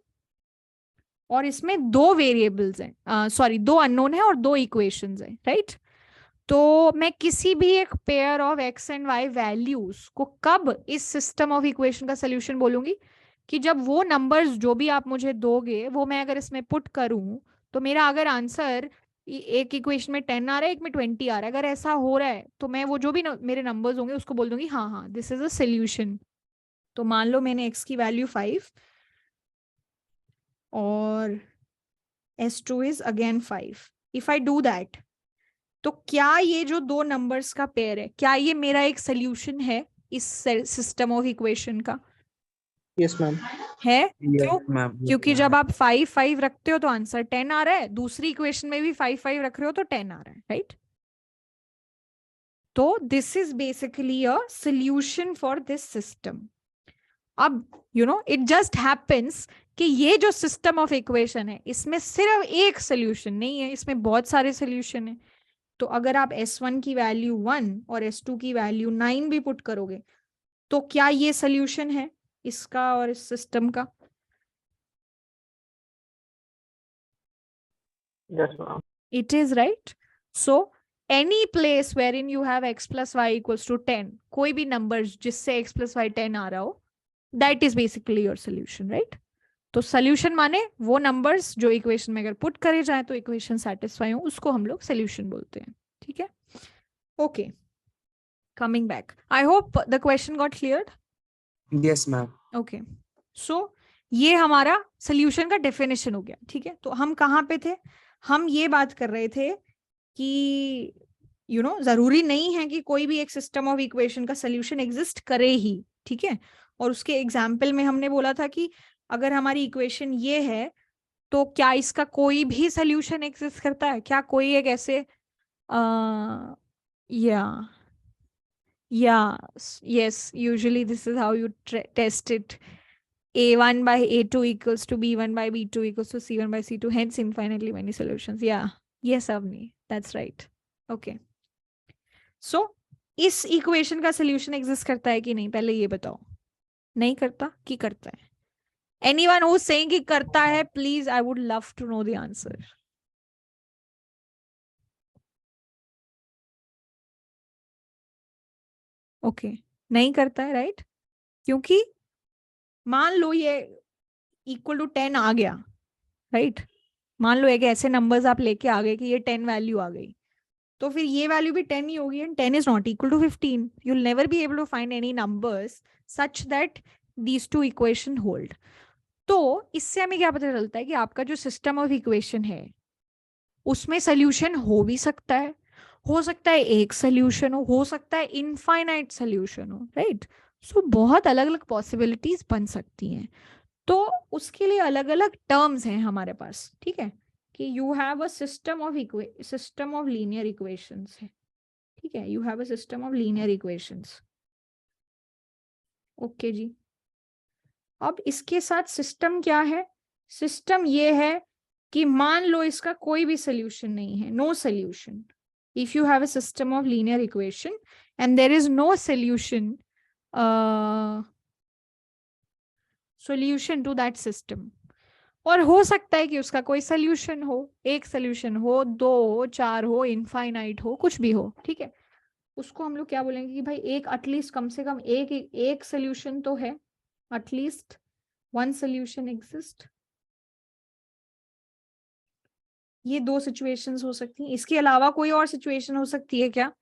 और इसमें 2 वेरिएबल्स हैं, सॉरी 2 अननोन है और 2 इक्वेशंस हैं, राइट? तो मैं किसी भी एक pair of x and y values को कब इस सिस्टम ऑफ इक्वेशन का सोल्यूशन बोलूंगी? कि जब वो नंबर्स जो भी आप मुझे दोगे वो मैं अगर इसमें पुट करूं, तो मेरा अगर आंसर एक इक्वेशन में 10 आ रहा है, एक में 20 आ रहा है, अगर ऐसा हो रहा है तो मैं वो जो भी मेरे नंबर्स होंगे उसको बोल दूंगी हाँ हाँ दिस इज अ सोल्यूशन। तो मान लो मैंने x की वैल्यू 5 और s2 is again 5। If I do that, तो क्या ये जो 2 नंबर्स का पेयर है, क्या ये मेरा एक सोल्यूशन है इस सिस्टम ऑफ इक्वेशन का? Yes ma'am. है। Yes, क्यों? ma'am. क्योंकि जब आप 5 5 रखते हो तो आंसर 10 आ रहा है, दूसरी इक्वेशन में भी 5 5 रख रहे हो तो 10 आ रहा है, राइट? तो this is basically a solution for this system. अब इट जस्ट हैपेंस कि ये जो सिस्टम ऑफ इक्वेशन है इसमें सिर्फ एक सोल्यूशन नहीं है, इसमें बहुत सारे सोल्यूशन है। तो अगर आप S1 की वैल्यू 1 और S2 की वैल्यू 9 भी पुट करोगे तो क्या ये सोल्यूशन है इसका और इस सिस्टम का? Yes, ma'am. It is, right? So any place wherein you have x plus y equals to 10, कोई भी numbers जिससे x plus y 10 आ रहा हो, that is basically your solution, right? तो solution माने वो numbers जो equation में अगर put करे जाए तो equation satisfy हो, उसको हम लोग solution बोलते हैं, ठीक है? Okay, coming back, I hope the question got cleared. Yes, ma'am. Okay, so ये हमारा सोल्यूशन का डेफिनेशन हो गया, ठीक है? तो हम कहाँ पे थे? हम ये बात कर रहे थे कि जरूरी नहीं है कि कोई भी एक सिस्टम ऑफ इक्वेशन का सोल्यूशन एग्जिस्ट करे ही, ठीक है? और उसके एग्जाम्पल में हमने बोला था कि अगर हमारी इक्वेशन ये है तो क्या इसका कोई भी सोल्यूशन एग्जिस्ट करता है? क्या कोई एक ऐसे yes, usually this is how you test it. A1 by A2 equals to B1 by B2 equals to C1 by C2, hence infinitely many solutions. Yes, Avni, that's right. Okay. So, इस equation का solution exist करता है कि नहीं, पहले ये बताओ। नहीं करता कि करता है? Anyone who's saying कि करता है, please, I would love to know the answer. Okay, नहीं करता है, राइट? क्योंकि मान लो ये इक्वल टू 10 आ गया, राइट? मान लो एक ऐसे नंबर्स आप लेके आ गए कि ये 10 वैल्यू आ गई, तो फिर ये वैल्यू भी 10 ही होगी, and 10 is not equal to 15. You will never be able to find any numbers such that these two equation hold. तो इससे हमें क्या पता चलता है कि आपका जो सिस्टम ऑफ इक्वेशन है उसमें सोल्यूशन हो भी सकता है एक सोल्यूशन हो सकता है इनफाइनाइट सोल्यूशन हो, राइट? सो बहुत अलग अलग पॉसिबिलिटीज बन सकती हैं, तो उसके लिए अलग अलग टर्म्स हैं हमारे पास, ठीक है, कि you have a system of linear equations है, ठीक है, you have a system of linear equations. Okay जी, अब इसके साथ सिस्टम क्या है? सिस्टम ये है कि मान लो इसका कोई भी सोल्यूशन नहीं है, no solution. If you have a system of linear equation and there is no solution to that system, और हो सकता है कि उसका कोई सोल्यूशन हो, एक सोल्यूशन हो, दो हो, चार हो, इनफाइनाइट हो, कुछ भी हो, ठीक है, उसको हम लोग क्या बोलेंगे कि भाई एक एटलीस्ट कम से कम एक सोल्यूशन तो है, एटलीस्ट वन सोल्यूशन एग्जिस्ट। ये दो सिचुएशंस हो सकती हैं, इसके अलावा कोई और सिचुएशन हो सकती है क्या?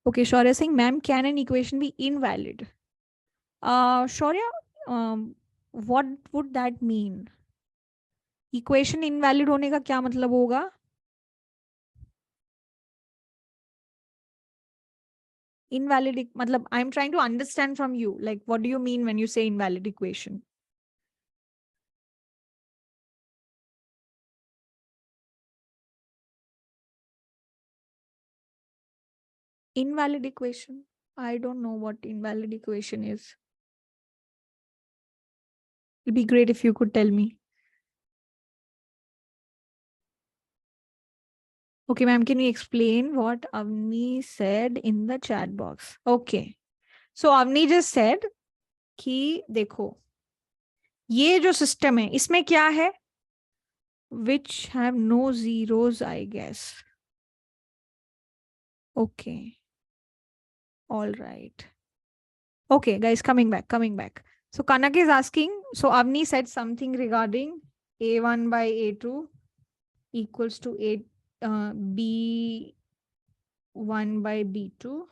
Okay, Shaurya Singh, ma'am can an equation B invalid? Shaurya, what would that mean? Equation invalid होने का क्या मतलब होगा? Invalid मतलब I am trying to understand from you, like what do you mean when you say invalid equation? Invalid equation, I don't know what invalid equation is. It'd be great if you could tell me. Okay, ma'am, can you explain what Avni said in the chat box? Okay, so Avni just said कि देखो ये जो system है इसमें क्या है, which have no zeros, I guess. Okay, all right. Okay, guys, coming back. So Kanak is asking, so Avni said something regarding A1 by A2 equals to B1 by B2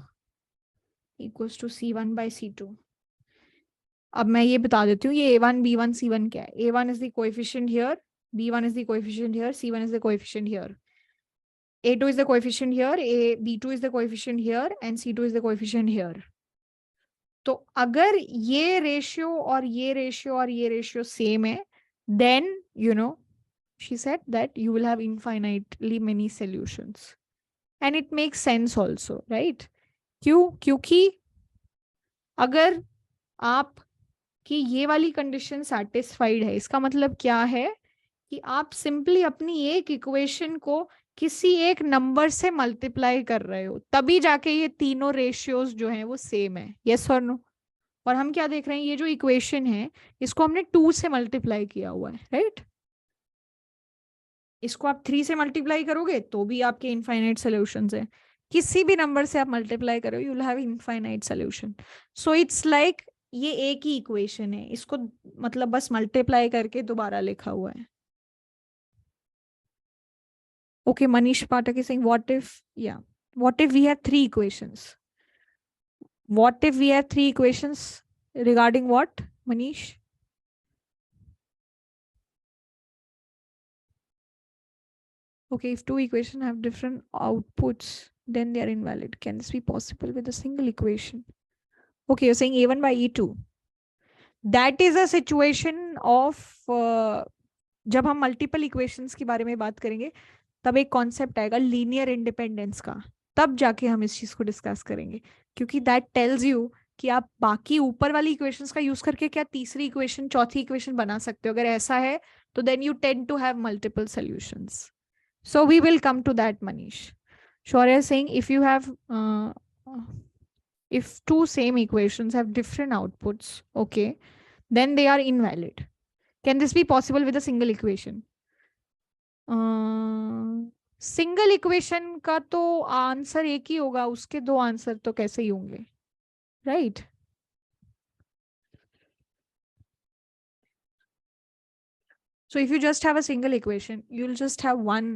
equals to C1 by C2. अब मैं ये बता देती हूँ ये A1, B1, C1 क्या है. A1 is the coefficient here, B1 is the coefficient here, C1 is the coefficient here. A2 is the coefficient here, B2 is the coefficient here, and C2 is the coefficient here. तो अगर ये ratio और ये ratio और ये ratio same है, then you know she said that you will have infinitely many solutions, and it makes sense also, right? क्यों? क्योंकि अगर आप की ये वाली कंडीशन सेटिस्फाइड है, इसका मतलब क्या है कि आप सिंपली अपनी एक इक्वेशन को किसी एक नंबर से मल्टीप्लाई कर रहे हो, तभी जाके ये तीनों रेशियोज जो हैं वो सेम है, यस और नो? और हम क्या देख रहे हैं, ये जो इक्वेशन है इसको हमने 2 से मल्टीप्लाई किया हुआ है, राइट? इसको आप 3 से मल्टीप्लाई करोगे तो भी आपके इनफाइनाइट सॉल्यूशंस है, किसी भी नंबर से आप मल्टीप्लाई करो you will have infinite solution. So it's like ये एक ही इक्वेशन है, इसको मतलब बस मल्टीप्लाई करके दोबारा लिखा हुआ है. Okay, Manish Pathak is saying, what if we have 3 equations? What if we have 3 equations regarding what, Manish? Okay, if 2 equations have different outputs, then they are invalid. Can this be possible with a single equation? Okay, you're saying A1 by E2. That is a situation of जब हम multiple equations के बारे में बात करेंगे तब एक concept आएगा लीनियर इंडिपेंडेंस का, तब जाके हम इस चीज को डिस्कस करेंगे, क्योंकि दैट टेल्स यू कि आप बाकी ऊपर वाली इक्वेशंस का यूज करके क्या तीसरी इक्वेशन, चौथी इक्वेशन बना सकते हो. अगर ऐसा है तो then you tend to have multiple solutions. So we will come to that, Manish. Shaurya saying if you have if 2 same equations have different outputs, okay, then they are invalid. Can this be possible with a single equation? Single equation का तो answer एक ही होगा, उसके 2 answer तो कैसे ही होंगे, right? So if you just have a single equation, you'll just have one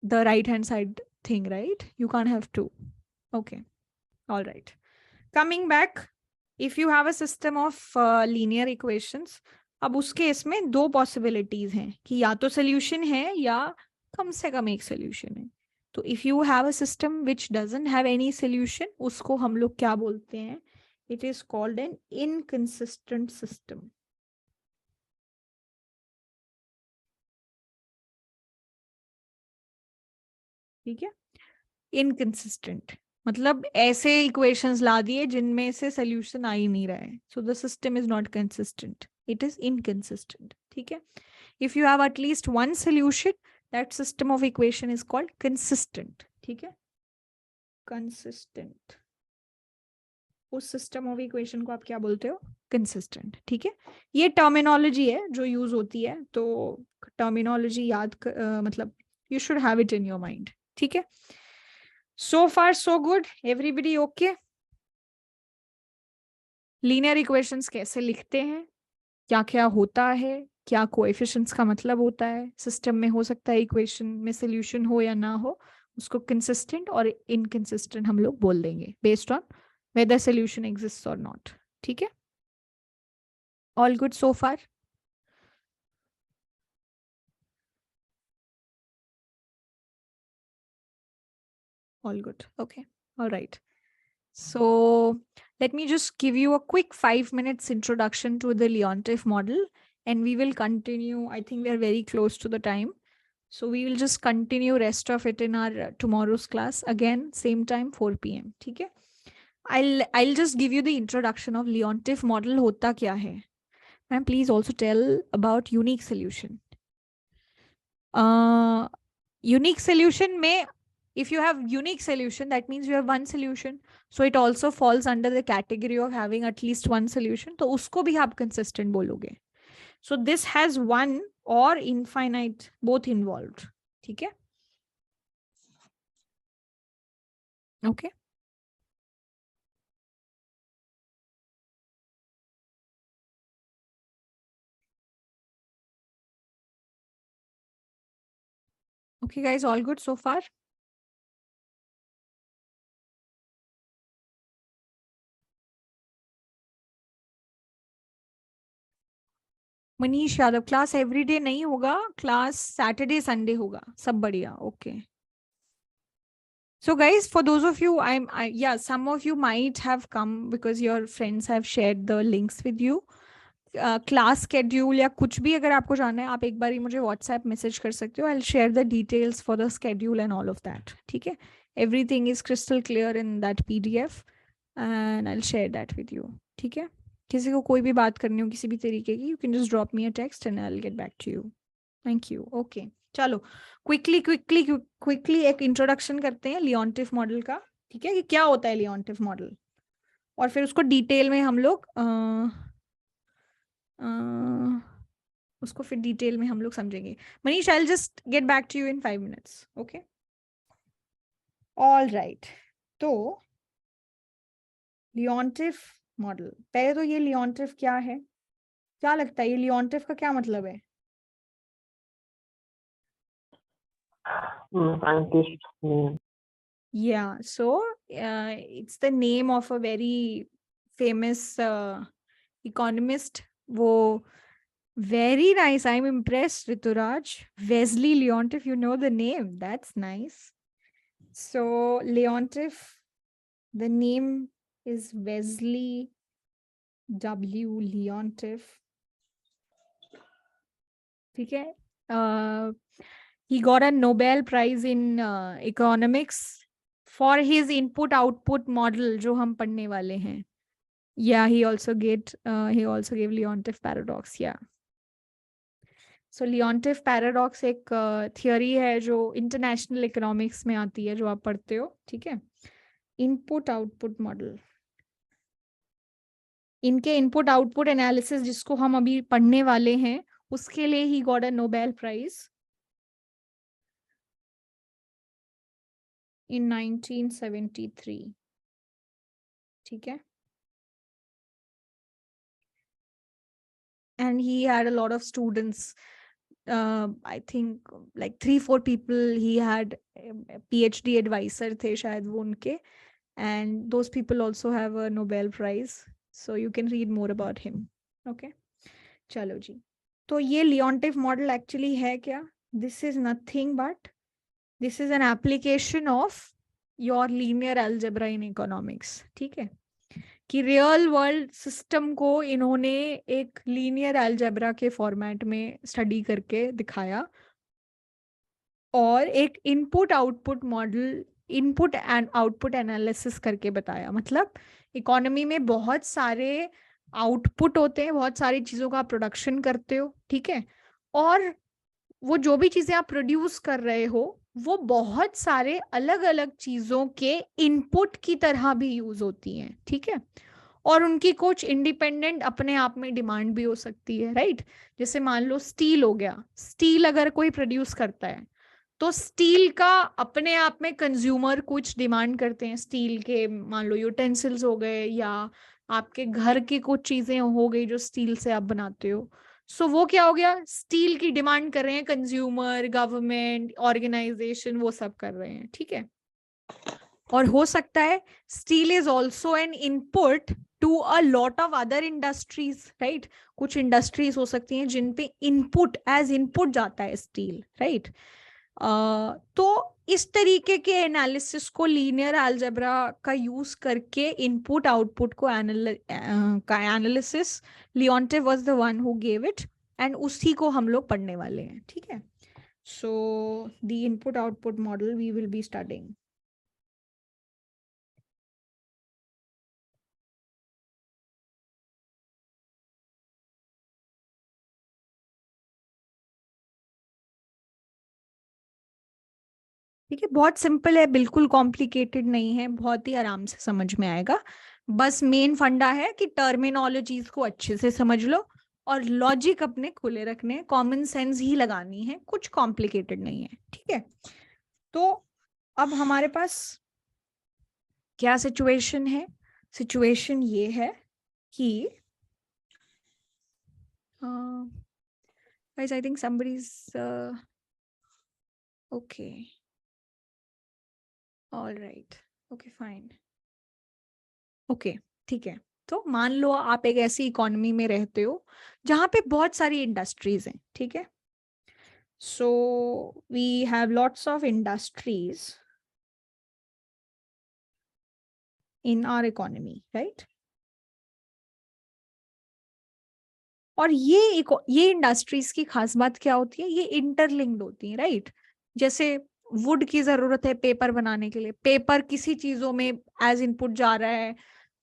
the right hand side thing, right? You can't have 2. Okay, all right. Coming back, if you have a system of linear equations, अब उस case में 2 possibilities हैं कि या तो solution है या कम से कम एक सोल्यूशन है. तो if you have a system which doesn't have any solution, उसको हम लोग क्या बोलते हैं It is called an inconsistent system. ठीक है, इनकंसिस्टेंट मतलब ऐसे इक्वेशंस ला दिए जिनमें से सोल्यूशन आ ही नहीं रहा है. So the system is not consistent, it is inconsistent. ठीक है, if you have at least one solution, that system of equation is called consistent. ठीक है, कंसिस्टेंट. उस सिस्टम ऑफ इक्वेशन को आप क्या बोलते हो? कंसिस्टेंट. ठीक है, ये टर्मिनोलॉजी है जो यूज होती है, तो टर्मिनोलॉजी मतलब you should have it in your mind. ठीक है, so far so good, everybody okay. Linear equations कैसे लिखते हैं, क्या क्या होता है, क्या कोएफिशिएंट्स का मतलब होता है, सिस्टम में हो सकता है इक्वेशन में सोल्यूशन हो या ना हो, उसको कंसिस्टेंट और इनकंसिस्टेंट हम लोग बोल देंगे based on whether solution exists or not. ठीक है, all good so far? All good. Okay. All right. So let me just give you a quick 5 minutes introduction to the Leontief model, and we will continue. I think we are very close to the time. So we will just continue rest of it in our tomorrow's class. Again, same time, 4 p.m. ठीक है? I'll just give you the introduction of Leontief model. होता क्या है? Ma'am, please also tell about unique solution. Unique solution में, if you have unique solution, that means you have one solution. So it also falls under the category of having at least one solution. तो उसको भी आप consistent बोलोगे. So this has one or infinite both involved. ठीक है? Okay. Okay, guys, all good so far? Manish Yadav, class everyday नहीं होगा, class Saturday Sunday होगा. सब बढ़िया. Okay. So guys, for those of you, yeah, some of you might have come because your friends have shared the links with you. Class schedule या कुछ भी अगर आपको जानना है, आप एक बार ही मुझे WhatsApp मैसेज कर सकते हो. I'll share the details for the schedule and all of that. ठीक है, everything is crystal clear in that PDF and I'll share that with you. ठीक है, किसी को कोई भी बात करनी हो किसी भी तरीके की, you can just drop me a text and I'll get back to you. Thank you. Okay, चलो क्विकली एक इंट्रोडक्शन करते हैं लियोंटिफ मॉडल का. ठीक है, कि क्या होता है लियोंटिफ मॉडल, और फिर उसको डिटेल में हम लोग उसको फिर डिटेल में हम लोग समझेंगे. Manish, I will just get back to you in 5 minutes. Okay, all right. तो लियोंटिफ मॉडल, पहले तो ये लियोंटिफ क्या है, क्या लगता है ये लियोंटिफ का क्या मतलब है? Scientist name. Yeah, so it's the name of a very famous economist. वो very nice. I'm impressed, Rituraj. Wesley Leontief, you know the name. That's nice. So Leontief, the name is Wesley W. Leontief. ठीक है. He got a Nobel Prize in economics for his input-output model, जो हम पढ़ने वाले हैं. Yeah, he also gave Leontief paradox. Yeah. So Leontief paradox एक theory है जो international economics में आती है, जो आप पढ़ते हो. ठीक है, input-output model. इनके input-output analysis जिसको हम अभी पढ़ने वाले हैं, उसके लिए he got a Nobel Prize in 1973. ठीक है, and he had a lot of students. I think like 3-4 people he had. PhD advisor थे शायद वो उनके, and those people also have a Nobel Prize, so you can read more about him. Okay, चलो जी. तो ये Leontief model actually है क्या? This is nothing but this is an application of your linear algebra in economics. ठीक है, कि real world system को इन्होंने एक लीनियर अलजेब्रा के फॉर्मेट में स्टडी करके दिखाया और एक input output model, input and output analysis करके बताया। मतलब इकोनॉमी में बहुत सारे आउटपुट होते हैं, बहुत सारी चीजों का आप प्रोडक्शन करते हो, ठीक है, और वो जो भी चीजें आप प्रोड्यूस कर रहे हो वो बहुत सारे अलग अलग चीजों के इनपुट की तरह भी यूज होती हैं, ठीक है, और उनकी कुछ इंडिपेंडेंट अपने आप में डिमांड भी हो सकती है, राइट। जैसे मान लो स्टील हो गया, स्टील अगर कोई प्रोड्यूस करता है तो स्टील का अपने आप में कंज्यूमर कुछ डिमांड करते हैं, स्टील के मान लो यूटेंसिल्स हो गए या आपके घर की कुछ चीजें हो गई जो स्टील से आप बनाते हो। सो वो क्या हो गया, स्टील की डिमांड कर रहे हैं कंज्यूमर, गवर्नमेंट, ऑर्गेनाइजेशन, वो सब कर रहे हैं, ठीक है। और हो सकता है steel is also an input to a lot of other industries, right. कुछ इंडस्ट्रीज हो सकती हैं जिन पे इनपुट एज इनपुट जाता है स्टील, राइट। तो इस तरीके के एनालिसिस को लीनियर अलजेब्रा का यूज करके इनपुट आउटपुट को analysis, Leontief was the one who gave it, and उसी को हम लोग पढ़ने वाले हैं, ठीक है। So the input output model we will be studying. ठीक है, बहुत सिंपल है, बिल्कुल कॉम्प्लिकेटेड नहीं है, बहुत ही आराम से समझ में आएगा। बस मेन फंडा है कि टर्मिनोलॉजीज को अच्छे से समझ लो और लॉजिक अपने खुले रखने, कॉमन सेंस ही लगानी है, कुछ कॉम्प्लिकेटेड नहीं है, ठीक है। तो अब हमारे पास क्या सिचुएशन है? सिचुएशन ये है कि guys, I think somebody's okay. All right. Okay, fine. Okay, ठीक है। तो मान लो आप एक ऐसी इकोनॉमी में रहते हो जहां पे बहुत सारी इंडस्ट्रीज हैं, ठीक है। So we have lots of industries in our economy, right. और ये इंडस्ट्रीज की खास बात क्या होती है, ये इंटरलिंक्ड होती है, राइट। जैसे वुड की जरूरत है पेपर बनाने के लिए, पेपर किसी चीजों में एज इनपुट जा रहा है,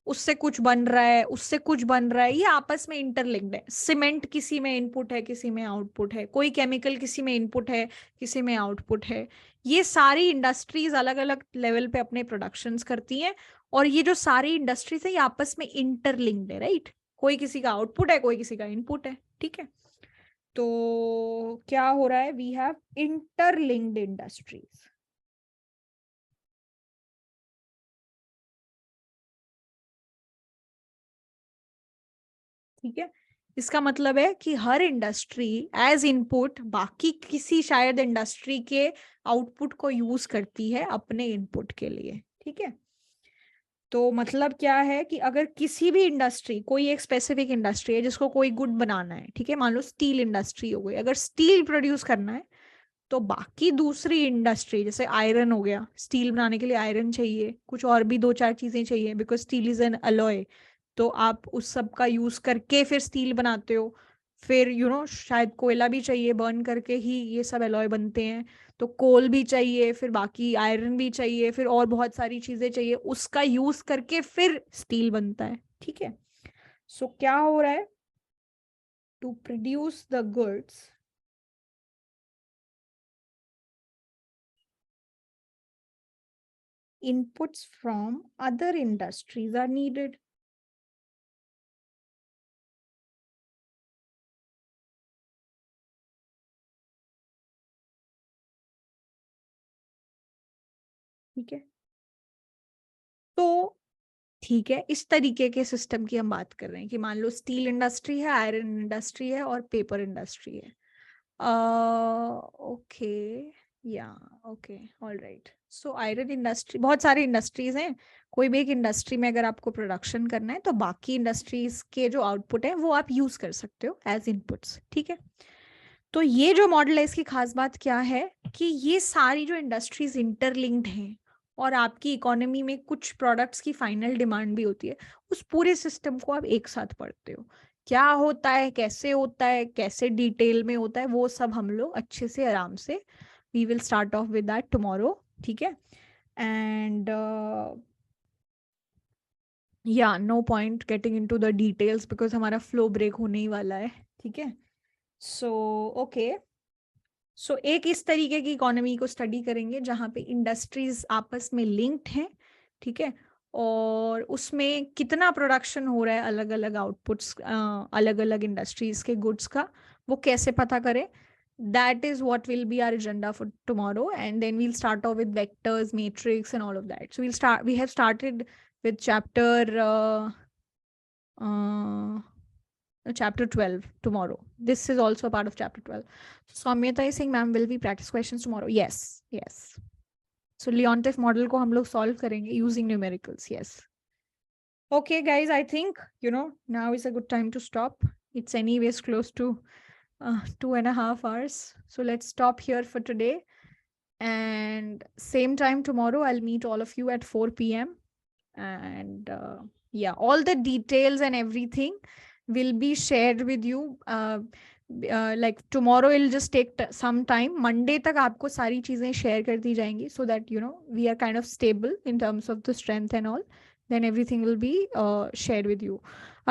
उससे कुछ बन रहा है, उससे कुछ बन रहा है, ये आपस में इंटरलिंक्ड है। सीमेंट किसी में इनपुट है, किसी में आउटपुट है, कोई केमिकल किसी में इनपुट है, किसी में आउटपुट है। ये सारी इंडस्ट्रीज अलग अलग लेवल पे अपने प्रोडक्शंस करती हैं और ये जो सारी इंडस्ट्रीज है ये आपस में इंटरलिंक्ड है, राइट। कोई किसी का आउटपुट है, कोई किसी का इनपुट है, ठीक है। तो क्या हो रहा है, वी हैव इंटरलिंक्ड इंडस्ट्रीज। ठीक है, इसका मतलब है कि हर इंडस्ट्री एज इनपुट बाकी किसी शायद इंडस्ट्री के आउटपुट को यूज करती है अपने इनपुट के लिए, ठीक है। तो मतलब क्या है कि अगर किसी भी इंडस्ट्री, कोई एक स्पेसिफिक इंडस्ट्री है जिसको कोई गुड बनाना है, ठीक है, मान लो स्टील इंडस्ट्री हो गई, अगर स्टील प्रोड्यूस करना है तो बाकी दूसरी इंडस्ट्री जैसे आयरन हो गया, स्टील बनाने के लिए आयरन चाहिए, कुछ और भी दो चार चीजें चाहिए, because steel is an alloy, तो आप उस सब का यूज करके फिर स्टील बनाते हो। फिर शायद कोयला भी चाहिए, बर्न करके ही ये सब अलॉय बनते हैं, तो कोल भी चाहिए, फिर बाकी आयरन भी चाहिए, फिर और बहुत सारी चीजें चाहिए, उसका यूज करके फिर स्टील बनता है, ठीक है। सो क्या हो रहा है, to produce the goods inputs from other industries are needed. ठीक है, तो ठीक है, इस तरीके के सिस्टम की हम बात कर रहे हैं कि मान लो स्टील इंडस्ट्री है, आयरन इंडस्ट्री है और पेपर इंडस्ट्री है। ओके, या okay, all right. So iron industry, बहुत सारी इंडस्ट्रीज हैं, कोई भी एक इंडस्ट्री में अगर आपको प्रोडक्शन करना है तो बाकी इंडस्ट्रीज के जो आउटपुट है वो आप यूज कर सकते हो एज इनपुट्स, ठीक है। तो ये जो मॉडल है इसकी खास बात क्या है कि ये सारी जो इंडस्ट्रीज इंटरलिंक्ड हैं और आपकी इकोनॉमी में कुछ प्रोडक्ट्स की फाइनल डिमांड भी होती है, उस पूरे सिस्टम को आप एक साथ पढ़ते हो, क्या होता है, कैसे डिटेल में होता है, वो सब हम लोग अच्छे से आराम से we will start off with that tomorrow, ठीक है। एंड या no point getting into the details because हमारा फ्लो ब्रेक होने ही वाला है, ठीक है। सो ओके, सो एक इस तरीके की इकोनॉमी को स्टडी करेंगे जहाँ पे इंडस्ट्रीज आपस में लिंक्ड हैं, ठीक है, और उसमें कितना प्रोडक्शन हो रहा है, अलग अलग आउटपुट्स अलग अलग इंडस्ट्रीज के गुड्स का, वो कैसे पता करें, that is what will be our agenda for tomorrow. And then we'll start off with vectors, matrix and all of that. So we have started with chapter 12 tomorrow. This is also a part of chapter 12. So Samyata is saying, ma'am, will we practice questions tomorrow? Yes. So Leontief model ko hum log solve karenge using numericals. Yes. Okay guys, I think now is a good time to stop. It's anyways close to 2.5 hours. So let's stop here for today. And same time tomorrow, I'll meet all of you at 4 p.m. And yeah, all the details and everything will be shared with you. Like tomorrow, it'll just take some time. Monday tak aapko sari cheezein share kar di jayenge so that, we are kind of stable in terms of the strength and all. Then everything will be shared with you.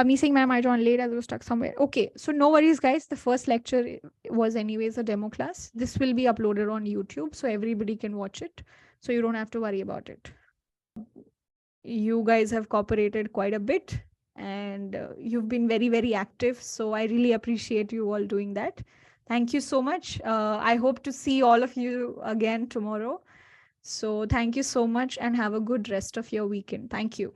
Me saying, ma'am, I joined late, I was stuck somewhere. Okay, so no worries, guys. The first lecture was anyways a demo class. This will be uploaded on YouTube, so everybody can watch it. So you don't have to worry about it. You guys have cooperated quite a bit, and you've been very, very active. So I really appreciate you all doing that. Thank you so much. I hope to see all of you again tomorrow. So thank you so much and have a good rest of your weekend. Thank you.